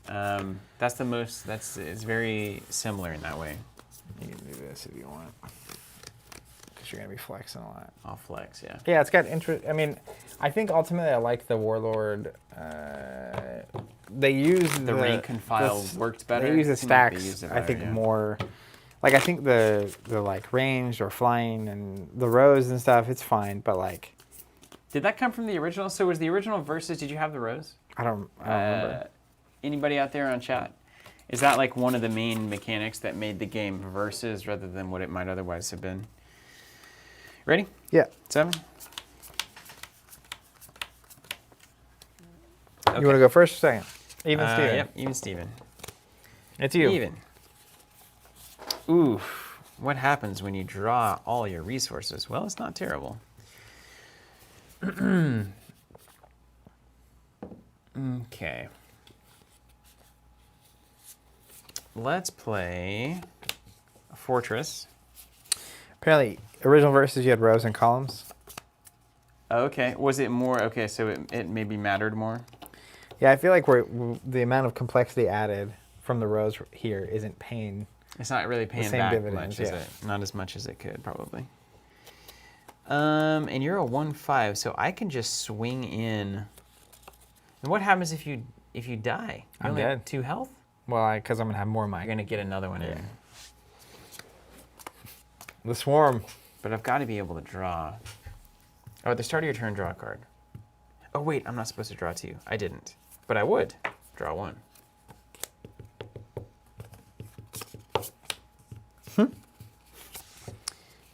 It's very similar in that way. You can do this if you want. Because you're going to be flexing a lot. I'll flex, yeah. Yeah, it's got interest. I mean, I think ultimately I like the Warlord. They use The rank and file the- worked better. They use the It seemed like they stacks, used it I better, think, yeah. more. Like, I think the like ranged or flying and the rows and stuff, it's fine. But like, Did that come from the original? So was the original Versus, did you have the rows? I don't remember. Anybody out there on chat? Is that like one of the main mechanics that made the game Versus rather than what it might otherwise have been? Ready? Yeah. 7? Okay. You want to go first or second? Even Steven. Yep, even Steven. It's you. Even. Ooh, what happens when you draw all your resources? Well, it's not terrible. Okay. Let's play a Fortress. Apparently, original verses you had rows and columns. Okay, was it more? Okay, so it maybe mattered more. Yeah, I feel like the amount of complexity added from the rows here isn't paying. It's not really paying same back dividends, much, is yeah. it? Not as much as it could, probably. And you're a 1/5, so I can just swing in. And what happens if you die? You I'm only have dead. 2 health? Well, because I'm going to have more of You're my. gonna get another one in. The swarm. But I've got to be able to draw. Oh, at the start of your turn, draw a card. Oh wait, I'm not supposed to draw 2. I didn't, but I would draw 1.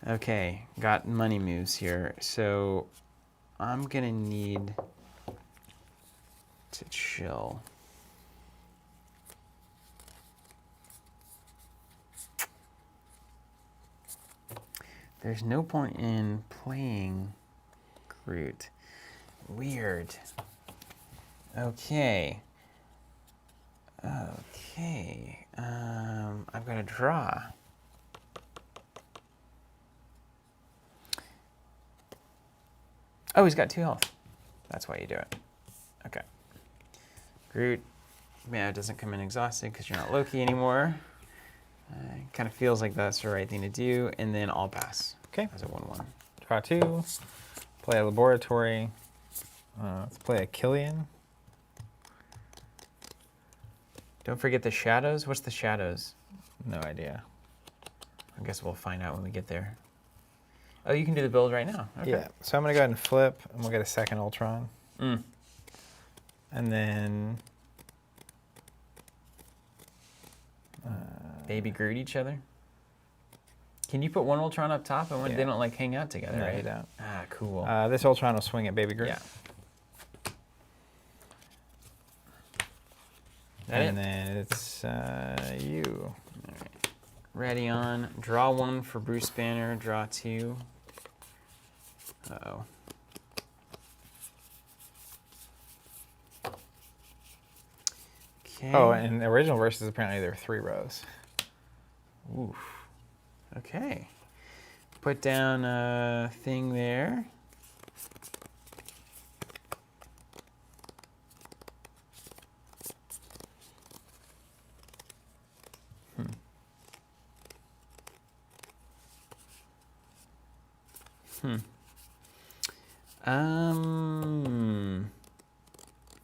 Okay, got money moves here, so I'm gonna need to chill. There's no point in playing Groot. Weird. Okay. Okay. I'm gonna draw. Oh, he's got 2 health. That's why you do it. Okay. Groot. Yeah, it doesn't come in exhausted because you're not Loki anymore. Kind of feels like that's the right thing to do, and then I'll pass. Okay. As a 1/1. Draw 2. Play a laboratory. Let's play a Killian. Don't forget the shadows. What's the shadows? No idea. I guess we'll find out when we get there. Oh, you can do the build right now. Okay. Yeah. So I'm gonna go ahead and flip, and we'll get a second Ultron, Mm. and then Baby Groot each other. Can you put one Ultron up top and one, Yeah. they don't like hang out together, no, right? you don't. Ah, cool. This Ultron will swing at Baby Groot. Yeah. That And it? then it's you. All right. Ready on. Draw 1 for Bruce Banner. Draw 2. Uh-oh. Okay. Oh, and the original verses apparently there are 3 rows. Oof. Okay. Put down a thing there.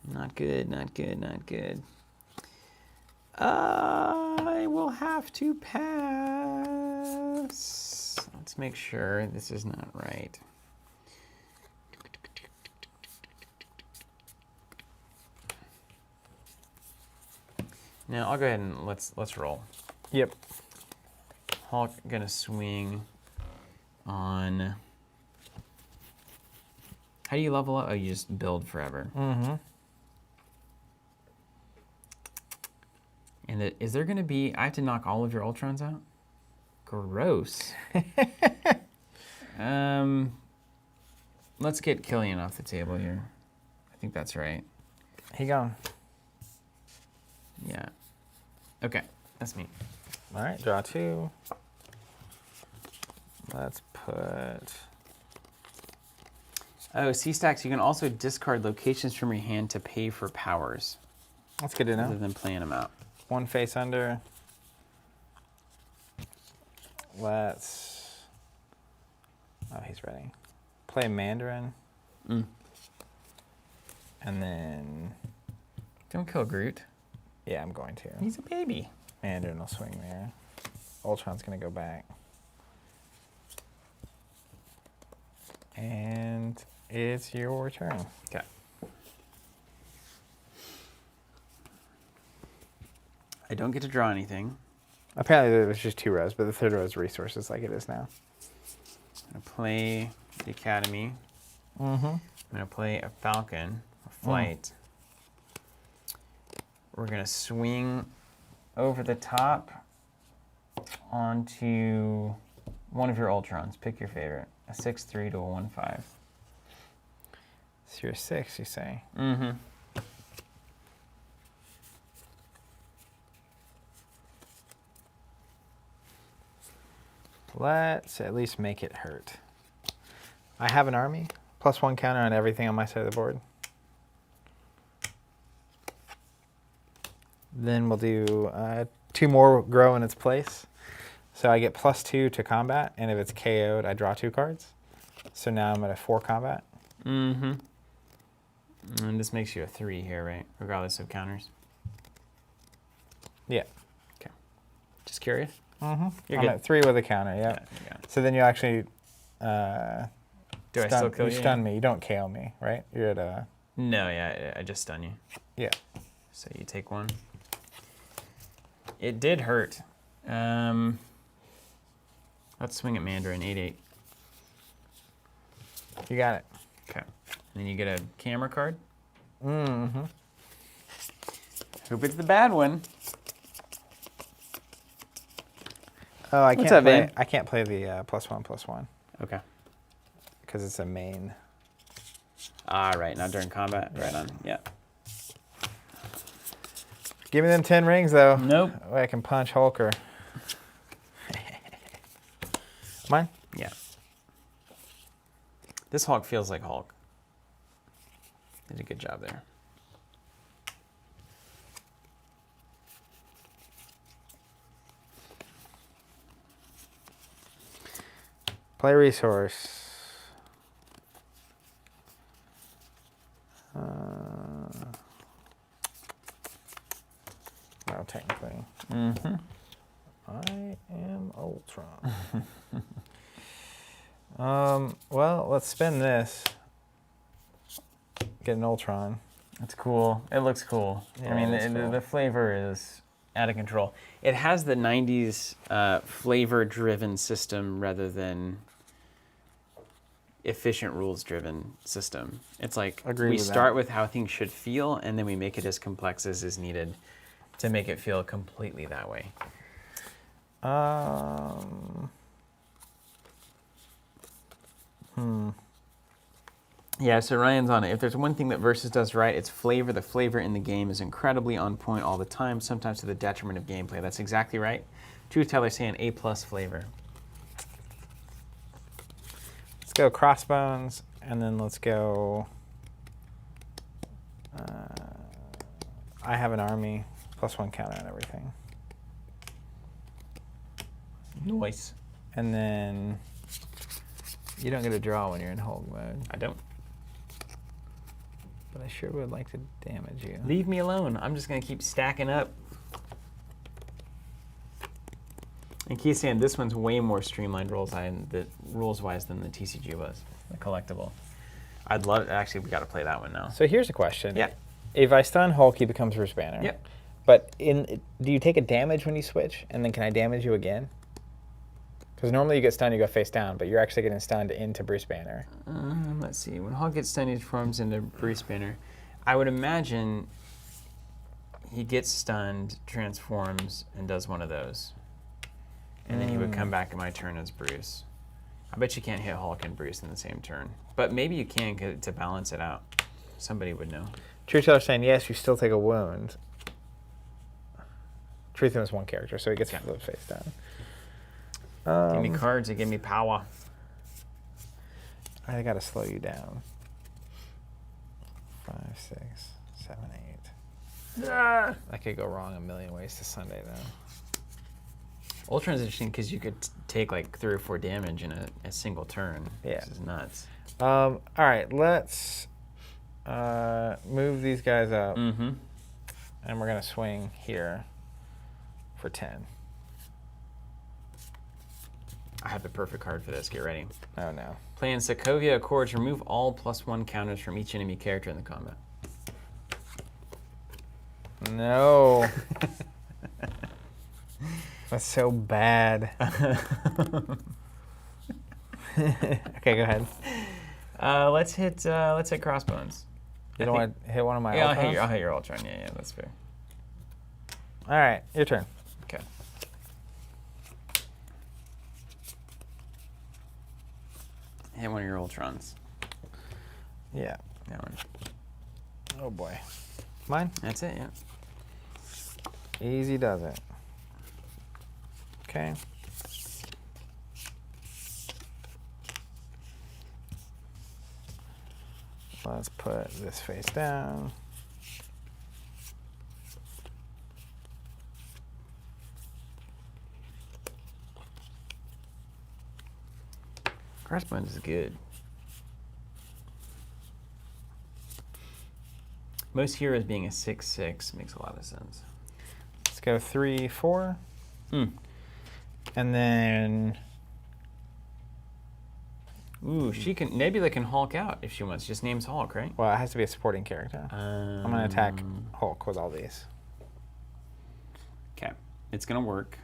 Not good, not good, not good. I will have to pass. Let's make sure this is not right. Now I'll go ahead and let's roll. Yep. Hulk gonna swing on. How do you level up? Oh, you just build forever. Mm-hmm. And is there gonna be? I have to knock all of your Ultrons out. Gross. Let's get Killian off the table here. I think that's right. He gone. Yeah. Okay, that's me. All right, draw 2. Let's put. Oh, C-Stacks, you can also discard locations from your hand to pay for powers, That's good to rather know. than playing them out. 1 face under. Let's. Oh, he's ready. Play Mandarin. Mm. And then. Don't kill Groot. Yeah, I'm going to. He's a baby. Mandarin will swing there. Ultron's going to go back. And it's your turn. Okay. I don't get to draw anything. Apparently there was just 2 rows, but the 3rd row is resources like it is now. I'm going to play the Academy. Mm-hmm. I'm going to play a Falcon, a Flight. We're going to swing over the top onto one of your Ultrons. Pick your favorite. A 6/3 to a 1/5. So you're 6, you say? Mm-hmm. Let's at least make it hurt. I have an army. +1 counter on everything on my side of the board. Then we'll do 2 more grow in its place. So I get +2 to combat, and if it's KO'd, I draw 2 cards. So now I'm at a 4 combat. Mm-hmm. And this makes you a 3 here, right? Regardless of counters. Yeah. Okay. Just curious. Mm-hmm. You're I'm good. at 3 with a counter, yeah. Yeah, you got it. So then you actually Do I still kill you? stun me. You don't KO me, right? You're at a... No, yeah, I just stun you. Yeah. So you take 1. It did hurt. Let's swing at Mandarin, 8/8. You got it. Okay. And then you get a camera card. Mm-hmm. Hope it's the bad one. Oh, I What's can't up, play. man? I can't play the +1/+1 Okay. because it's a main. Ah, right. Not during combat. Right on. Yeah. Give me them 10 rings, though. Nope. That way I can punch Hulker. Mine? Yeah. This Hulk feels like Hulk. Did a good job there. Play resource. No, technically. Mm-hmm. I am Ultron. Well, let's spin this. Get an Ultron. That's cool. It looks cool. Yeah, I mean, it looks cool. the flavor is out of control. It has the 90s flavor-driven system rather than efficient rules-driven system. It's like Agree we with start that. with how things should feel, and then we make it as complex as is needed to make it feel completely that way. Yeah, so Ryan's on it. If there's one thing that Versus does right, it's flavor. The flavor in the game is incredibly on point all the time, sometimes to the detriment of gameplay. That's exactly right. Truth Teller saying A+ flavor. Let's go Crossbones, and then let's go. I have an army, +1 counter on everything. Nice. And then you don't get a draw when you're in Hulk mode, I don't. but I sure would like to damage you. Leave me alone. I'm just going to keep stacking up. And Keith's saying this one's way more streamlined rules-wise than the TCG was, the collectible. I'd love it. Actually, we got to play that one now. So here's a question. Yeah. If I stun Hulk, he becomes Bruce Banner. Yep. But do you take a damage when you switch, and then can I damage you again? Because normally you get stunned, you go face down, but you're actually getting stunned into Bruce Banner. Let's see. When Hulk gets stunned, he forms into Bruce Banner. I would imagine he gets stunned, transforms, and does one of those. And then he would come back in my turn as Bruce. I bet you can't hit Hulk and Bruce in the same turn. But maybe you can to balance it out. Somebody would know. Truth Teller saying, yes, you still take a wound. Truth is one character, so he gets flipped face down. Give me cards that give me power. I gotta slow you down. 5, 6, 7, 8. I could go wrong a million ways to Sunday, though. Ultron's interesting because you could take like 3 or 4 damage in a single turn. Yeah. This is nuts. All right, let's move these guys up, Mm-hmm. and we're gonna swing here for 10. I have the perfect card for this. Get ready. Oh no. Playing Sokovia Accords, remove all +1 counters from each enemy character in the combat. No. That's so bad. Okay, go ahead. Let's hit Crossbones. You don't want to hit one of my Yeah, Ultrons? I'll hit your Ultron. Yeah, that's fair. All right, your turn. Okay. Hit one of your Ultrons. Yeah. That one. Oh boy. Mine? That's it, yeah. Easy does it. Okay. Let's put this face down. Crossbones is good. Most heroes being a 6/6 makes a lot of sense. Let's go 3, 4. Hmm. And then Ooh, she can. Nebula can Hulk out if she wants. Just names Hulk, right? well, it has to be a supporting character. I'm gonna attack Hulk with all these. Okay, it's gonna work.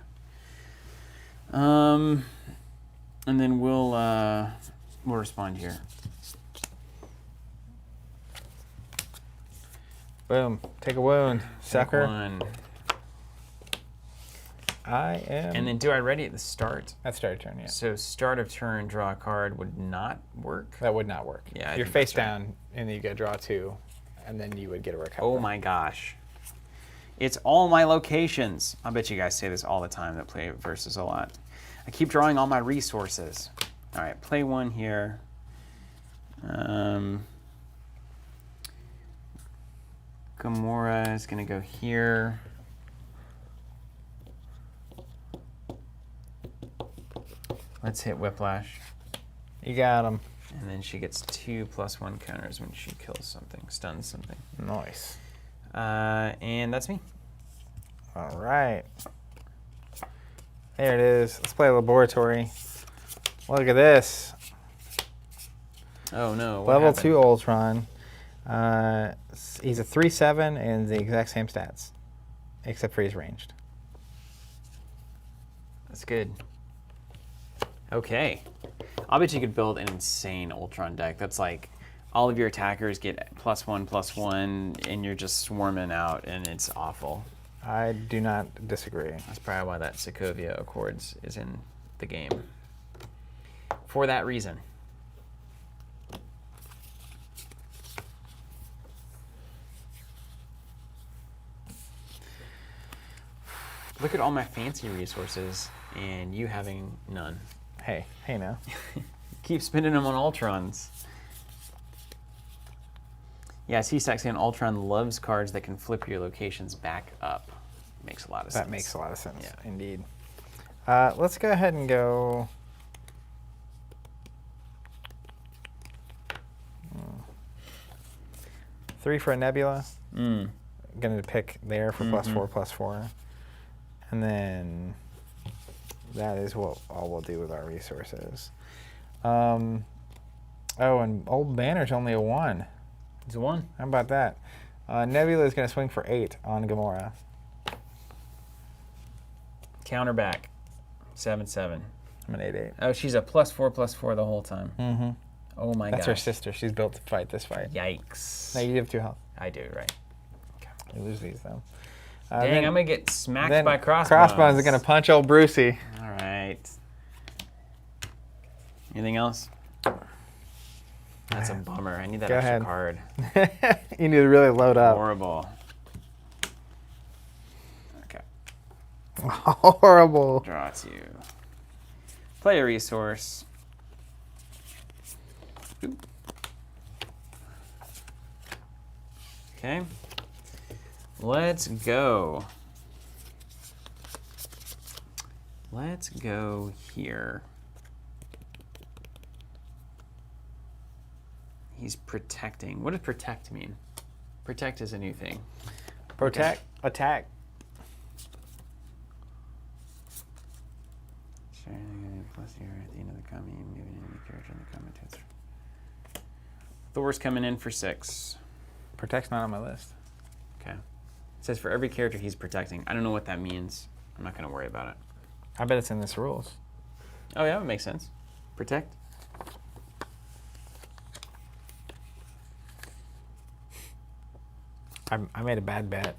And then we'll respond here. Boom. Take a wound, sucker. One. I am. And then do I ready at the start? That's start of turn, yeah. So start of turn, draw a card would not work. That would not work. Yeah, I You're think face that's right. down, and then you get draw 2, and then you would get a recover. Oh my gosh. It's all my locations. I bet you guys say this all the time that play versus a lot. I keep drawing all my resources. All right, play 1 here. Gamora is going to go here. Let's hit Whiplash. You got him. And then she gets 2+1 counters when she kills something, stuns something. Nice. And that's me. All right. There it is. Let's play Laboratory. Look at this. Oh no. What Level happened? 2 Ultron. He's a 3/7 and the exact same stats, except for he's ranged. That's good. Okay. I'll bet you could build an insane Ultron deck. That's like all of your attackers get +1/+1 and you're just swarming out and it's awful. I do not disagree. That's probably why that Sokovia Accords is in the game. For that reason. Look at all my fancy resources and you having none. Hey now. Keep spending them on Ultrons. Yeah, C-Stack saying Ultron loves cards that can flip your locations back up. Makes a lot of sense. That makes a lot of sense, Yeah. indeed. Let's go ahead and go... 3 for a Nebula. Mm. Going to pick there for +4/+4. And then that is what all we'll do with our resources. Oh, and Old Banner's only a 1. It's a 1. How about that? Nebula is going to swing for 8 on Gamora. Counter back. 7/7. I'm an 8/8. Oh, she's a +4/+4 the whole time. Mm-hmm. Oh my god. That's her sister. She's built to fight this fight. Yikes. No, you have 2 health. I do, right. You lose these, though. Dang, I'm going to get smacked then by Crossbones. Crossbones are going to punch old Brucey. All right. Anything else? That's a bummer. I need that Go extra ahead. card. You need to really load up. Horrible. Okay. Horrible. Draw 2. Play a resource. Oop. Okay. Let's go. Let's go here. He's protecting. What does protect mean? Protect is a new thing. Protect, attack. Plus here at the end of the combat, you move an enemy character in the combat test. Thor's coming in for 6. Protect's not on my list. Okay. It says for every character he's protecting. I don't know what that means. I'm not going to worry about it. I bet it's in this rules. Oh yeah, it makes sense. Protect. I made a bad bet.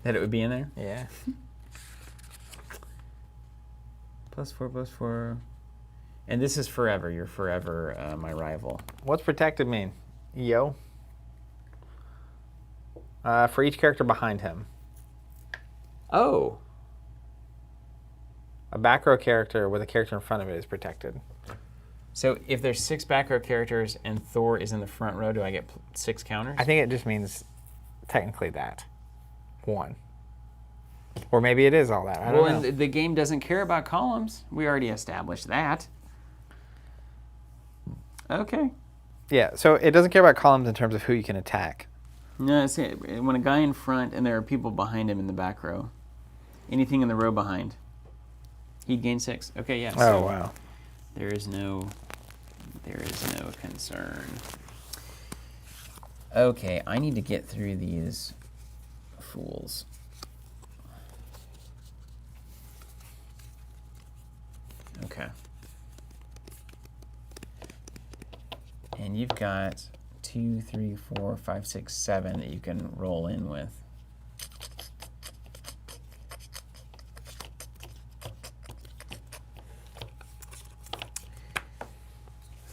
That it would be in there? Yeah. +4/+4. And this is forever. You're forever my rival. What's protected mean? Yo. For each character behind him. Oh. A back row character with a character in front of it is protected. So if there's 6 back row characters and Thor is in the front row, do I get 6 counters? I think it just means technically that. 1. Or maybe it is all that. I don't know. And the game doesn't care about columns. We already established that. Okay. Yeah, so it doesn't care about columns in terms of who you can attack. No, it's when a guy in front and there are people behind him in the back row. Anything in the row behind. He'd gain 6. Okay, yeah. Oh, wow. There is no concern. Okay, I need to get through these fools. Okay. And you've got 2, 3, 4, 5, 6, 7 that you can roll in with.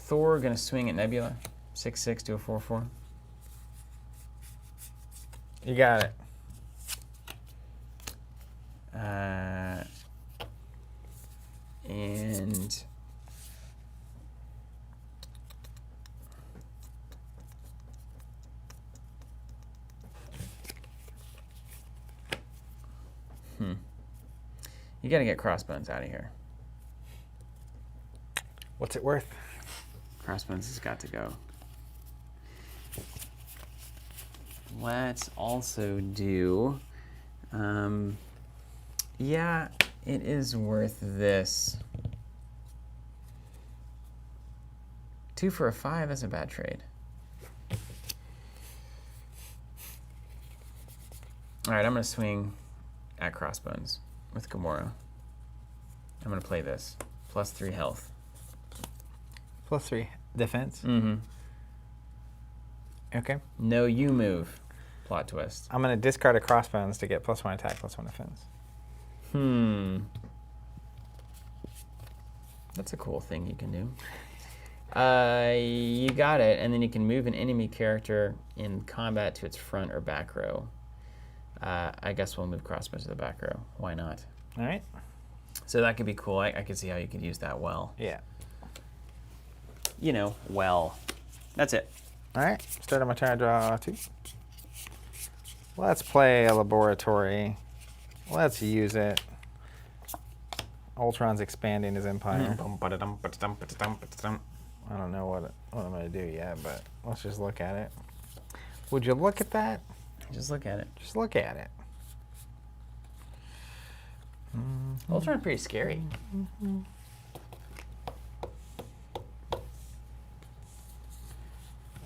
Thor gonna swing at Nebula. 6/6 to a 4/4. You got it. And you got to get Crossbones out of here. What's it worth? Crossbones has got to go. Let's also do, yeah, it is worth this. 2 for a 5, that's a bad trade. All right, I'm going to swing at Crossbones with Gamora. I'm going to play this. +3 health. +3 defense. Mm-hmm. Okay. No, you move. Plot twist. I'm going to discard a Crossbones to get +1 attack, +1 defense. That's a cool thing you can do. You got it, and then you can move an enemy character in combat to its front or back row. I guess we'll move Crossbones to the back row. Why not? All right. So that could be cool. I could see how you could use that well. Yeah. You know, well. That's it. All right. Start on my turn. Draw 2. Let's play a laboratory. Let's use it. Ultron's expanding his empire. I don't know what I'm going to do yet, but let's just look at it. Would you look at that? Just look at it. Just look at it. Ultron's pretty scary.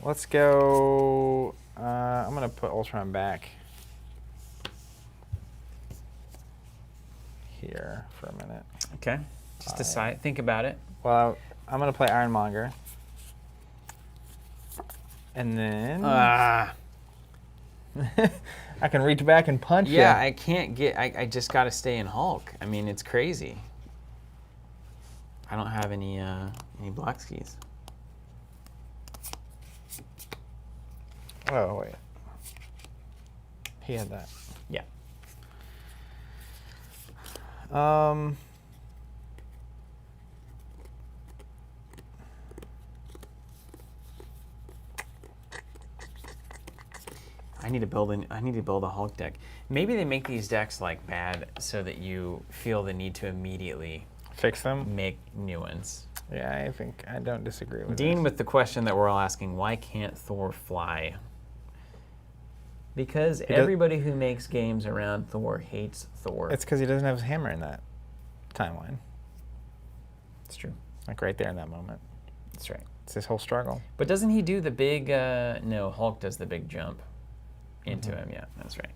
Let's go. I'm going to put Ultron back here for a minute. Okay. Just decide. Think about it. Well, I'm going to play Ironmonger. And then I can reach back and punch Yeah, you. I can't get. I just got to stay in Hulk. I mean, it's crazy. I don't have any block skis. Oh, wait. He had that. Yeah. I need to build a Hulk deck. Maybe they make these decks like bad so that you feel the need to immediately Fix them? make new ones. Yeah, I don't disagree with Dean this. with the question that we're all asking, why can't Thor fly? Because everybody who makes games around Thor hates Thor. It's because he doesn't have his hammer in that timeline. It's true. Like right there in that moment. That's right. It's his whole struggle. But doesn't he do the big, no, Hulk does the big jump into him. Yeah, that's right.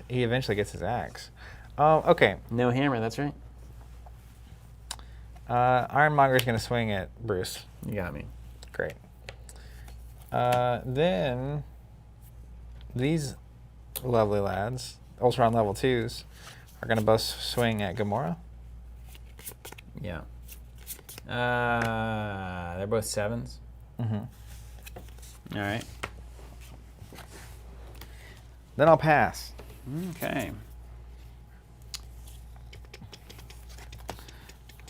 He eventually gets his axe. Okay. No hammer, that's right. Ironmonger's going to swing at Bruce. You got me. Great. Then these lovely lads, Ultron level 2s, are going to both swing at Gamora. Yeah. They're both 7s. Mm-hmm. All right. Then I'll pass. Okay.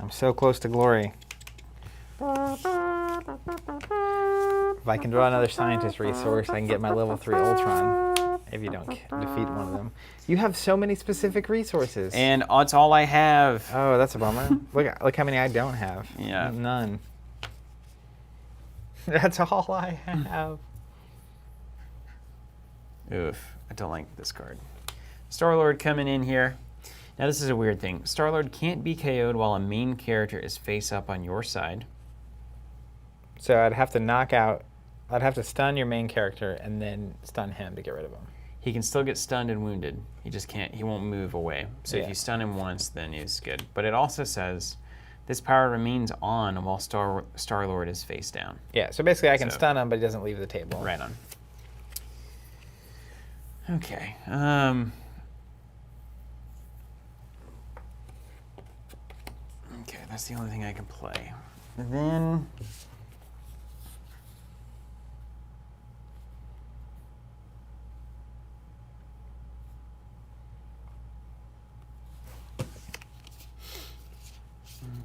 I'm so close to glory. If I can draw another scientist resource, I can get my level 3 Ultron. If you don't defeat one of them. You have so many specific resources. And that's all I have. Oh, that's a bummer. Look how many I don't have. Yeah. None. That's all I have. Oof. I don't like this card. Star-Lord coming in here. Now this is a weird thing. Star-Lord can't be KO'd while a main character is face up on your side. So I'd have to stun your main character and then stun him to get rid of him. He can still get stunned and wounded. He won't move away. So Yeah. if you stun him once, then he's good. But it also says this power remains on while Star-Lord is face down. Yeah, so basically I can So- stun him, but he doesn't leave the table. Right on. Okay. Okay, that's the only thing I can play. Then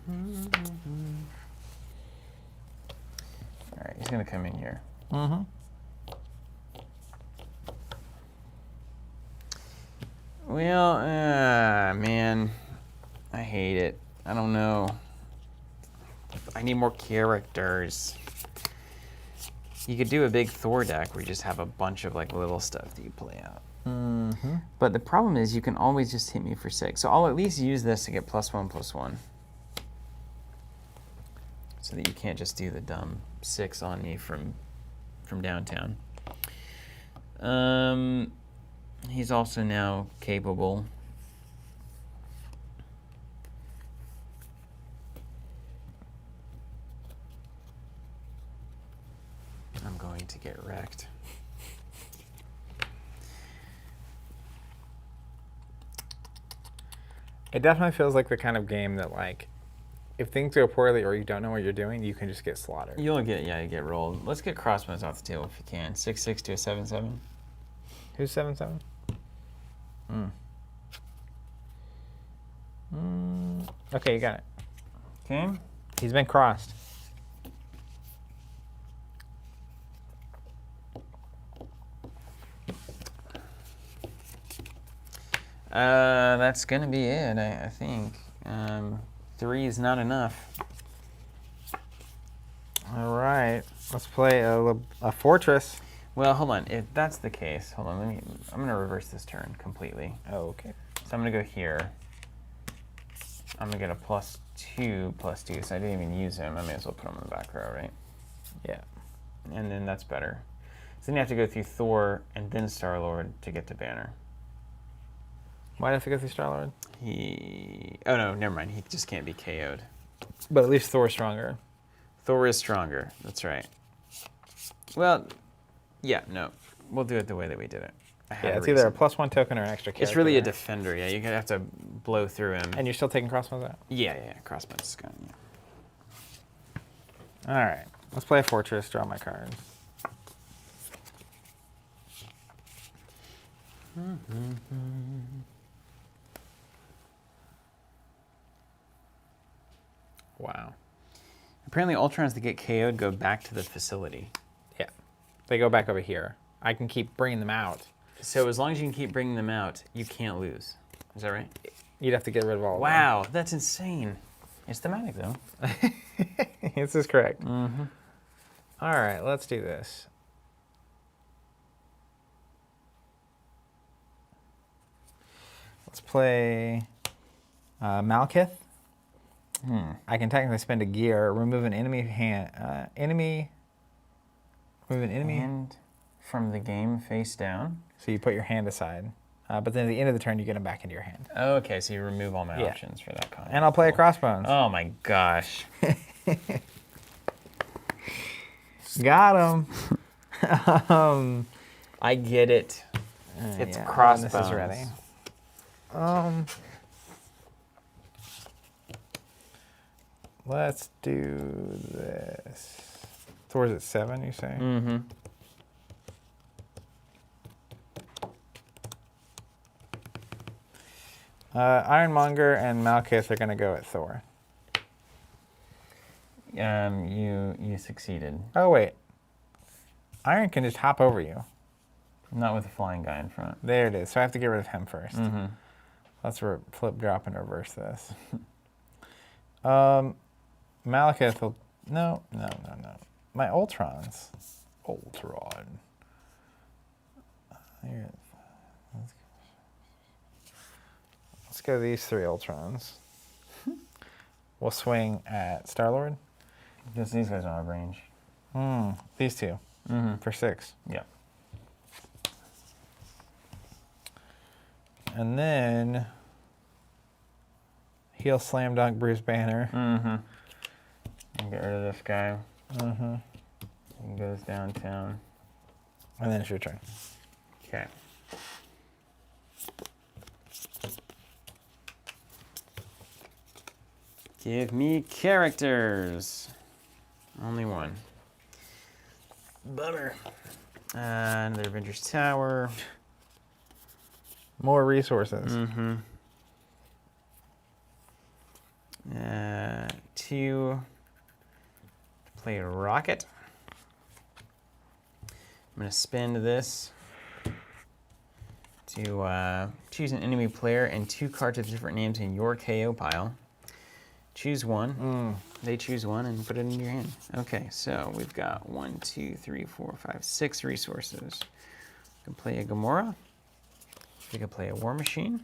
All right, he's gonna come in here. Mm-hmm. Well, man, I hate it. I don't know. I need more characters. You could do a big Thor deck where you just have a bunch of like little stuff that you play out. Mm-hmm. But the problem is you can always just hit me for 6. So I'll at least use this to get +1/+1. So that you can't just do the dumb 6 on me from downtown. He's also now capable. I'm going to get wrecked. It definitely feels like the kind of game that, like, if things go poorly or you don't know what you're doing, you can just get slaughtered. You get rolled. Let's get crossbones off the table if you can. 6/6 to a 7/7. Who's 7/7? Okay, you got it. Okay. He's been crossed. That's gonna be it, I think. 3 is not enough. All right, let's play a fortress. Well, hold on. If that's the case, hold on. I'm gonna reverse this turn completely. Oh, okay. So I'm gonna go here. I'm gonna get a +2/+2. So I didn't even use him. I may as well put him in the back row, right? Yeah. And then that's better. So then you have to go through Thor and then Star-Lord to get to Banner. Why do I have to go through Star-Lord? Oh no, never mind. He just can't be KO'd. But at least Thor's stronger. Thor is stronger. That's right. Well, yeah, no. We'll do it the way that we did it. Yeah, it's either a +1 token or an extra character. It's really a there. defender, yeah. You're going to have to blow through him. And you're still taking crossbows out? Yeah, crossbones is gone, yeah. All right, let's play a fortress, draw my cards. Wow. Apparently Ultrons that get KO'd go back to the facility. Yeah. They go back over here. I can keep bringing them out. So as long as you can keep bringing them out, you can't lose. Is that right? You'd have to get rid of all Wow, that's insane. It's thematic, though. of them. This is correct. Mm-hmm. All right, let's do this. Let's play Malekith. I can technically spend a gear, remove an enemy hand, remove an enemy. And from the game face down. So you put your hand aside, but then at the end of the turn, you get them back into your hand. Oh, okay, so you remove all my Yeah. options for that kind. And I'll play a crossbones. Oh my gosh. Got him. I get it. It's Yeah, crossbones. This is ready. Let's do this. Thor's at 7, you say? Mm-hmm. Ironmonger and Malekith are going to go at Thor. You succeeded. Oh, wait. Iron can just hop over you. Not with a flying guy in front. There it is. So I have to get rid of him first. Mm-hmm. Let's flip, drop, and reverse this. Malekith will... No. My Ultrons. Ultron. Here. Let's go these 3 Ultrons. We'll swing at Star-Lord. Because these guys don't have range. These 2 for 6. Yeah. And then he'll slam dunk Bruce Banner. Mm-hmm. And get rid of this guy. Mm-hmm. He goes downtown. And then it's your turn. Okay. Give me characters. Only one. Bummer. Another Avengers Tower. More resources. Mm-hmm. to play Rocket. I'm going to spend this to choose an enemy player and 2 cards with different names in your KO pile. Choose one. They choose one and put it in your hand. Okay, so we've got 1, 2, 3, 4, 5, 6 resources. We can play a Gamora. We can play a War Machine.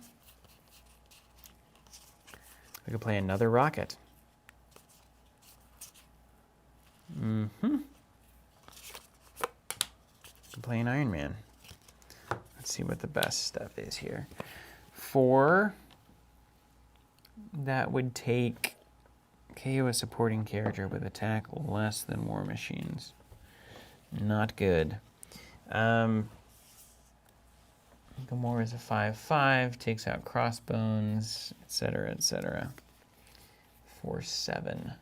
We can play another Rocket. We can play an Iron Man. Let's see what the best stuff is here. 4, that would take KO a supporting character with attack less than War Machine's. Not good. Gamora is a 5/5, takes out Crossbones, etc., etc. 4/7.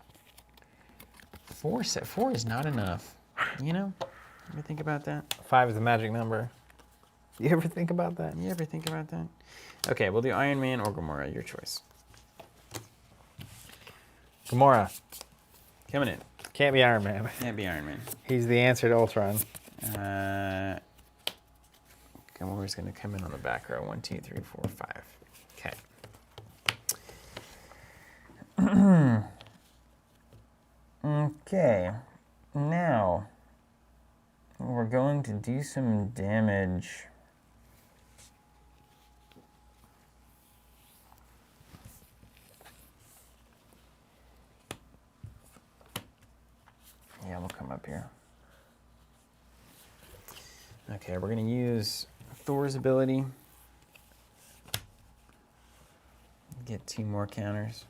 4 is not enough. You know? You ever think about that? 5 is the magic number. You ever think about that? You ever think about that? Okay, we'll do Iron Man or Gamora, your choice. Gamora. Coming in. Can't be Iron Man. Can't be Iron Man. He's the answer to Ultron. Gamora's going to come in on the back row. 1, 2, 3, 4, 5. Okay. Okay. Now, we're going to do some damage. Yeah, we'll come up here. Okay, we're going to use Thor's ability. Get 2 more counters.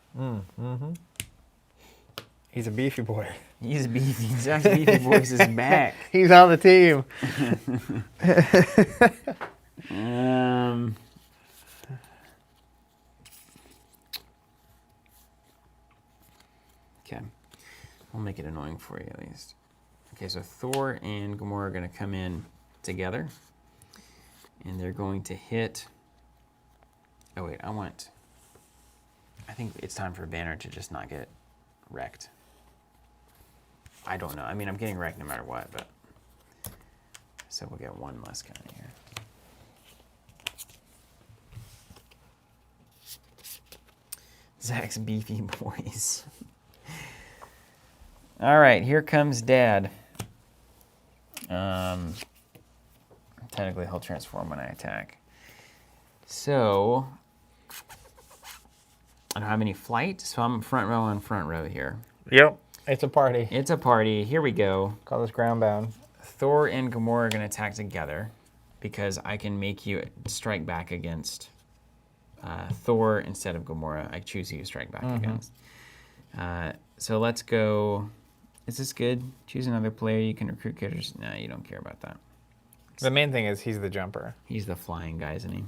He's a beefy boy. He's beefy. Zach's beefy voice is back. He's on the team. Okay. We'll make it annoying for you at least. Okay, so Thor and Gamora are going to come in together. And they're going to hit... Oh, wait, I think it's time for Banner to just not get wrecked. I don't know. I mean, I'm getting wrecked no matter what, but... So we'll get 1 less counter here. Zach's beefy boys. All right, here comes Dad. Technically, he'll transform when I attack. So, I don't have any flight, so I'm front row on front row here. Yep. It's a party. It's a party. Here we go. Call this ground bound. Thor and Gamora are going to attack together because I can make you strike back against Thor instead of Gamora. I choose who you strike back against. So let's go. Is this good? Choose another player. You can recruit characters. No, you don't care about that. The main thing is he's the jumper. He's the flying guy, isn't he?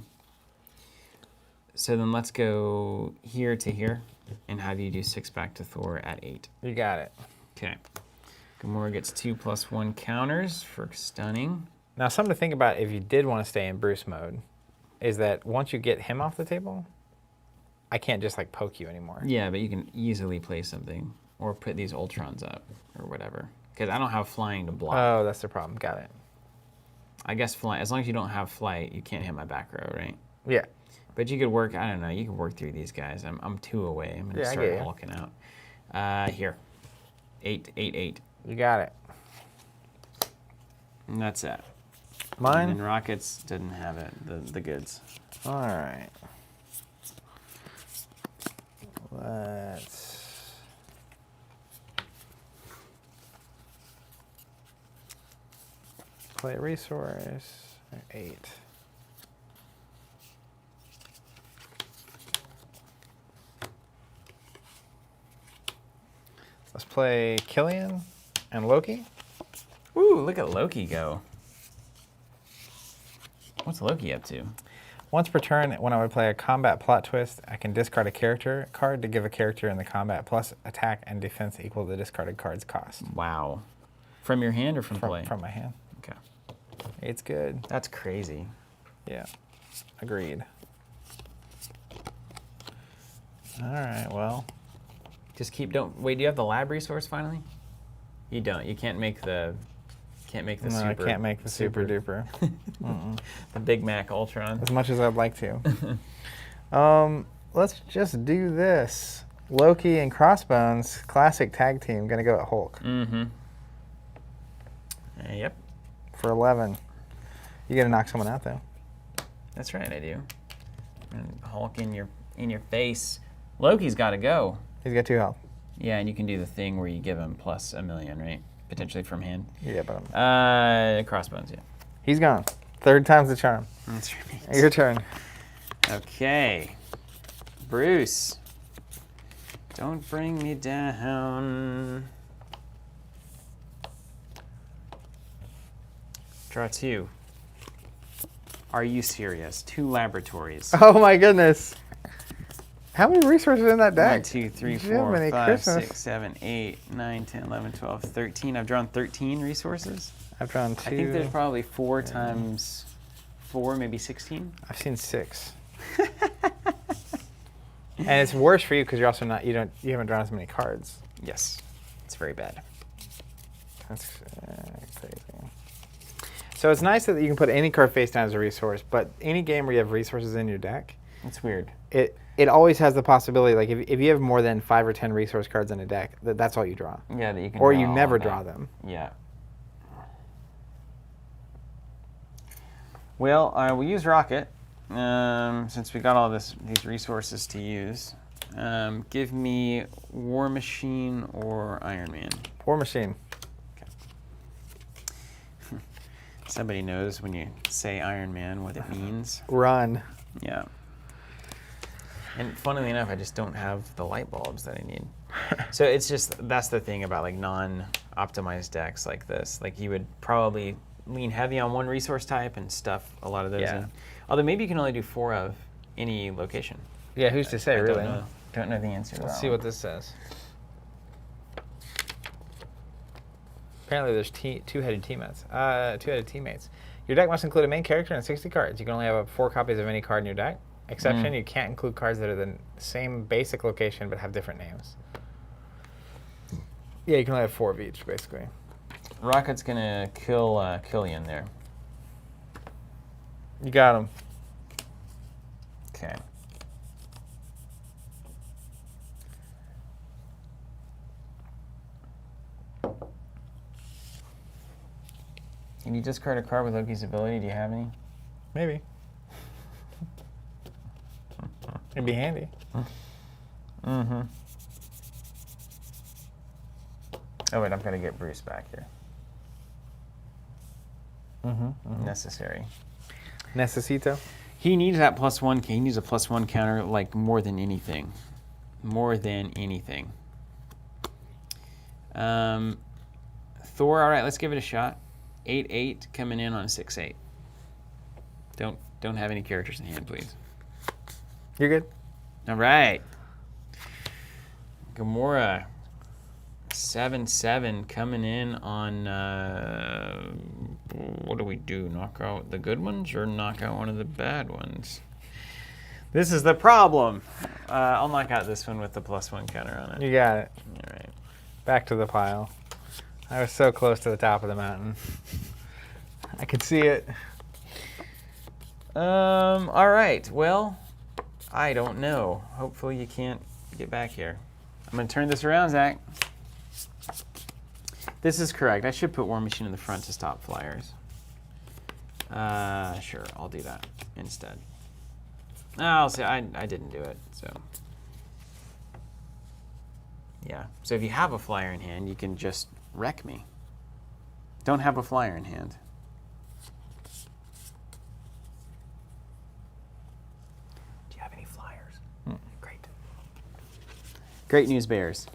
So then let's go here to here and have you do 6 back to Thor at 8. You got it. Okay. Gamora gets 2+1 counters for stunning. Now, something to think about if you did want to stay in Bruce mode is that once you get him off the table, I can't just like poke you anymore. Yeah, but you can easily play something or put these Ultrons up or whatever. Because I don't have flying to block. Oh, that's the problem. Got it. I guess fly, as long as you don't have flight, you can't hit my back row, right? Yeah. But you could work, I don't know, you could work through these guys. I'm 2 away. I'm going to start hulking out. Here. 8, 8, 8. You got it. And that's it. Mine? And Rockets didn't have it, the goods. All right. Let's... play a resource. 8. Let's play Killian and Loki. Ooh, look at Loki go. What's Loki up to? Once per turn, when I would play a combat plot twist, I can discard a character card to give a character in the combat plus attack and defense equal the discarded card's cost. Wow. From your hand or from play? From my hand. Okay. It's good. That's crazy. Yeah. Agreed. All right, well, Just keep. Don't wait. Do you have the lab resource finally? You don't. You can't make the. Can't make the No, super. I can't make the super duper. The Big Mac Ultron. As much as I'd like to. Let's just do this. Loki and Crossbones, classic tag team, gonna go at Hulk Mm-hmm. Yep. for 11. You gotta knock someone out though. That's right. I do. And Hulk in your face. Loki's got to go. He's got 2 health. Yeah, and you can do the thing where you give him plus $1 million, right? Potentially from hand. Yeah, but Crossbones. Yeah. he's gone. 3rd time's the charm. That's right. Your turn. Okay. Bruce. Don't bring me down. Draw 2. Are you serious? 2 laboratories. Oh my goodness. How many resources in that 1, deck? 2, 3, Did you have 4, any 5, Christmas? 6, 7, 8, 9, 10, 11, 12, 13. I've drawn 13 resources. I've drawn 2. I think there's probably 4 times 4, maybe 16. I've seen 6. And it's worse for you because you're also not. You haven't drawn as many cards. Yes. It's very bad. That's crazy. So it's nice that you can put any card face down as a resource, but any game where you have resources in your deck, It's weird. it always has the possibility, like if you have more than 5 or 10 resource cards in a deck, that's all you draw. Yeah, that you can Or draw you all never of that. draw them. Yeah. Well, we'll use Rocket since we got all these resources to use. Give me War Machine or Iron Man. War Machine. Somebody knows when you say Iron Man what it means. Run. Yeah. And funnily enough, I just don't have the light bulbs that I need. So it's just, that's the thing about like non-optimized decks like this. Like you would probably lean heavy on one resource type and stuff a lot of those Yeah. in. Although maybe you can only do 4 of any location. Yeah, who's to say, I really? don't know the answer to Let's that see one. what this says. Apparently there's 2-headed teammates. 2-headed teammates. Your deck must include a main character and 60 cards. You can only have 4 copies of any card in your deck. Exception, you can't include cards that are the same basic location but have different names. Yeah, you can only have 4 of each, basically. Rocket's gonna kill Killian there. You got him. Okay. Can you discard a card with Loki's ability? Do you have any? Maybe. It'd be handy. Mm-hmm. Oh wait, I've got to get Bruce back here. Necessary. Necesito. He needs that +1. He needs a +1 counter like more than anything. More than anything. Thor. All right, let's give it a shot. 8/8 coming in on a 6/8. Don't have any characters in hand, please. You're good. All right. Gamora. 7/7 coming in on. What do we do? Knock out the good ones or knock out one of the bad ones? This is the problem. I'll knock out this one with the +1 counter on it. You got it. All right. Back to the pile. I was so close to the top of the mountain. I could see it. All right. Well, I don't know. Hopefully you can't get back here. I'm going to turn this around, Zach. This is correct. I should put War Machine in the front to stop flyers. Sure, I'll do that instead. I'll say I didn't do it, so. Yeah, so if you have a flyer in hand, you can just wreck me. Don't have a flyer in hand. Do you have any flyers? Great. Great news, Bears.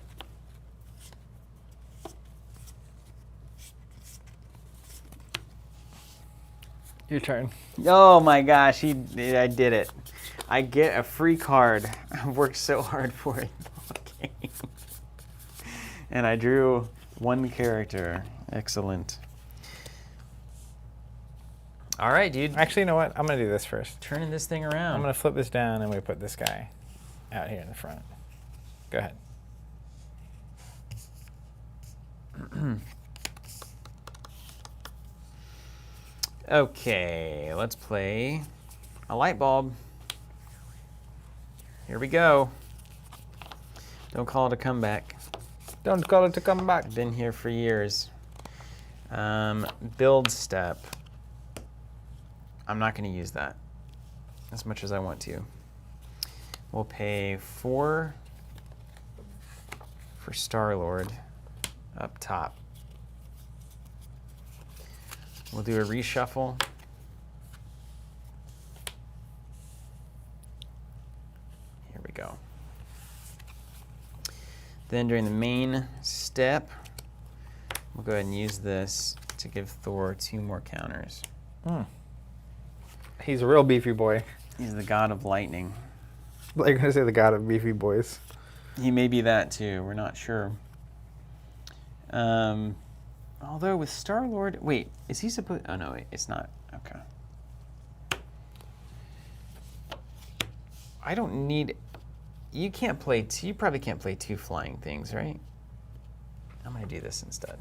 Your turn. Oh my gosh, I did it. I get a free card. I worked so hard for it. Okay. And I drew 1 character. Excellent. All right, dude. Actually, you know what? I'm going to do this first. Turning this thing around. I'm going to flip this down and we put this guy out here in the front. Go ahead. Okay, let's play a light bulb. Here we go. Don't call it a comeback. Don't call it to come back. I've been here for years. Build step. I'm not going to use that as much as I want to. We'll pay 4 for Star-Lord up top. We'll do a reshuffle. Here we go. Then during the main step, we'll go ahead and use this to give Thor 2 more counters. He's a real beefy boy. He's the god of lightning. Like you're gonna say the god of beefy boys. He may be that too, we're not sure. Although with Star-Lord, wait, is he supposed, oh no, wait, it's not, okay. I don't need, you can't play, you probably can't play 2 flying things, right? I'm gonna do this instead.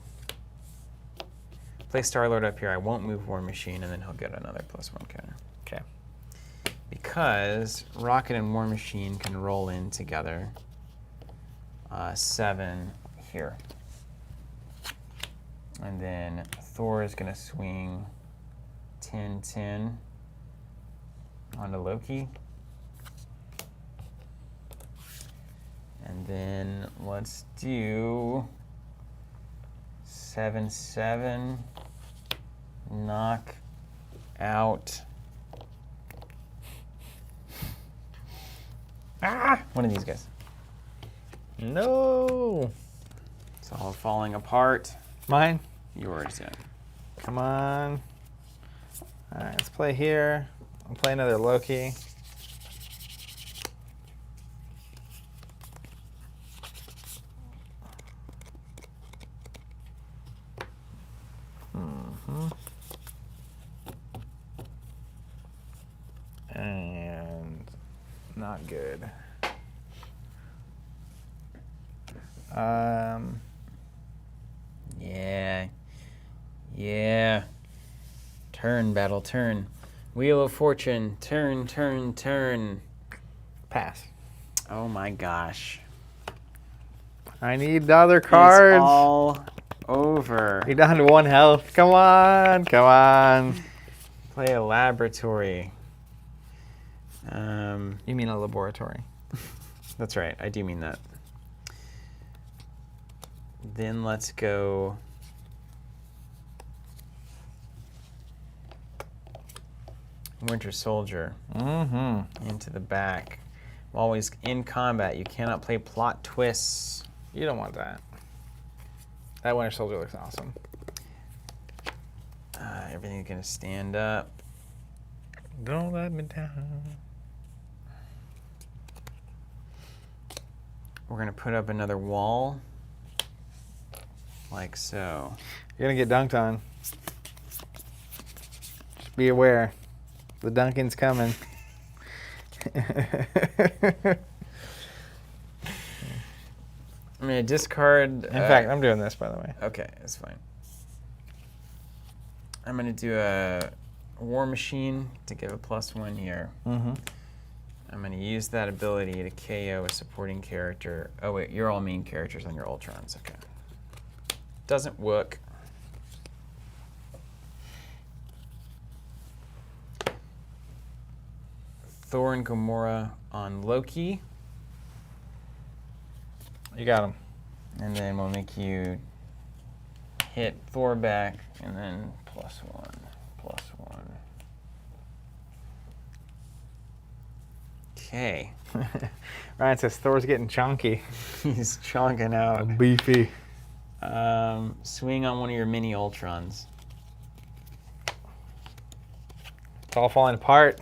Play Star-Lord up here, I won't move War Machine, and then he'll get another +1 counter. Okay. Because Rocket and War Machine can roll in together 7 here. And then Thor is going to swing 10-10 onto Loki. And then let's do 7-7, knock out. One of these guys. No. It's all falling apart. Mine. Yours, yeah. Come on. All right, let's play here. I'll play another Loki. And not good. Yeah. Turn, battle, turn. Wheel of Fortune, turn, turn, turn. Pass. Oh my gosh. I need the other cards. It's all over. You're down to 1 health. Come on, come on. Play a laboratory. You mean a laboratory? That's right, I do mean that. Then let's go Winter Soldier into the back. While he's in combat, you cannot play plot twists. You don't want that. That Winter Soldier looks awesome. Everything's gonna stand up. Don't let me down. We're gonna put up another wall, like so. You're gonna get dunked on. Just be aware. The Duncan's coming. I'm gonna discard. In fact, I'm doing this, by the way. Okay, that's fine. I'm gonna do a War Machine to give a +1 here. I'm gonna use that ability to KO a supporting character. Oh wait, you're all main characters on your Ultrons. Okay. Doesn't work. Thor and Gamora on Loki. You got him. And then we'll make you hit Thor back, and then +1, +1. Okay. Ryan says Thor's getting chunky. He's chonking out. Beefy. Swing on one of your mini Ultrons. It's all falling apart.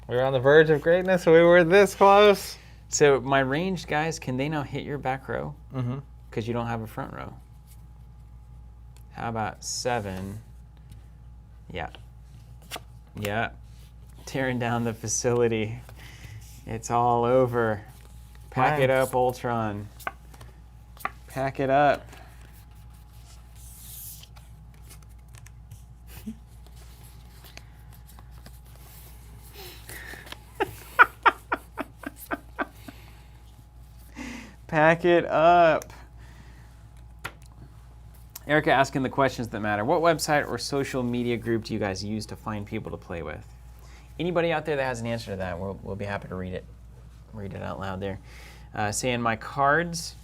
We were on the verge of greatness. We were this close. So my ranged guys, can they now hit your back row? Mm-hmm. Because you don't have a front row. How about 7? Yeah. Yeah. Tearing down the facility. It's all over. Pack it up, Ultron. Pack it up. Pack it up. Erica asking the questions that matter. What website or social media group do you guys use to find people to play with? Anybody out there that has an answer to that, we'll be happy to read it. Read it out loud there. Saying my cards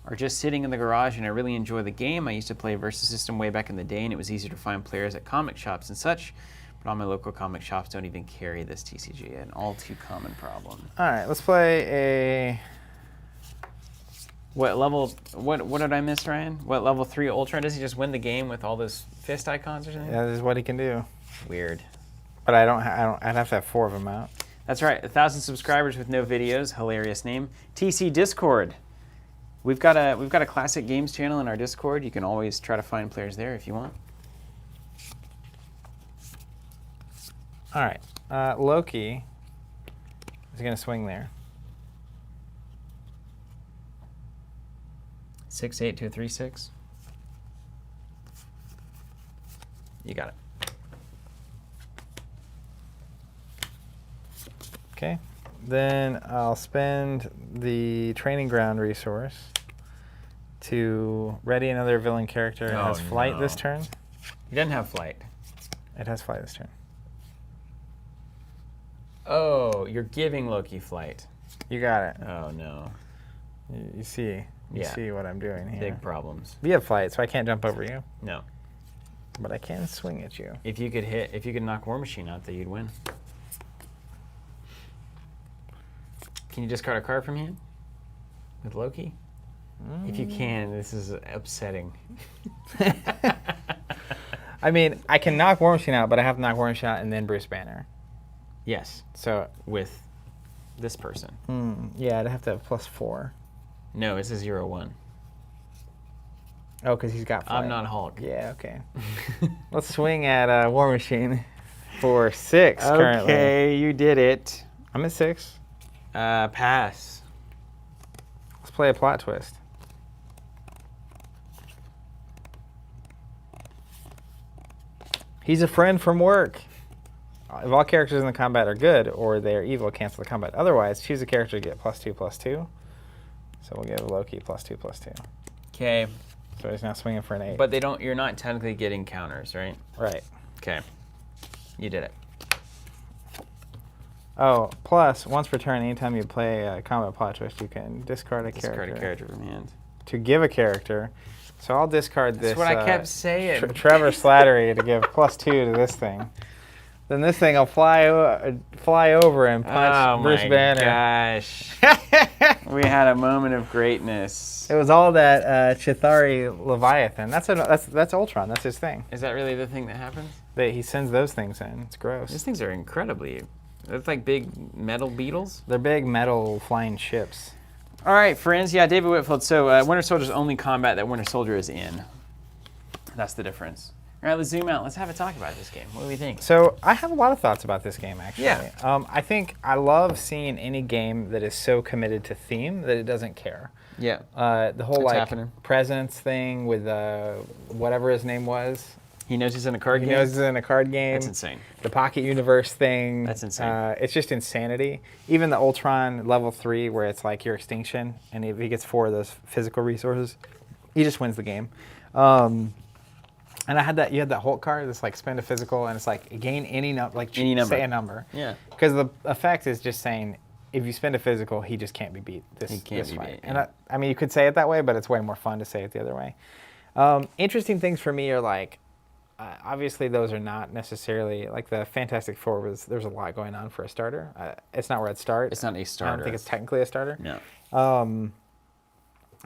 are just sitting in the garage and I really enjoy the game. I used to play Versus System way back in the day and it was easier to find players at comic shops and such, but all my local comic shops don't even carry this TCG, an all too common problem. All right, let's play a... What level, what did I miss, Ryan? What level 3 Ultra? Does he just win the game with all those fist icons or something? Yeah, this is what he can do. Weird. But I'd have to have 4 of them out. That's right, 1,000 subscribers with no videos, hilarious name. TC Discord. We've got a classic games channel in our Discord. You can always try to find players there if you want. All right, Loki is gonna swing there. 68236. You got it. Okay, then I'll spend the training ground resource to ready another villain character. It has flight this turn. He doesn't have flight. It has flight this turn. Oh, you're giving Loki flight. You got it. Oh no. You see. You see what I'm doing here. Big problems. We have flight, so I can't jump over you. No. But I can swing at you. If you could knock War Machine out, then you'd win. Can you discard a card from hand with Loki? If you can, this is upsetting. I mean, I can knock War Machine out, but I have to knock War Machine out and then Bruce Banner. Yes. So with this person. Yeah, I'd have to have +4. No, it's a 0/1. Oh, because he's got flight. I'm not Hulk. Yeah, okay. Let's swing at War Machine for 6 currently. Okay, you did it. I'm at 6. Pass. Let's play a plot twist. He's a friend from work. If all characters in the combat are good or they are evil, cancel the combat. Otherwise, choose a character to get +2/+2. So we'll give Loki +2/+2. Okay. So he's now swinging for an 8. But you're not technically getting counters, right? Right. Okay. You did it. Oh, plus, once per turn, anytime you play a combat plot twist, you can discard a character from hand. to give a character. So I'll discard this. That's what I kept saying. Trevor Slattery to give +2 to this thing. Then this thing will fly over and punch Bruce Banner. Gosh. We had a moment of greatness. It was all that Chithari Leviathan. That's Ultron. That's his thing. Is that really the thing that happens? He sends those things in. It's gross. These things are incredibly... It's like big metal beetles. They're big metal flying ships. All right, friends. Yeah, David Whitfield. So Winter Soldier's only combat that Winter Soldier is in. That's the difference. All right, let's zoom out. Let's have a talk about this game. What do we think? So I have a lot of thoughts about this game, actually. Yeah. I think I love seeing any game that is so committed to theme that it doesn't care. Yeah. The whole happening. presence thing with whatever his name was. He knows he's in a card game? He knows he's in a card game. That's insane. The Pocket Universe thing. That's insane. It's just insanity. Even the Ultron level 3 where it's like your extinction, and if he gets 4 of those physical resources, he just wins the game. And you had that Hulk card that's like spend a physical, and it's like gain any number, say a number. Yeah. Because the effect is just saying, if you spend a physical, he just can't be beat He can't be fight. beat, And I mean, you could say it that way, but it's way more fun to say it the other way. Interesting things for me are like, obviously those are not necessarily, like the Fantastic Four there's a lot going on for a starter. It's not where I'd start. It's not a starter. I don't think it's technically a starter. No.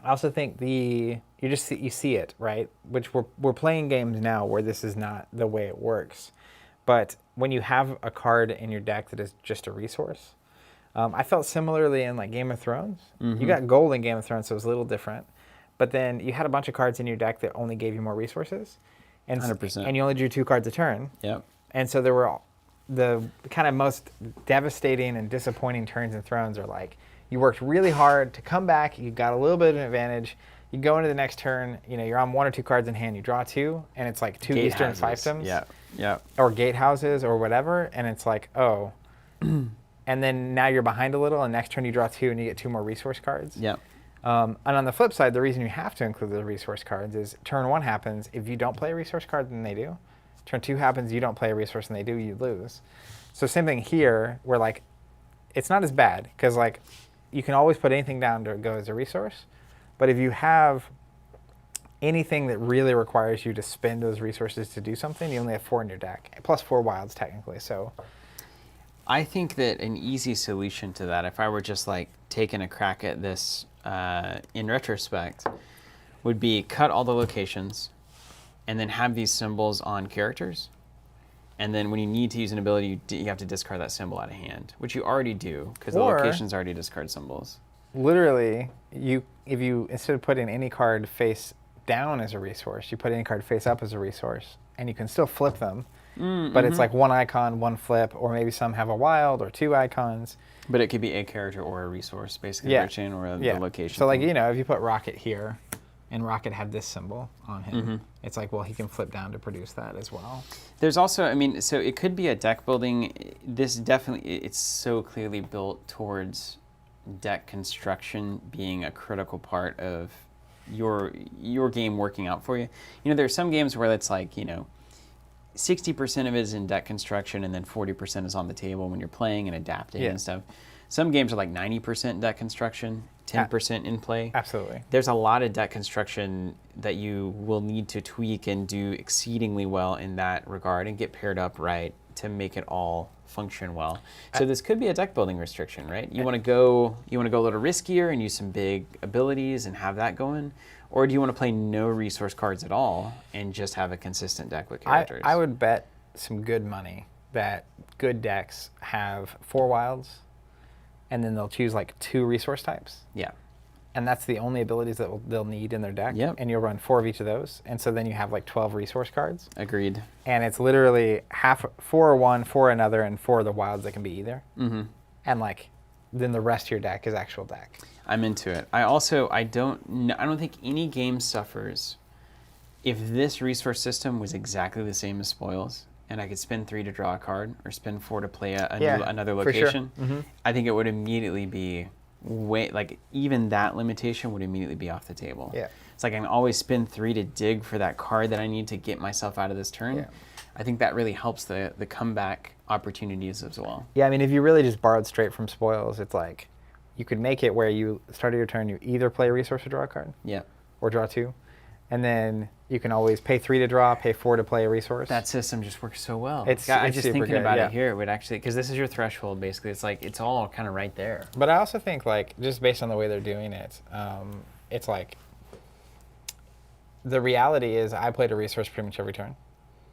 I also think you see it, right? Which we're playing games now where this is not the way it works. But when you have a card in your deck that is just a resource, I felt similarly in like Game of Thrones. Mm-hmm. You got gold in Game of Thrones, so it was a little different. But then you had a bunch of cards in your deck that only gave you more resources. And 100%. And you only drew 2 cards a turn. Yep. And so there were the kind of most devastating and disappointing turns in Thrones are like, you worked really hard to come back, you got a little bit of an advantage, You go into the next turn, you're on 1 or 2 cards in hand, you draw 2, and it's like 2 Eastern fiefdoms. Yeah. Or gatehouses or whatever, and it's like, oh. And then now you're behind a little, and next turn you draw 2 and you get 2 more resource cards. Yeah. And on the flip side, the reason you have to include the resource cards is turn 1 happens, if you don't play a resource card, then they do. Turn 2 happens, you don't play a resource and they do, you lose. So same thing here, where like, it's not as bad, because like, you can always put anything down to go as a resource. But if you have anything that really requires you to spend those resources to do something, you only have 4 in your deck, plus 4 wilds technically. So I think that an easy solution to that, if I were just like taking a crack at this in retrospect, would be cut all the locations and then have these symbols on characters. And then when you need to use an ability, you have to discard that symbol out of hand, which you already do because the locations already discard symbols. Literally, if you instead of putting any card face down as a resource, you put any card face up as a resource, and you can still flip them. But it's like 1 icon, 1 flip, or maybe some have a wild or 2 icons. But it could be a character or a resource, basically, Richard, or the location. So like, if you put Rocket here, and Rocket had this symbol on him, it's like, well, he can flip down to produce that as well. There's also, I mean, so it could be a deck building. This definitely, it's so clearly built towards deck construction being a critical part of your game working out for you. There's some games where it's like, 60% of it is in deck construction and then 40% is on the table when you're playing and adapting and stuff. Some games are like 90% deck construction, 10% in play. Absolutely. There's a lot of deck construction that you will need to tweak and do exceedingly well in that regard and get paired up right to make it all function well. So this could be a deck building restriction, right? You want to go a little riskier and use some big abilities and have that going, or do you want to play no resource cards at all and just have a consistent deck with characters? I would bet some good money that good decks have 4 wilds, and then they'll choose like 2 resource types. Yeah. And that's the only abilities that they'll need in their deck. Yep. And you'll run 4 of each of those. And so then you have like 12 resource cards. Agreed. And it's literally 4 one, 4 another, and 4 of the wilds that can be either. Mm-hmm. And like, then the rest of your deck is actual deck. I'm into it. I don't think any game suffers if this resource system was exactly the same as Spoils, and I could spend 3 to draw a card or spend 4 to play another location. For sure. I think it would immediately be even that limitation would immediately be off the table. Yeah. It's like I can always spend 3 to dig for that card that I need to get myself out of this turn. Yeah. I think that really helps the comeback opportunities as well. Yeah, I mean, if you really just borrowed straight from Spoils, it's like you could make it where you started your turn, you either play a resource or draw a card. Yeah. Or draw 2. And then you can always pay 3 to draw, pay 4 to play a resource. That system just works so well. It's just super thinking good, about yeah. it here, it would actually, because this is your threshold basically. It's like it's all kind of right there. But I also think like just based on the way they're doing it, it's like the reality is I played a resource pretty much every turn.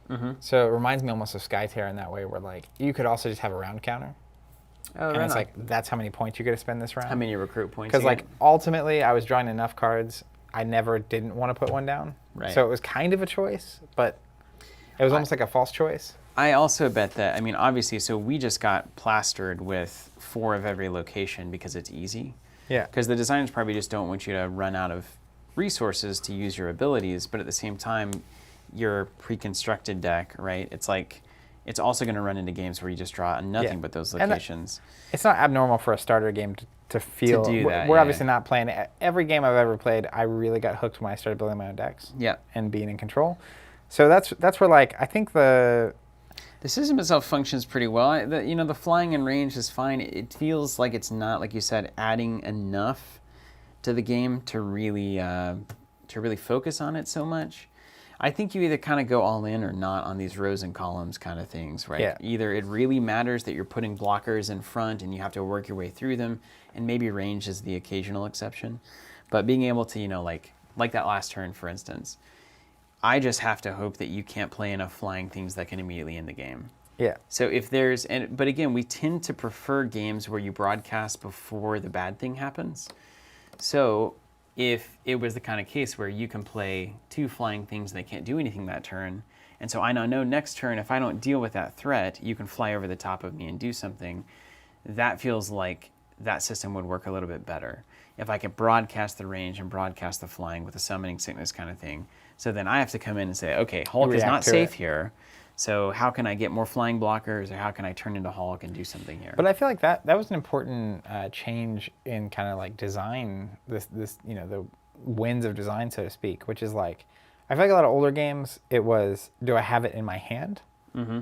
Mm-hmm. So it reminds me almost of Skytear in that way, where like you could also just have a round counter. Oh, And right it's on. like that's how many points you're going to spend this round. How many recruit points? Because you like get? ultimately I was drawing enough cards, I never didn't want to put one down. Right. So it was kind of a choice, but it was almost like a false choice. I also bet that, I mean, obviously, so we just got plastered with 4 of every location because it's easy. Yeah. Because the designers probably just don't want you to run out of resources to use your abilities, but at the same time, your pre-constructed deck, right? It's like, it's also going to run into games where you just draw nothing but those locations. It's not abnormal for a starter game to feel. To do that, we're yeah. obviously not playing. Every game I've ever played, I really got hooked when I started building my own decks. Yeah. And being in control. So that's where like I think the system itself functions pretty well. The flying and range is fine. It feels like it's not, like you said, adding enough to the game to really focus on it so much. I think you either kind of go all in or not on these rows and columns kind of things, right? Yeah. Either it really matters that you're putting blockers in front and you have to work your way through them, and maybe range is the occasional exception. But being able to, like that last turn, for instance, I just have to hope that you can't play enough flying things that can immediately end the game. Yeah. So if there's, but again, we tend to prefer games where you broadcast before the bad thing happens. So if it was the kind of case where you can play 2 flying things and they can't do anything that turn, and so I now know next turn, if I don't deal with that threat, you can fly over the top of me and do something, that feels like that system would work a little bit better. if I could broadcast the range and broadcast the flying with a summoning sickness kind of thing. So then I have to come in and say, okay, Hulk is React not to safe it. here. So how can I get more flying blockers, or how can I turn into Hulk and do something here? But I feel like that was an important change in kind of like design, this the winds of design, so to speak, which is like, I feel like a lot of older games, it was, do I have it in my hand? Mm-hmm.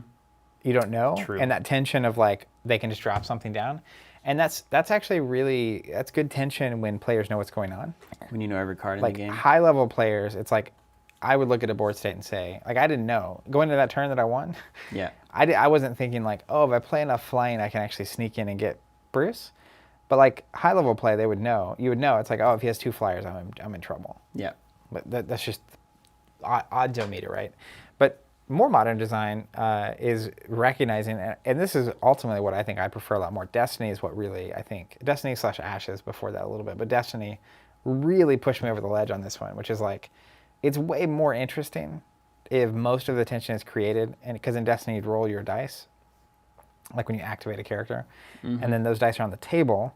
You don't know. True. And that tension of like, they can just drop something down. And that's actually really, that's good tension when players know what's going on. When you know every card in Like the game. high level players, it's like, I would look at a board state and say, like, I didn't know. Going into that turn that I won, Yeah. I wasn't thinking like, oh, if I play enough flying, I can actually sneak in and get Bruce. But like high level play, they would know. You would know. It's like, oh, if he has 2 flyers, I'm in trouble. Yeah. But that's just odds-o-meter, right? But more modern design is recognizing, and this is ultimately what I think I prefer a lot more. Destiny is what really, I think, Destiny/Ashes before that a little bit, but Destiny really pushed me over the ledge on this one, which is like, it's way more interesting if most of the tension is created, and because in Destiny you'd roll your dice, like when you activate a character, and then those dice are on the table,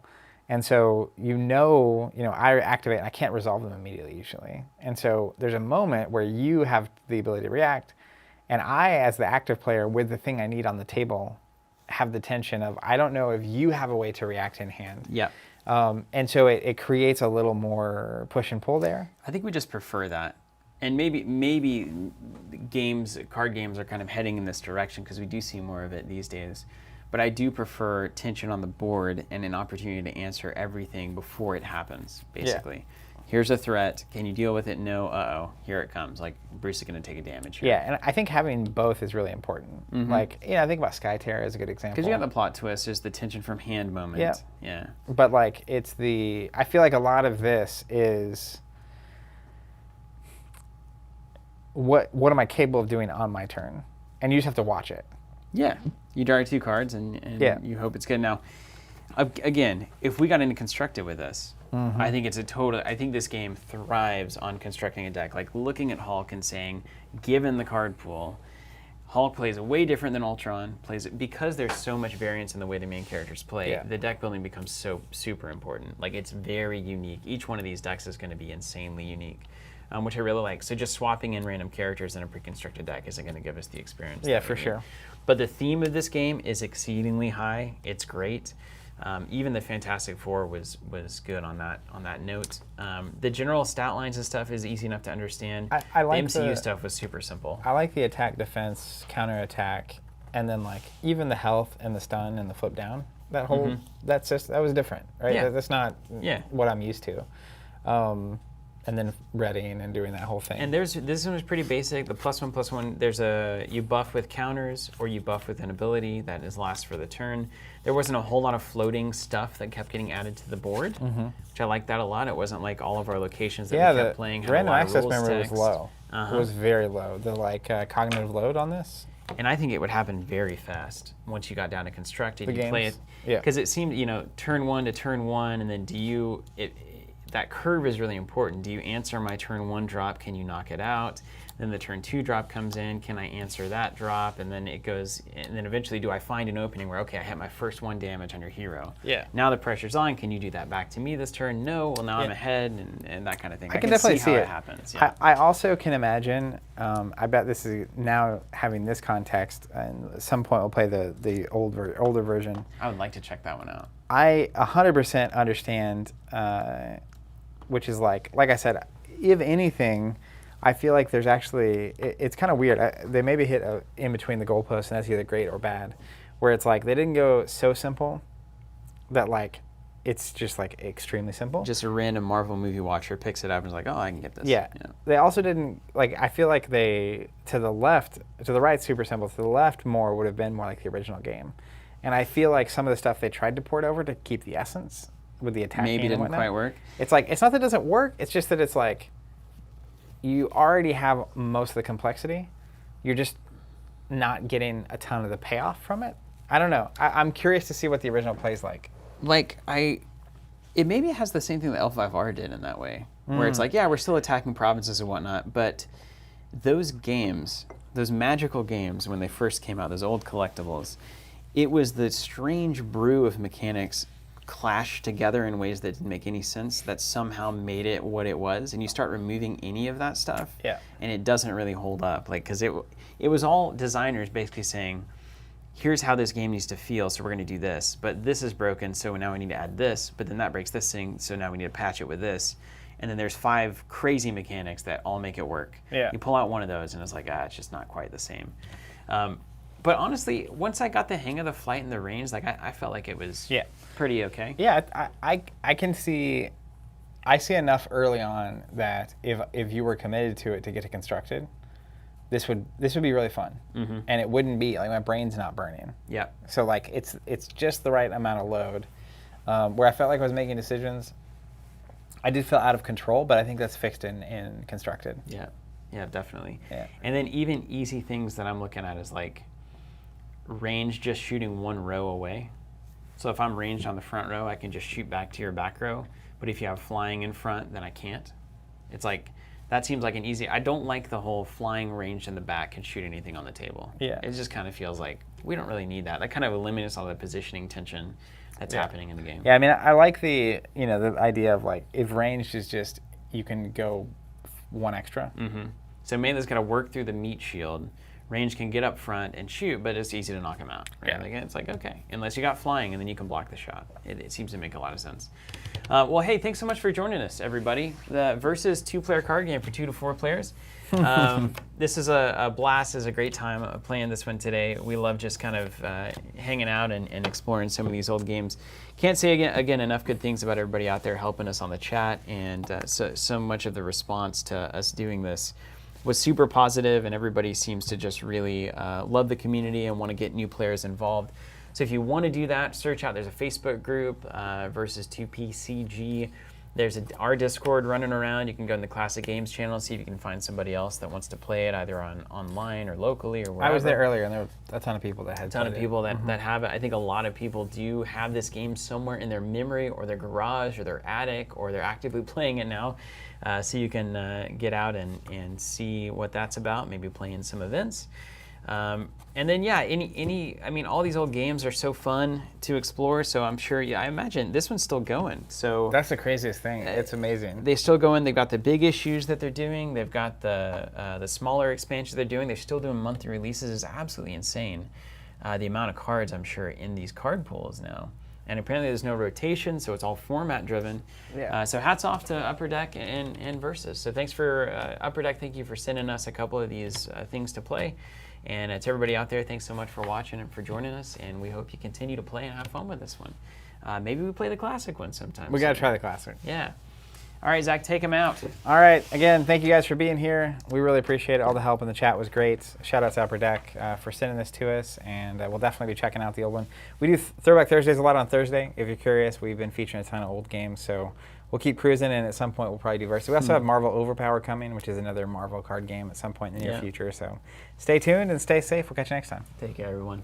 and so I activate and I can't resolve them immediately usually, and so there's a moment where you have the ability to react, and I, as the active player with the thing I need on the table, have the tension of, I don't know if you have a way to react in hand. Yeah. And so it creates a little more push and pull there. I think we just prefer that. And maybe card games are kind of heading in this direction because we do see more of it these days. But I do prefer tension on the board and an opportunity to answer everything before it happens, basically. Here's a threat. Can you deal with it? No. Uh-oh. Here it comes. Like, Bruce is going to take a damage here. Yeah, and I think having both is really important. Like, I think about Skyterra as a good example. Because you got the plot twist. There's the tension from hand moment. Yeah. Yeah. But, like, I feel like a lot of this is, what am I capable of doing on my turn? And you just have to watch it. Yeah. You draw 2 cards and Yeah. you hope it's good. Now, again, if we got into constructed with this, I think I think this game thrives on constructing a deck. Like looking at Hulk and saying, given the card pool, Hulk plays way different than Ultron. Because there's so much variance in the way the main characters play, Yeah. the deck building becomes so super important. Like it's very unique. Each one of these decks is going to be insanely unique. Which I really like. So just swapping in random characters in a pre-constructed deck isn't going to give us the experience. Yeah, that we for need. sure. But the theme of this game is exceedingly high. It's great. Even the Fantastic Four was good on that note. The general stat lines and stuff is easy enough to understand. I like the MCU stuff was super simple. I like the attack, defense, counter attack, and then like even the health and the stun and the flip down. That whole that was different, right? Yeah. That's not Yeah. what I'm used to. And then readying and doing that whole thing. And this one was pretty basic. The +1/+1. There's you buff with counters or you buff with an ability that is last for the turn. There wasn't a whole lot of floating stuff that kept getting added to the board, which I liked that a lot. It wasn't like all of our locations that we kept playing had a random lot of access rules memory text. was low. It was very low. The cognitive load on this. And I think it would happen very fast once you got down to constructed. The You play it games? Yeah. because it seemed turn 1 to turn 1, and then that curve is really important. Do you answer my turn 1 drop? Can you knock it out? Then the turn 2 drop comes in. Can I answer that drop? And then it goes. And then eventually, do I find an opening where I hit my first 1 damage on your hero? Yeah. Now the pressure's on. Can you do that back to me this turn? No. Well, now I'm Yeah. ahead, and that kind of thing. I can definitely see how it. it happens. Yeah. I also can imagine. I bet this is now having this context, and at some point we'll play the older version. I would like to check that one out. I 100% understand, which is like I said, if anything, I feel like there's actually, it's kind of weird. They maybe hit in between the goalposts, and that's either great or bad, where it's like they didn't go so simple that like it's just like extremely simple. Just a random Marvel movie watcher picks it up and is like, oh, I can get this. Yeah. They also didn't, I feel like to the right super simple, to the left more would have been more like the original game. And I feel like some of the stuff they tried to port over to keep the essence with the attacking Maybe and didn't whatnot. quite work. It's like, it's not that it doesn't work, it's just that it's like, you already have most of the complexity. You're just not getting a ton of the payoff from it. I don't know. I'm curious to see what the original plays like. It maybe has the same thing that L5R did in that way, where it's like, yeah, we're still attacking provinces and whatnot, but those games, those magical games when they first came out, those old collectibles, it was the strange brew of mechanics clashed together in ways that didn't make any sense that somehow made it what it was, and you start removing any of that stuff, and it doesn't really hold up. Like, because it was all designers basically saying, here's how this game needs to feel, so we're going to do this, but this is broken, so now we need to add this, but then that breaks this thing, so now we need to patch it with this. And then there's 5 crazy mechanics that all make it work. Yeah. You pull out one of those and it's like, it's just not quite the same. But honestly, once I got the hang of the flight and the range, like I felt like it was pretty okay. Yeah, I can see, I see enough early on that if you were committed to it to get it constructed, this would be really fun, and it wouldn't be like my brain's not burning. Yeah. So like it's just the right amount of load, where I felt like I was making decisions. I did feel out of control, but I think that's fixed in constructed. Yeah, yeah, definitely. Yeah. And then even easy things that I'm looking at is like range just shooting one row away. So if I'm ranged on the front row, I can just shoot back to your back row. But if you have flying in front, then I can't. It's like, that seems like an easy, I don't like the whole flying range in the back can shoot anything on the table. Yeah. It just kind of feels like we don't really need that. That kind of eliminates all the positioning tension that's happening in the game. Yeah, I mean, I like the idea of like, if ranged is just, you can go one extra. So mainly it's got to work through the meat shield. Range can get up front and shoot, but it's easy to knock him out. Right? Yeah. Like, it's like, okay, unless you got flying, and then you can block the shot. It seems to make a lot of sense. Well, hey, thanks so much for joining us, everybody. The Versus 2-player card game for 2 to 4 players. This is a blast. It's a great time playing this one today. We love just kind of hanging out and exploring some of these old games. Can't say again enough good things about everybody out there helping us on the chat, and so much of the response to us doing this was super positive, and everybody seems to just really love the community and want to get new players involved. So if you want to do that, search out, there's a Facebook group, Versus 2PCG. There's our Discord running around. You can go in the Classic Games channel and see if you can find somebody else that wants to play it, either online or locally or wherever. I was there earlier, and there were a ton of people that had a ton of people that have it. I think a lot of people do have this game somewhere in their memory or their garage or their attic, or they're actively playing it now. So you can get out and see what that's about, maybe play in some events. And then, yeah, I mean, all these old games are so fun to explore, so I'm sure, I imagine this one's still going. So That's the craziest thing. It's amazing. they still going. They've got the big issues that they're doing. They've got the smaller expansions they're doing. They're still doing monthly releases. It's absolutely insane. The amount of cards, I'm sure, in these card pools now. And apparently there's no rotation, so it's all format driven. Yeah. So hats off to Upper Deck and Versus. So thanks for Upper Deck. Thank you for sending us a couple of these things to play. And to everybody out there, thanks so much for watching and for joining us. And we hope you continue to play and have fun with this one. Maybe we play the classic one sometime. We got to try the classic. Yeah. All right, Zach, take them out. All right. Again, thank you guys for being here. We really appreciate it. All the help in the chat was great. Shout out to Upper Deck for sending this to us, and we'll definitely be checking out the old one. We do Throwback Thursdays a lot on Thursday. If you're curious, we've been featuring a ton of old games, so we'll keep cruising, and at some point we'll probably do Versus. We also have Marvel Overpower coming, which is another Marvel card game at some point in the near future. So stay tuned and stay safe. We'll catch you next time. Take care, everyone.